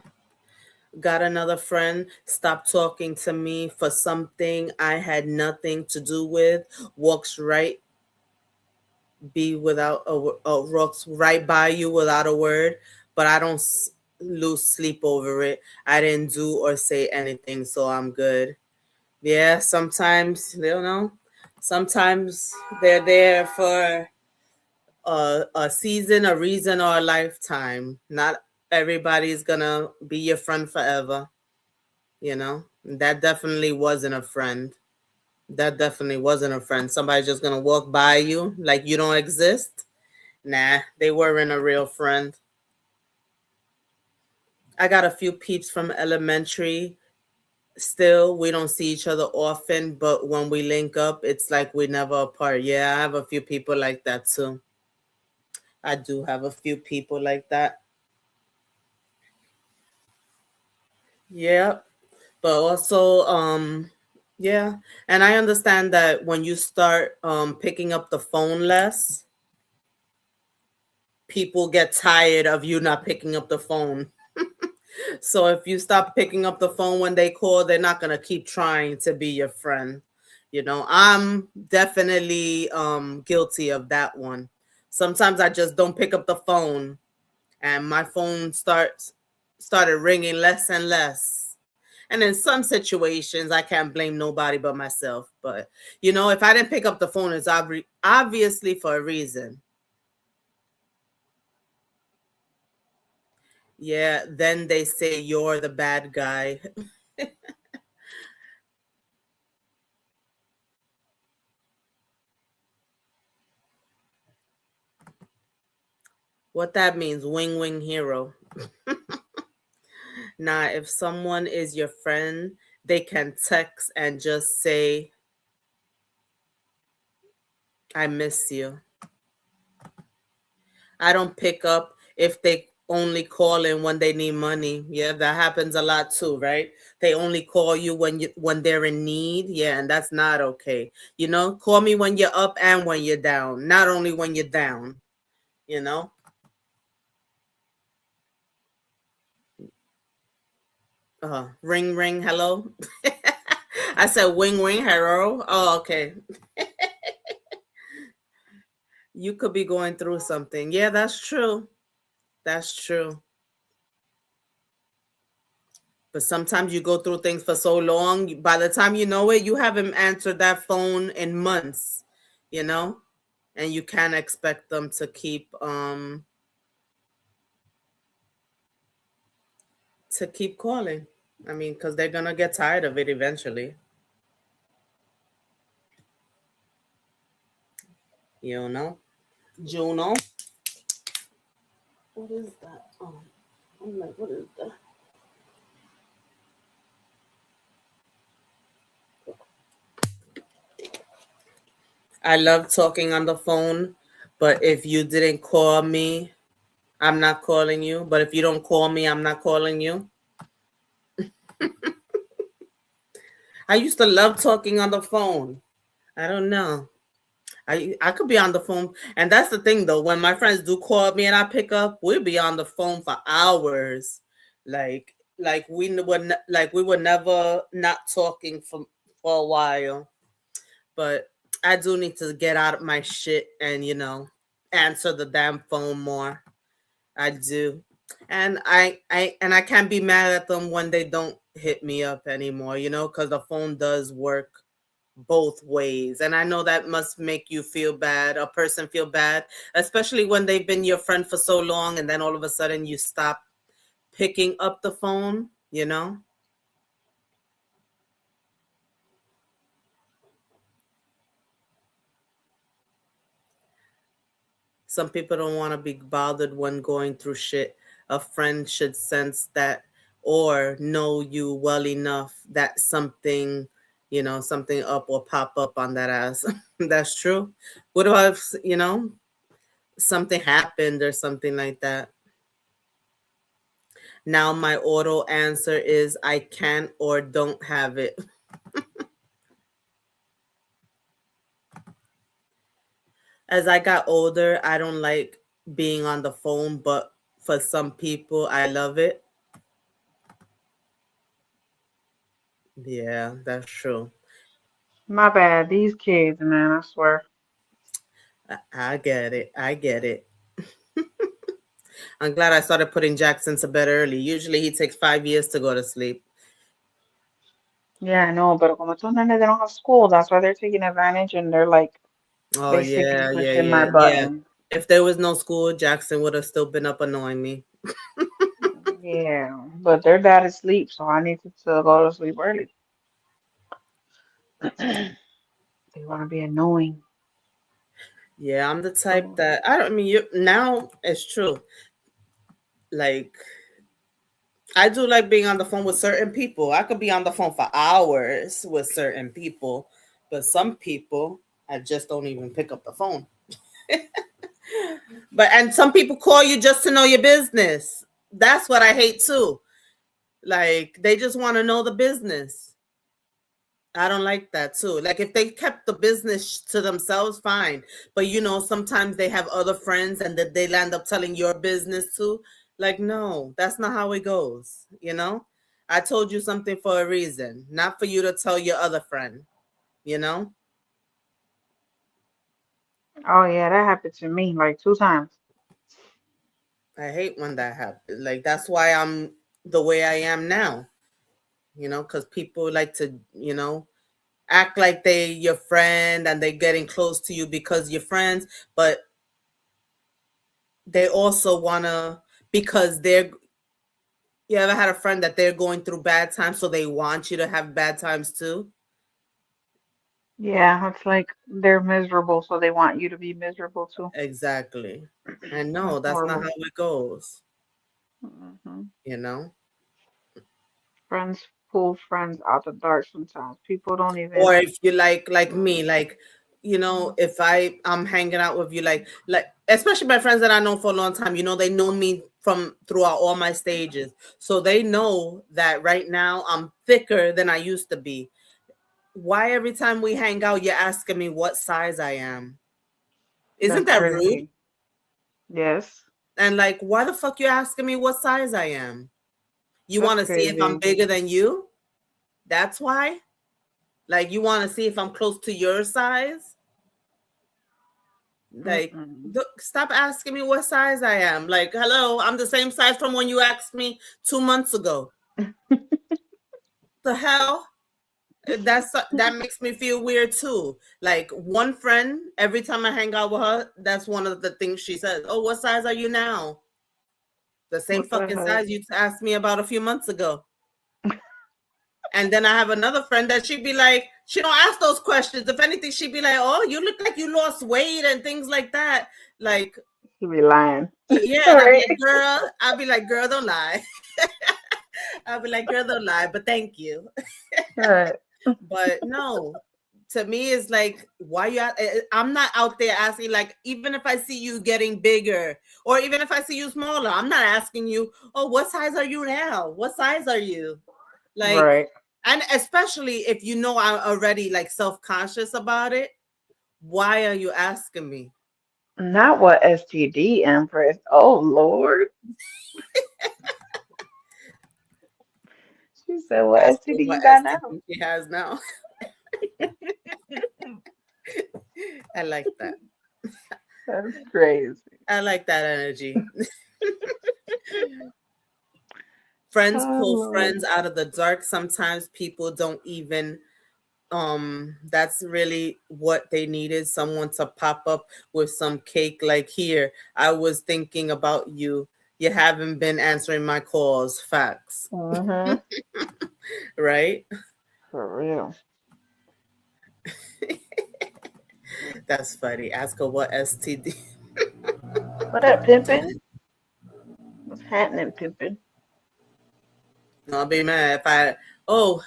Got another friend, stopped talking to me for something I had nothing to do with, walks right walks right by you without a word, but I don't lose sleep over it. I didn't do or say anything, so I'm good. Yeah, sometimes, sometimes they're there for a season, a reason, or a lifetime. Not everybody's gonna be your friend forever. That definitely wasn't a friend. That definitely wasn't a friend. Somebody's just gonna walk by you like you don't exist. Nah, they weren't a real friend. I got a few peeps from elementary. Still, we don't see each other often, but when we link up, it's like we're never apart. Yeah, I have a few people like that too. I do have a few people like that. Yeah. But also, yeah. And I understand that when you start picking up the phone less, people get tired of you not picking up the phone. So if you stop picking up the phone when they call, they're not gonna keep trying to be your friend. I'm definitely guilty of that one. Sometimes I just don't pick up the phone and my phone started ringing less and less. And in some situations, I can't blame nobody but myself. But, if I didn't pick up the phone, it's obviously for a reason. Yeah, then they say you're the bad guy. What that means, wing wing hero. Now, if someone is your friend, they can text and just say, I miss you. I don't pick up if they only call in when they need money. Yeah, that happens a lot too, right? They only call you when they're in need. Yeah, and that's not okay. Call me when you're up and when you're down, not only when you're down, you know? Ring ring, hello. I said wing wing, hello. Oh, okay. You could be going through something. Yeah, that's true. That's true. But sometimes you go through things for so long, by the time you know it, you haven't answered that phone in months, you know? And you can't expect them to keep calling. I mean, cuz they're going to get tired of it eventually. You know? Juno, what is that? Oh, I'm like, what is that? I love talking on the phone, but if you didn't call me, I'm not calling you. But if you don't call me, I'm not calling you. I used to love talking on the phone. I don't know. I could be on the phone, and that's the thing though. When my friends do call me and I pick up, we'll be on the phone for hours, like we were never not talking for a while. But I do need to get out of my shit and answer the damn phone more. I do. And I can't be mad at them when they don't hit me up anymore, because the phone does work both ways. And I know that must make you feel bad, a person feel bad, especially when they've been your friend for so long and then all of a sudden you stop picking up the phone. Some people don't want to be bothered when going through shit. A friend should sense that or know you well enough that something up or pop up on that ass. That's true. What about if something happened or something like that? Now my auto answer is I can't or don't have it. As I got older, I don't like being on the phone, but for some people, I love it. Yeah, that's true. My bad. These kids, man, I swear. I get it. I get it. I'm glad I started putting Jackson to bed early. Usually he takes 5 years to go to sleep. Yeah, I know, but como estos nenes, they don't have school, that's why they're taking advantage and they're like Oh basically yeah, yeah, pushing my yeah, yeah. button. If there was no school, Jackson would have still been up annoying me. Yeah, but their dad is asleep, so I need to go to sleep early. They want to be annoying. Yeah, I'm the type So, that I mean, now it's true. Like I do like being on the phone with certain people. I could be on the phone for hours with certain people, but some people I just don't even pick up the phone. And some people call you just to know your business. That's what I hate too. Like they just want to know the business. I don't like that too. Like if they kept the business to themselves, fine. But sometimes they have other friends and that they land up telling your business too. Like, no, that's not how it goes. I told you something for a reason, not for you to tell your other friend, you know? oh yeah, that happened to me like 2 times. I hate when that happens. Like that's why I'm the way I am now. because people like to, act like they your friend and they're getting close to you because you're friends, but they also wanna because they're you ever had a friend that they're going through bad times, so they want you to have bad times too? Yeah, it's like they're miserable, so they want you to be miserable too. Exactly. And no, That's that's not how horrible. it goes, Hmm. you know? Friends pull friends out the dark sometimes. People don't Or even. if you like me, like, if I'm hanging out with you, like especially my friends that I know for a long time, they know me from throughout all my stages. So they know that right now I'm thicker than I used to be. Why every time we hang out, you're asking me what size I am? Isn't That's that rude? crazy. Yes, And like, why the fuck you asking me what size I am? You that's want to see if I'm crazy. bigger than you? That's why? Like, you want to see if I'm close to your size? Like, Mm-mm. stop asking me what size I am. Like, hello, I'm the same size from when you asked me 2 months ago. The hell? That makes me feel weird too. Like, one friend, every time I hang out with her, that's one of the things she says. Oh, what size are you now? The same What the fucking heck? size you asked me about a few months ago. And then I have another friend that she'd be like, she don't ask those questions. If anything, she'd be like, "Oh, you look like you lost weight and things like that." Like, You be lying. yeah, and Right. I'd be like, "Girl, don't lie." I'd be like, "Girl, don't lie," but thank you. Right. But no, to me, it's like, why you? I'm not out there asking. Like, even if I see you getting bigger, or even if I see you smaller, I'm not asking you, "Oh, what size are you now? What size are you?" Like, Right. and especially if I'm already like self-conscious about it, why are you asking me? Not what STD, Empress. Oh Lord. She said, "What Ask her STD what you got now?" STD she has now. I like that. That's crazy. I like that energy. Friends Oh pull Lord. friends out of the dark. Sometimes people don't even that's really what they needed, someone to pop up with some cake. Like, here, I was thinking about you. You haven't been answering my calls. Facts. Mm-hmm. Right? For real. That's funny. Ask her what STD. What up, pimpin'? What's happening, pimpin'? I'll be mad if I. Oh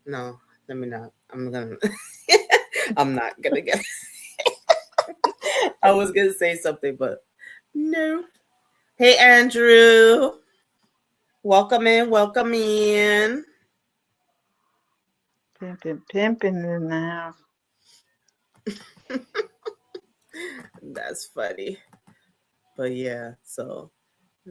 no, let me not. I'm gonna. I'm not gonna get. I was gonna say something, but no. Hey, Andrew. Welcome in. Welcome in. Pimpin' in the house. That's funny. But yeah, so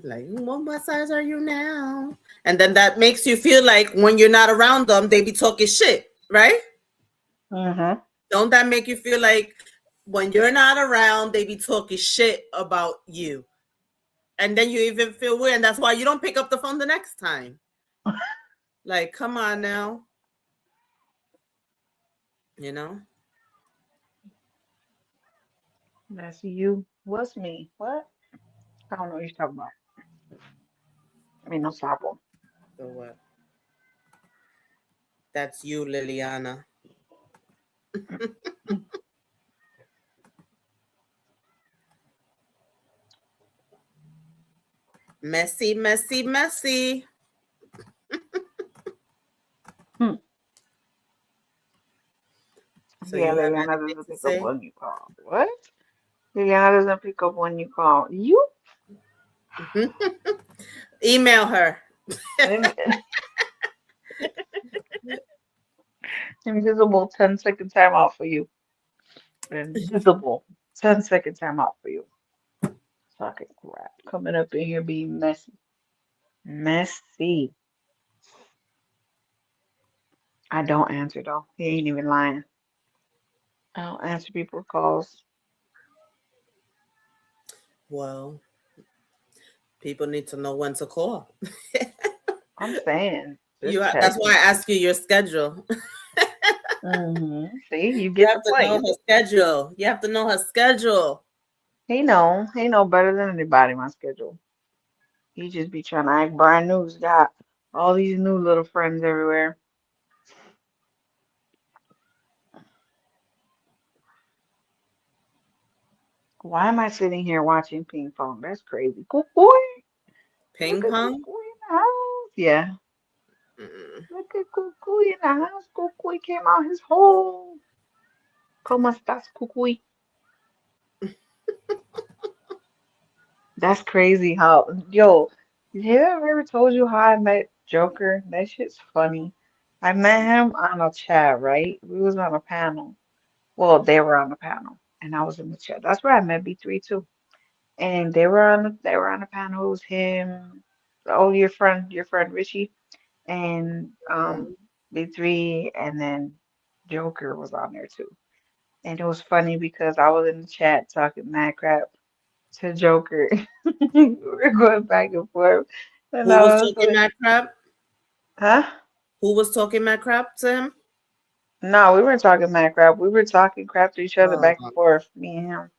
like, what size are you now? And then that makes you feel like when you're not around them, they be talking shit, right? Mm-hmm. Don't that make you feel like when you're not around, they be talking shit about you? And then you even feel weird. And that's why you don't pick up the phone the next time. Like, come on now, you know? That's you. What's me? What? I don't know what you're talking about. I mean, no problem. So what? That's you, Liliana. Messy, messy, messy. Hmm. So Yeah, you have Liliana anything doesn't to pick up say? when you call. What? Liliana doesn't pick up when you call. You? Email her. In- Invisible 10-second timeout for you. Invisible 10-second timeout for you. Fucking crap. Coming up in here being messy. Messy. I don't answer though. He ain't even lying. I don't answer people's calls. Well, people need to know when to call. I'm saying. Just That's why checking. I ask you your schedule. See, you You get the have to know point. her schedule. You have to know her schedule. He know better than anybody my schedule. He just be trying to act brand new. He's got all these new little friends everywhere. Why am I sitting here watching ping pong? That's crazy. Cuckoo, look Ping at pong. Cuckoo in the house. Yeah, Mm. look at Cuckoo in the house. Cuckoo came out his hole. ¿Cómo estás, Cuckoo? That's crazy how, yo, have I ever told you how I met Joker? That shit's funny. I met him on a chat, right? We was on a panel. Well, they were on the panel, and I was in the chat. That's where I met B3 too. And they were on the panel. It was him, oh, your friend Richie, and B3, and then Joker was on there too. And it was funny because I was in the chat talking mad crap to Joker. We were going back and forth, and Who was I was talking like, mad crap? "Huh? Who was talking mad crap to him? No, we weren't talking mad crap. We were talking crap to each other Oh, back and forth, me and him."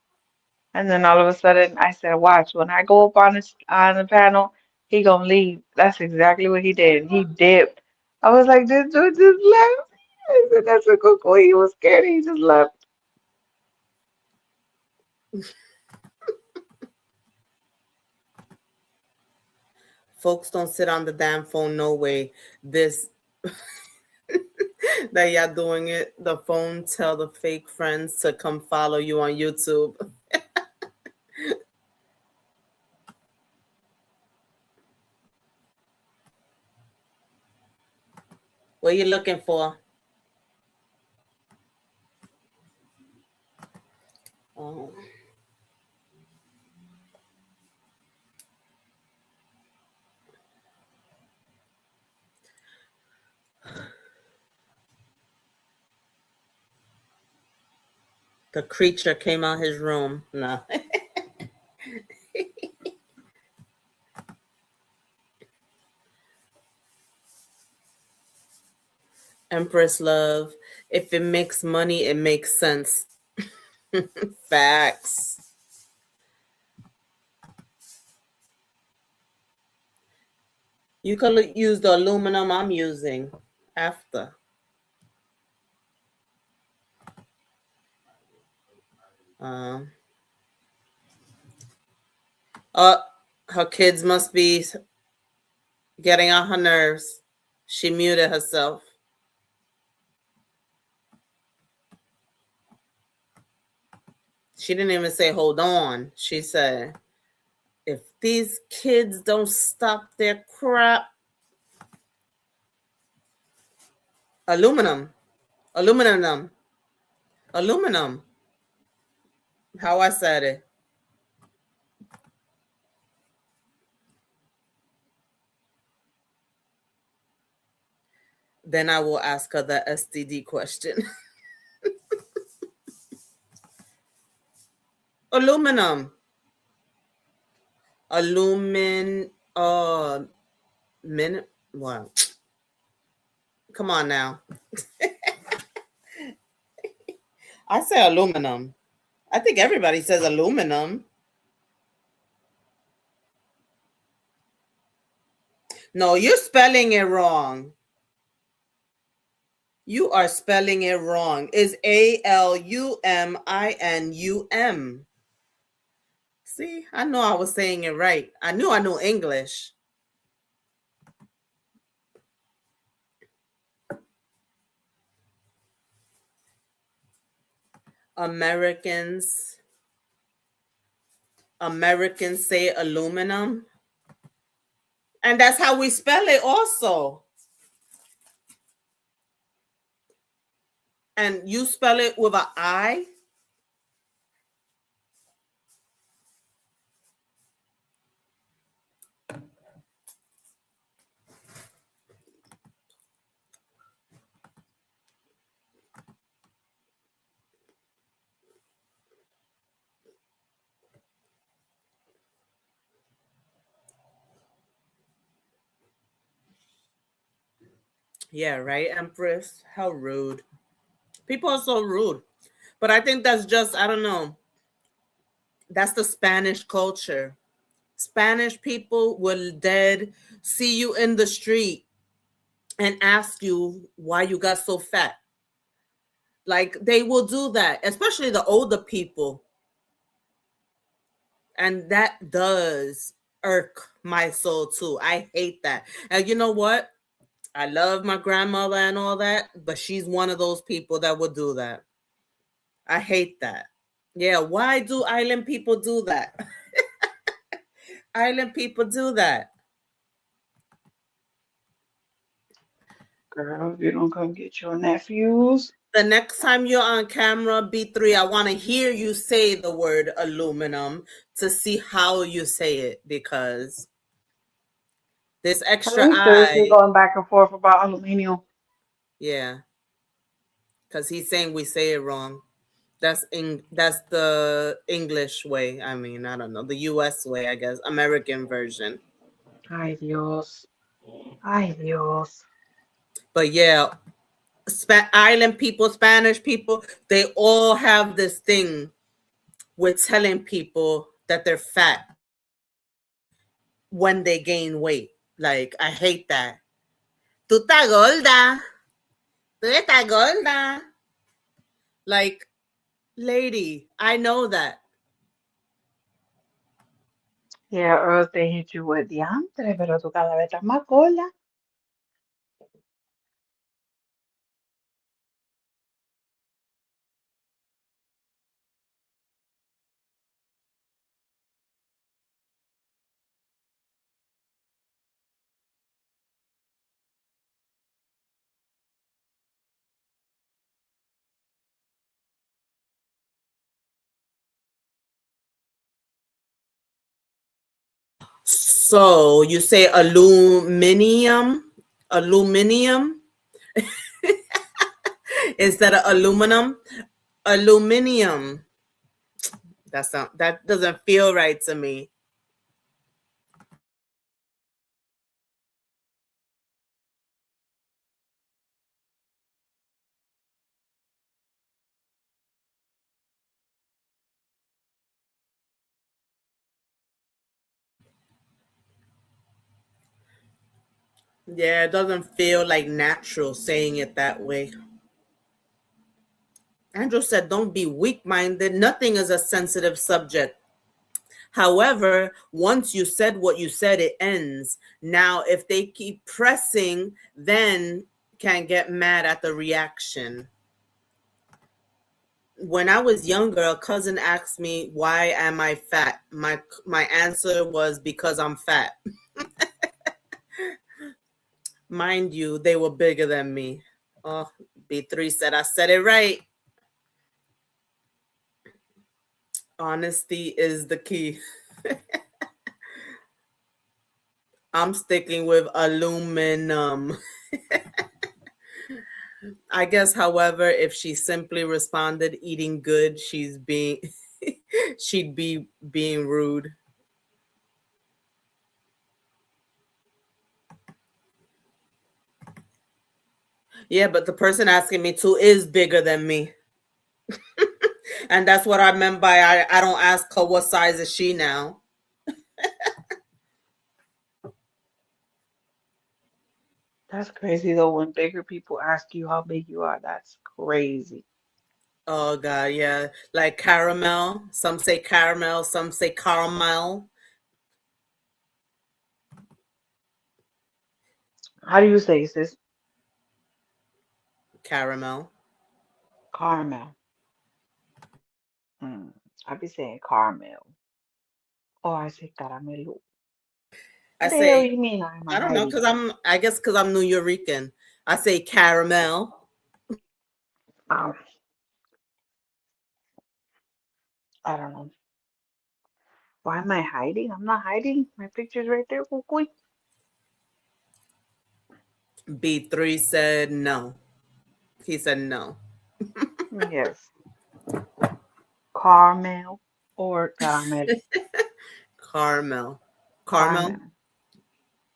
And then all of a sudden, I said, "Watch, when I go up on the panel, he gonna leave." That's exactly what he did. He dipped. I was like, "This dude just left." I said, "That's a good boy." He was scared. He just left. folks don't sit on the damn phone no way. This that y'all doing it. The phone tell the fake friends to come follow you on YouTube. What you looking for? Oh. The creature came out his room. No. Empress love. If it makes money, it makes sense. Facts. You could use the aluminum I'm using after. Um, uh, her kids must be getting on her nerves. She muted herself. She didn't even say, hold on. She said, if these kids don't stop their crap, aluminum, aluminum, aluminum. How I said it. Then I will ask her the STD question. Aluminum. Alumin. Min. Wow. Come on now. I say aluminum. I think everybody says aluminum. No, you're spelling it wrong. You are spelling it wrong. It's Aluminum. See, I know I was saying it right. I knew English. Americans Americans say aluminum. And that's how we spell it also. And you spell it with an I. Yeah, right, Empress. How rude. People are so rude. But I think that's just, I don't know, that's the Spanish culture. Spanish people will dead see you in the street and ask you why you got so fat. Like they will do that, especially the older people. And that does irk my soul too. I hate that. And you know what? I love my grandmother and all that, but she's one of those people that would do that. I hate that. Yeah, why do island people do that? Island people do that. Girl, if you don't come get your nephews. The next time you're on camera, B3, I want to hear you say the word aluminum to see how you say it because this At extra least seriously I, going back and forth about aluminium. yeah, because he's saying we say it wrong. That's the English way. I mean, I don't know, the US way, I guess, American version. Ay, Dios. Ay, Dios. But yeah, island people, Spanish people, they all have this thing with telling people that they're fat when they gain weight. Like, I hate that. Tú estás gorda. Tú estás gorda. Like, lady, I know that. Yeah, or else they hit you with diantre, pero tú cada vez estás más cola. So, you say aluminium? Aluminium instead of aluminum? Aluminium. That doesn't feel right to me. Yeah, it doesn't feel like natural saying it that way. Andrew said, don't be weak minded. Nothing is a sensitive subject. However, once you said what you said, it ends. Now, if they keep pressing, then can get mad at the reaction. When I was younger, a cousin asked me, why am I fat? My answer was because I'm fat. Mind you, they were bigger than me. Oh, B3 said I said it right. Honesty is the key. I'm sticking with aluminum. I guess, however, if she simply responded eating good, she's being she'd be being rude. Yeah, but the person asking me to is bigger than me. And that's what I meant by I don't ask her what size is she now. That's crazy though when bigger people ask you how big you are. That's crazy. Oh god, yeah. Like caramel. Some say caramel, some say caramel. How do you say sis? Caramel. Caramel. Mm, I be saying caramel. Or I say caramelo. I What the hell say you mean I'm a I don't know, Heidi? cause I guess cause I'm New Yorican. I say caramel. Um, I don't know. Why am I hiding? I'm not hiding. My picture's right there. Cucuy. B3 said no. He said no. Yes. Caramel or caramel. Caramel. Caramel? Caramel.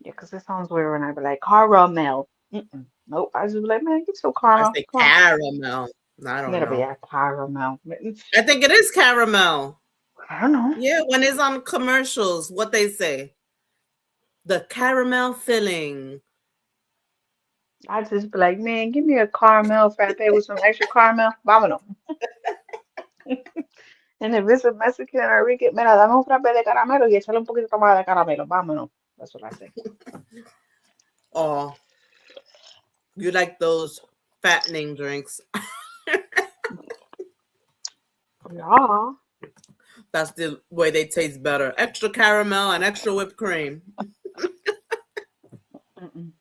Yeah, 'cause it sounds weird when I be like caramel. Mm-mm. Nope. I just be like, man, get some I caramel. say Come on. caramel. I don't It'll be know. a caramel. I think it is caramel. I don't know. Yeah, when it's on commercials, what they say, the caramel filling. I just be like, man, give me a caramel frappe with some extra caramel. Vámonos. And if it's a Mexican or Rican, mira, dame un frappe de caramelo y échale un poquito más de caramelo. Vámonos. That's what I say. Oh, you like those fattening drinks? Yeah. That's the way they taste better. Extra caramel and extra whipped cream. Mm-mm.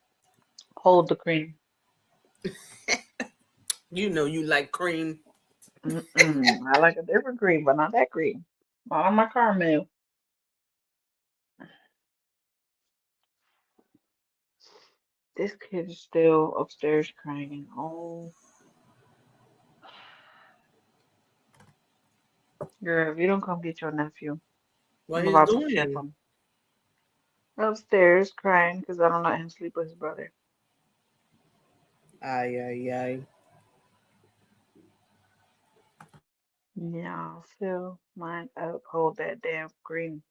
Hold the cream. You know you like cream. Mm-mm. I like a different cream, but not that cream. Not on my caramel. This kid is still upstairs crying. Oh, girl, if you don't come get your nephew, What I'm he's about to flip doing? him. Upstairs crying because I don't let him sleep with his brother. Ay, ay, ay. Yeah, fill mine up. Hold that damn cream.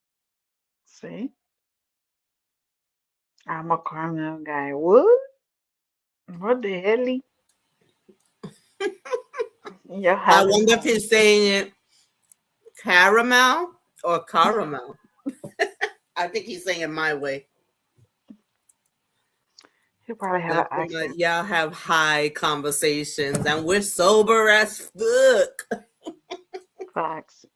See? I'm a caramel guy. What? What the hell? Y'all I having wonder if fun. he's saying it caramel or caramel. I think he's saying it my way. He'll probably have an That's when accent. y'all have high conversations and we're sober as fuck. Facts.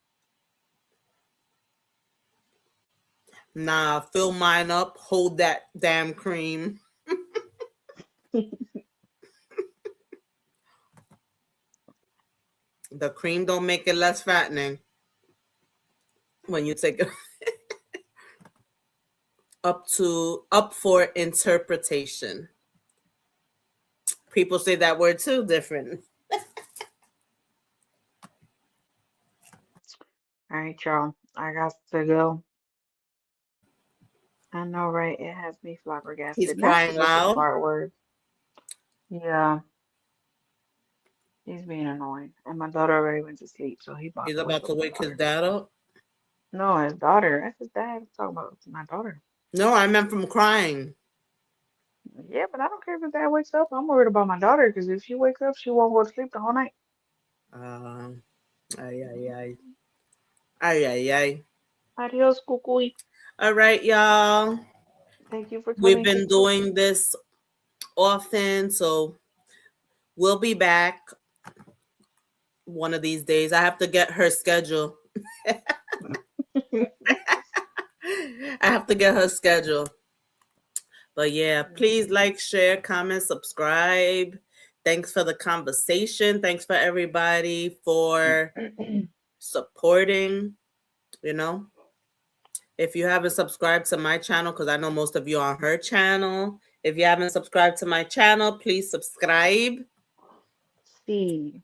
Nah, fill mine up. Hold that damn cream. The cream don't make it less fattening when you take it up for interpretation. People say that word too different. All right, y'all. I got to go. I know, right? It has me He's flabbergasted. Not crying with the loud. smart words. Yeah, he's being annoying. And my daughter already went to sleep, so he's about He's to wake about up to my wake his daughter. dad up. No, his daughter. That's his dad. I'm talking about my daughter. No, I meant from crying. Yeah, but I don't care if his dad wakes up. I'm worried about my daughter because if she wakes up, she won't go to sleep the whole night. Um, ay, ay, Mhm. ay. Ay, ay, ay. Adios, cucuy. All right, y'all. Thank you for We've coming, been Kiki. doing this often, so we'll be back one of these days. I have to get her schedule. I have to get her schedule. But yeah, please like, share, comment, subscribe. Thanks for the conversation. Thanks for everybody for supporting. You know, if you haven't subscribed to my channel, because I know most of you are on her channel. If you haven't subscribed to my channel, please subscribe. See,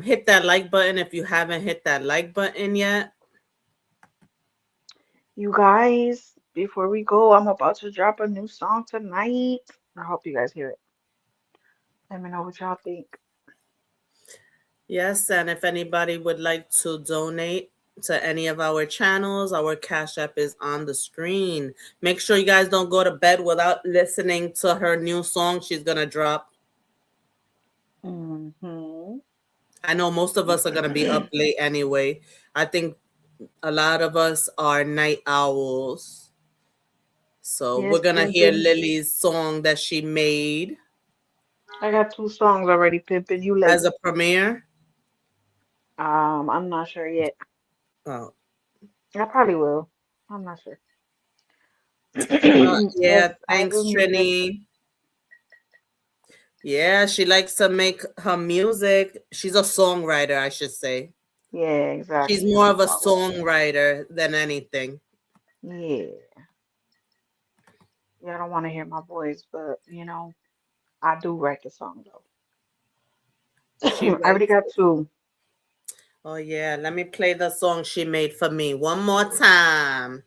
Hit that like button if you haven't hit that like button yet. you guys, before we go, I'm about to drop a new song tonight. I hope you guys hear it. Let me know what y'all think. Yes, and if anybody would like to donate to any of our channels, our Cash App is on the screen. Make sure you guys don't go to bed without listening to her new song she's gonna drop. Hmm. I know most of us are gonna be up late anyway. I think a lot of us are night owls. So we're Yes, gonna hear pimpin'. Lily's song that she made I got two songs already, pimpin'. You late. as a premiere. I'm not sure yet. Oh, I probably will. I'm not sure. yeah. Yes, I Thanks, do music. Trini. Yeah, she likes to make her music. She's a songwriter, I should say. Yeah, She's exactly. more I'm a of a songwriter. songwriter than anything. Yeah. Y'all don't want to hear my voice, but I do write the song though. She I already writes. got two. Oh yeah, let me play the song she made for me one more time.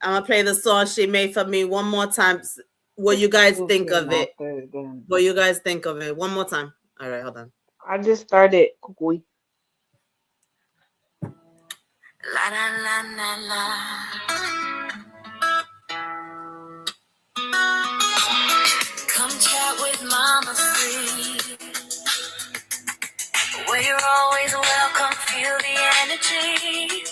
I'm gonna play the song she made for me one more time. What This you guys think goofy of it? method. what you guys think of it. One more time. All right, hold on. I just started Kukui. La la la la la. Come chat with Mama Free, where you're always welcome. Feel the energy.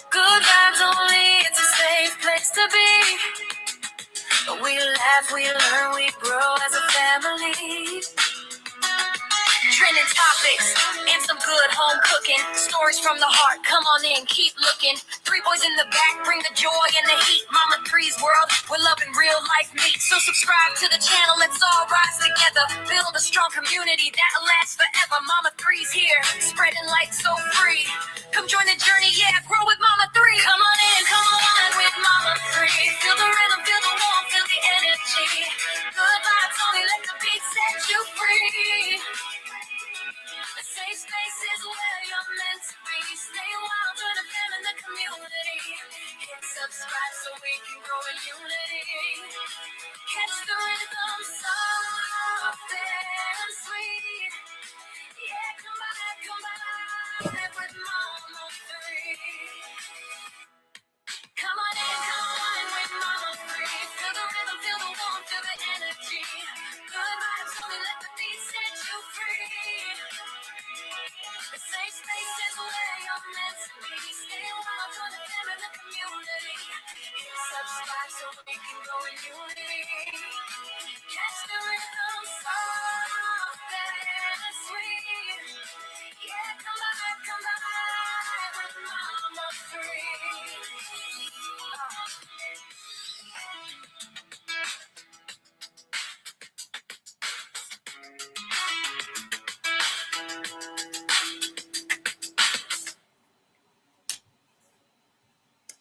Good vibes only. It's a safe place to be. We laugh, we learn, we grow as a family. Trending topics and some good home cooking. Stories from the heart. Come on in, keep looking. Three boys in the back bring the joy and the heat. Mama Three's world, we're loving real life meet. So subscribe to the channel, let's all rise together. Build a strong community that'll last forever. Mama Three's here, spreading light so free. Come join the journey, yeah, grow with Mama Three. Come on in, come on with Mama Three. Feel the rhythm, feel the warmth, feel the energy. Good vibes only, let the beat set you free. A safe space is where you're meant to be. Stay wild, join the fam in the community. Hit subscribe so we can grow in unity. Catch the rhythm, soft and sweet. Yeah, come back with Mama Three. Come on with Mama Free. Feel the rhythm, feel the warmth, feel the energy. Good vibes only, let the beat set you free. The safe space is where you're meant to be. Stay wild, join the fam in the community. Hit subscribe so we can grow in unity. Catch the rhythm, soft and sweet. Yeah, come back with Mama Free.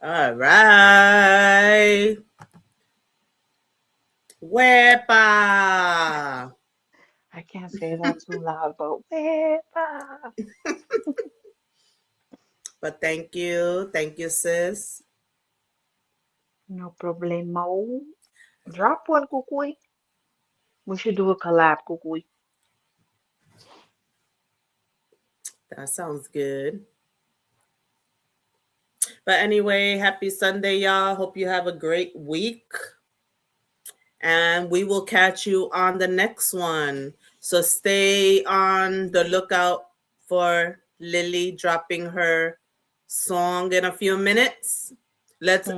All right. Wepa. I can't say that too loud, but wepa. But thank you. Thank you, sis. No problemo. Drop one, Kukui. We should do a collab, Kukui. That sounds good. But anyway, happy Sunday, y'all. Hope you have a great week. And we will catch you on the next one. So stay on the lookout for Lily dropping her song in a few minutes.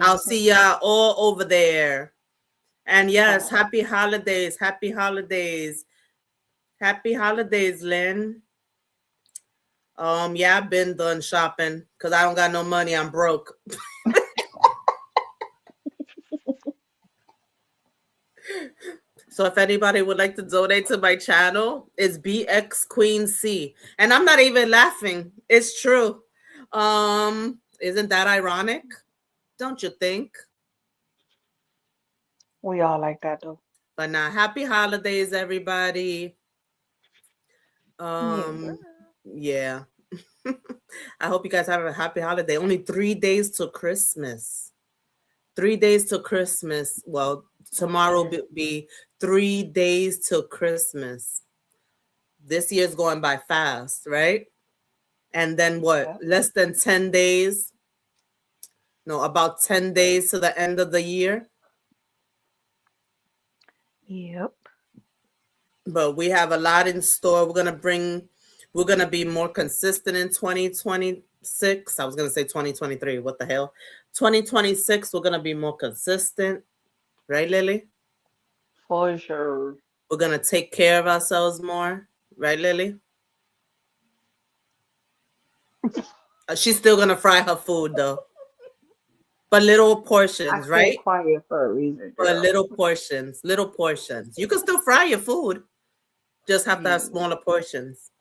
I'll see y'all all over there. And yes, happy holidays. Happy holidays. Happy holidays, Lynn. Yeah, I've been done shopping because I don't got no money. I'm broke. So if anybody would like to donate to my channel, it's BX Queen C. And I'm not even laughing. It's true. Isn't that ironic? Don't you think? We all like that though. But now, happy holidays, everybody. Yeah. I hope you guys have a happy holiday. Only 3 days till Christmas. 3 days till Christmas. Well, tomorrow will be 3 days till Christmas. This year's going by fast, right? And then what? Yeah. Less than 10 days? No, about 10 days to the end of the year. Yep. But we have a lot in store. We're going to be more consistent in 2026. I was going to say 2023. What the hell? 2026, we're going to be more consistent. Right, Lily? For sure. We're going to take care of ourselves more. Right, Lily? She's still going to fry her food, though. But little portions, I right? stay quiet for a reason, girl. But little portions. Little portions. You can still fry your food. Just have to have smaller portions.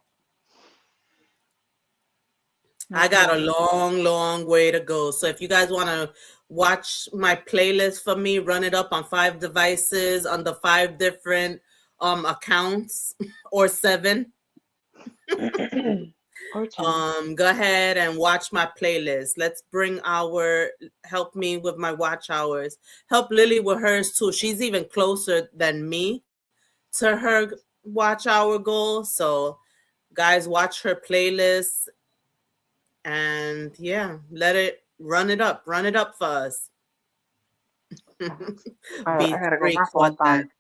I got a long, long way to go. So if you guys want to watch my playlist for me, run it up on 5 devices under 5 different accounts or 7. Or two. Go ahead and watch my playlist. Let's bring our help me with my watch hours. Help Lily with hers too. She's even closer than me to her watch hour goal. So guys, watch her playlist and yeah, let it run it up. Run it up for us. Facts. I Beat gotta go. My freaks, phone's what that? dying.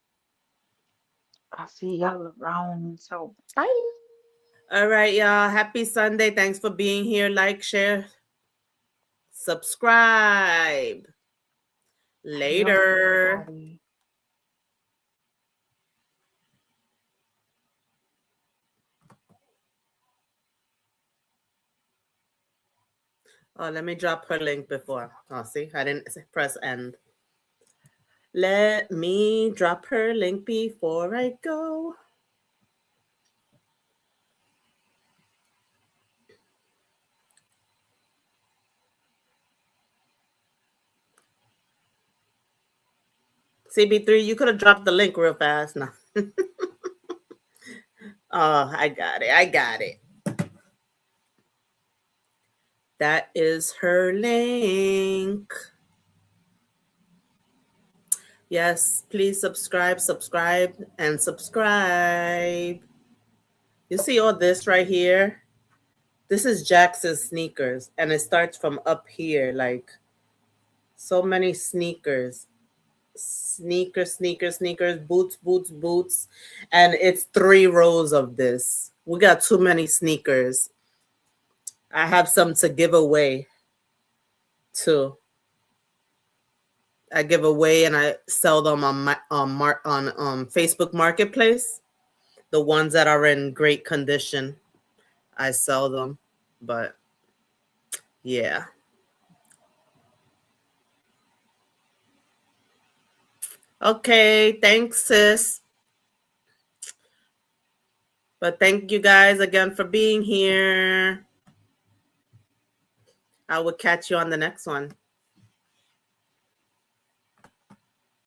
I'll see y'all around. So bye. All right, y'all. Happy Sunday. Thanks for being here. Like, share, subscribe. Adios, Later. everybody. Oh, let me drop her link before. Oh, see, I didn't press end. Let me drop her link before I go. CB3, you could have dropped the link real fast. No. Oh, I got it. I got it. That is her link. Yes, please subscribe, subscribe, and subscribe. You see all this right here? This is Jax's sneakers, and it starts from up here. Like so many sneakers. Sneakers, boots, and it's 3 rows of this. We got too many sneakers. I have some to give away too. I give away and I sell them on my on Facebook Marketplace. The ones that are in great condition, I sell them. But yeah. Okay, thanks, sis. But thank you guys again for being here. I will catch you on the next one.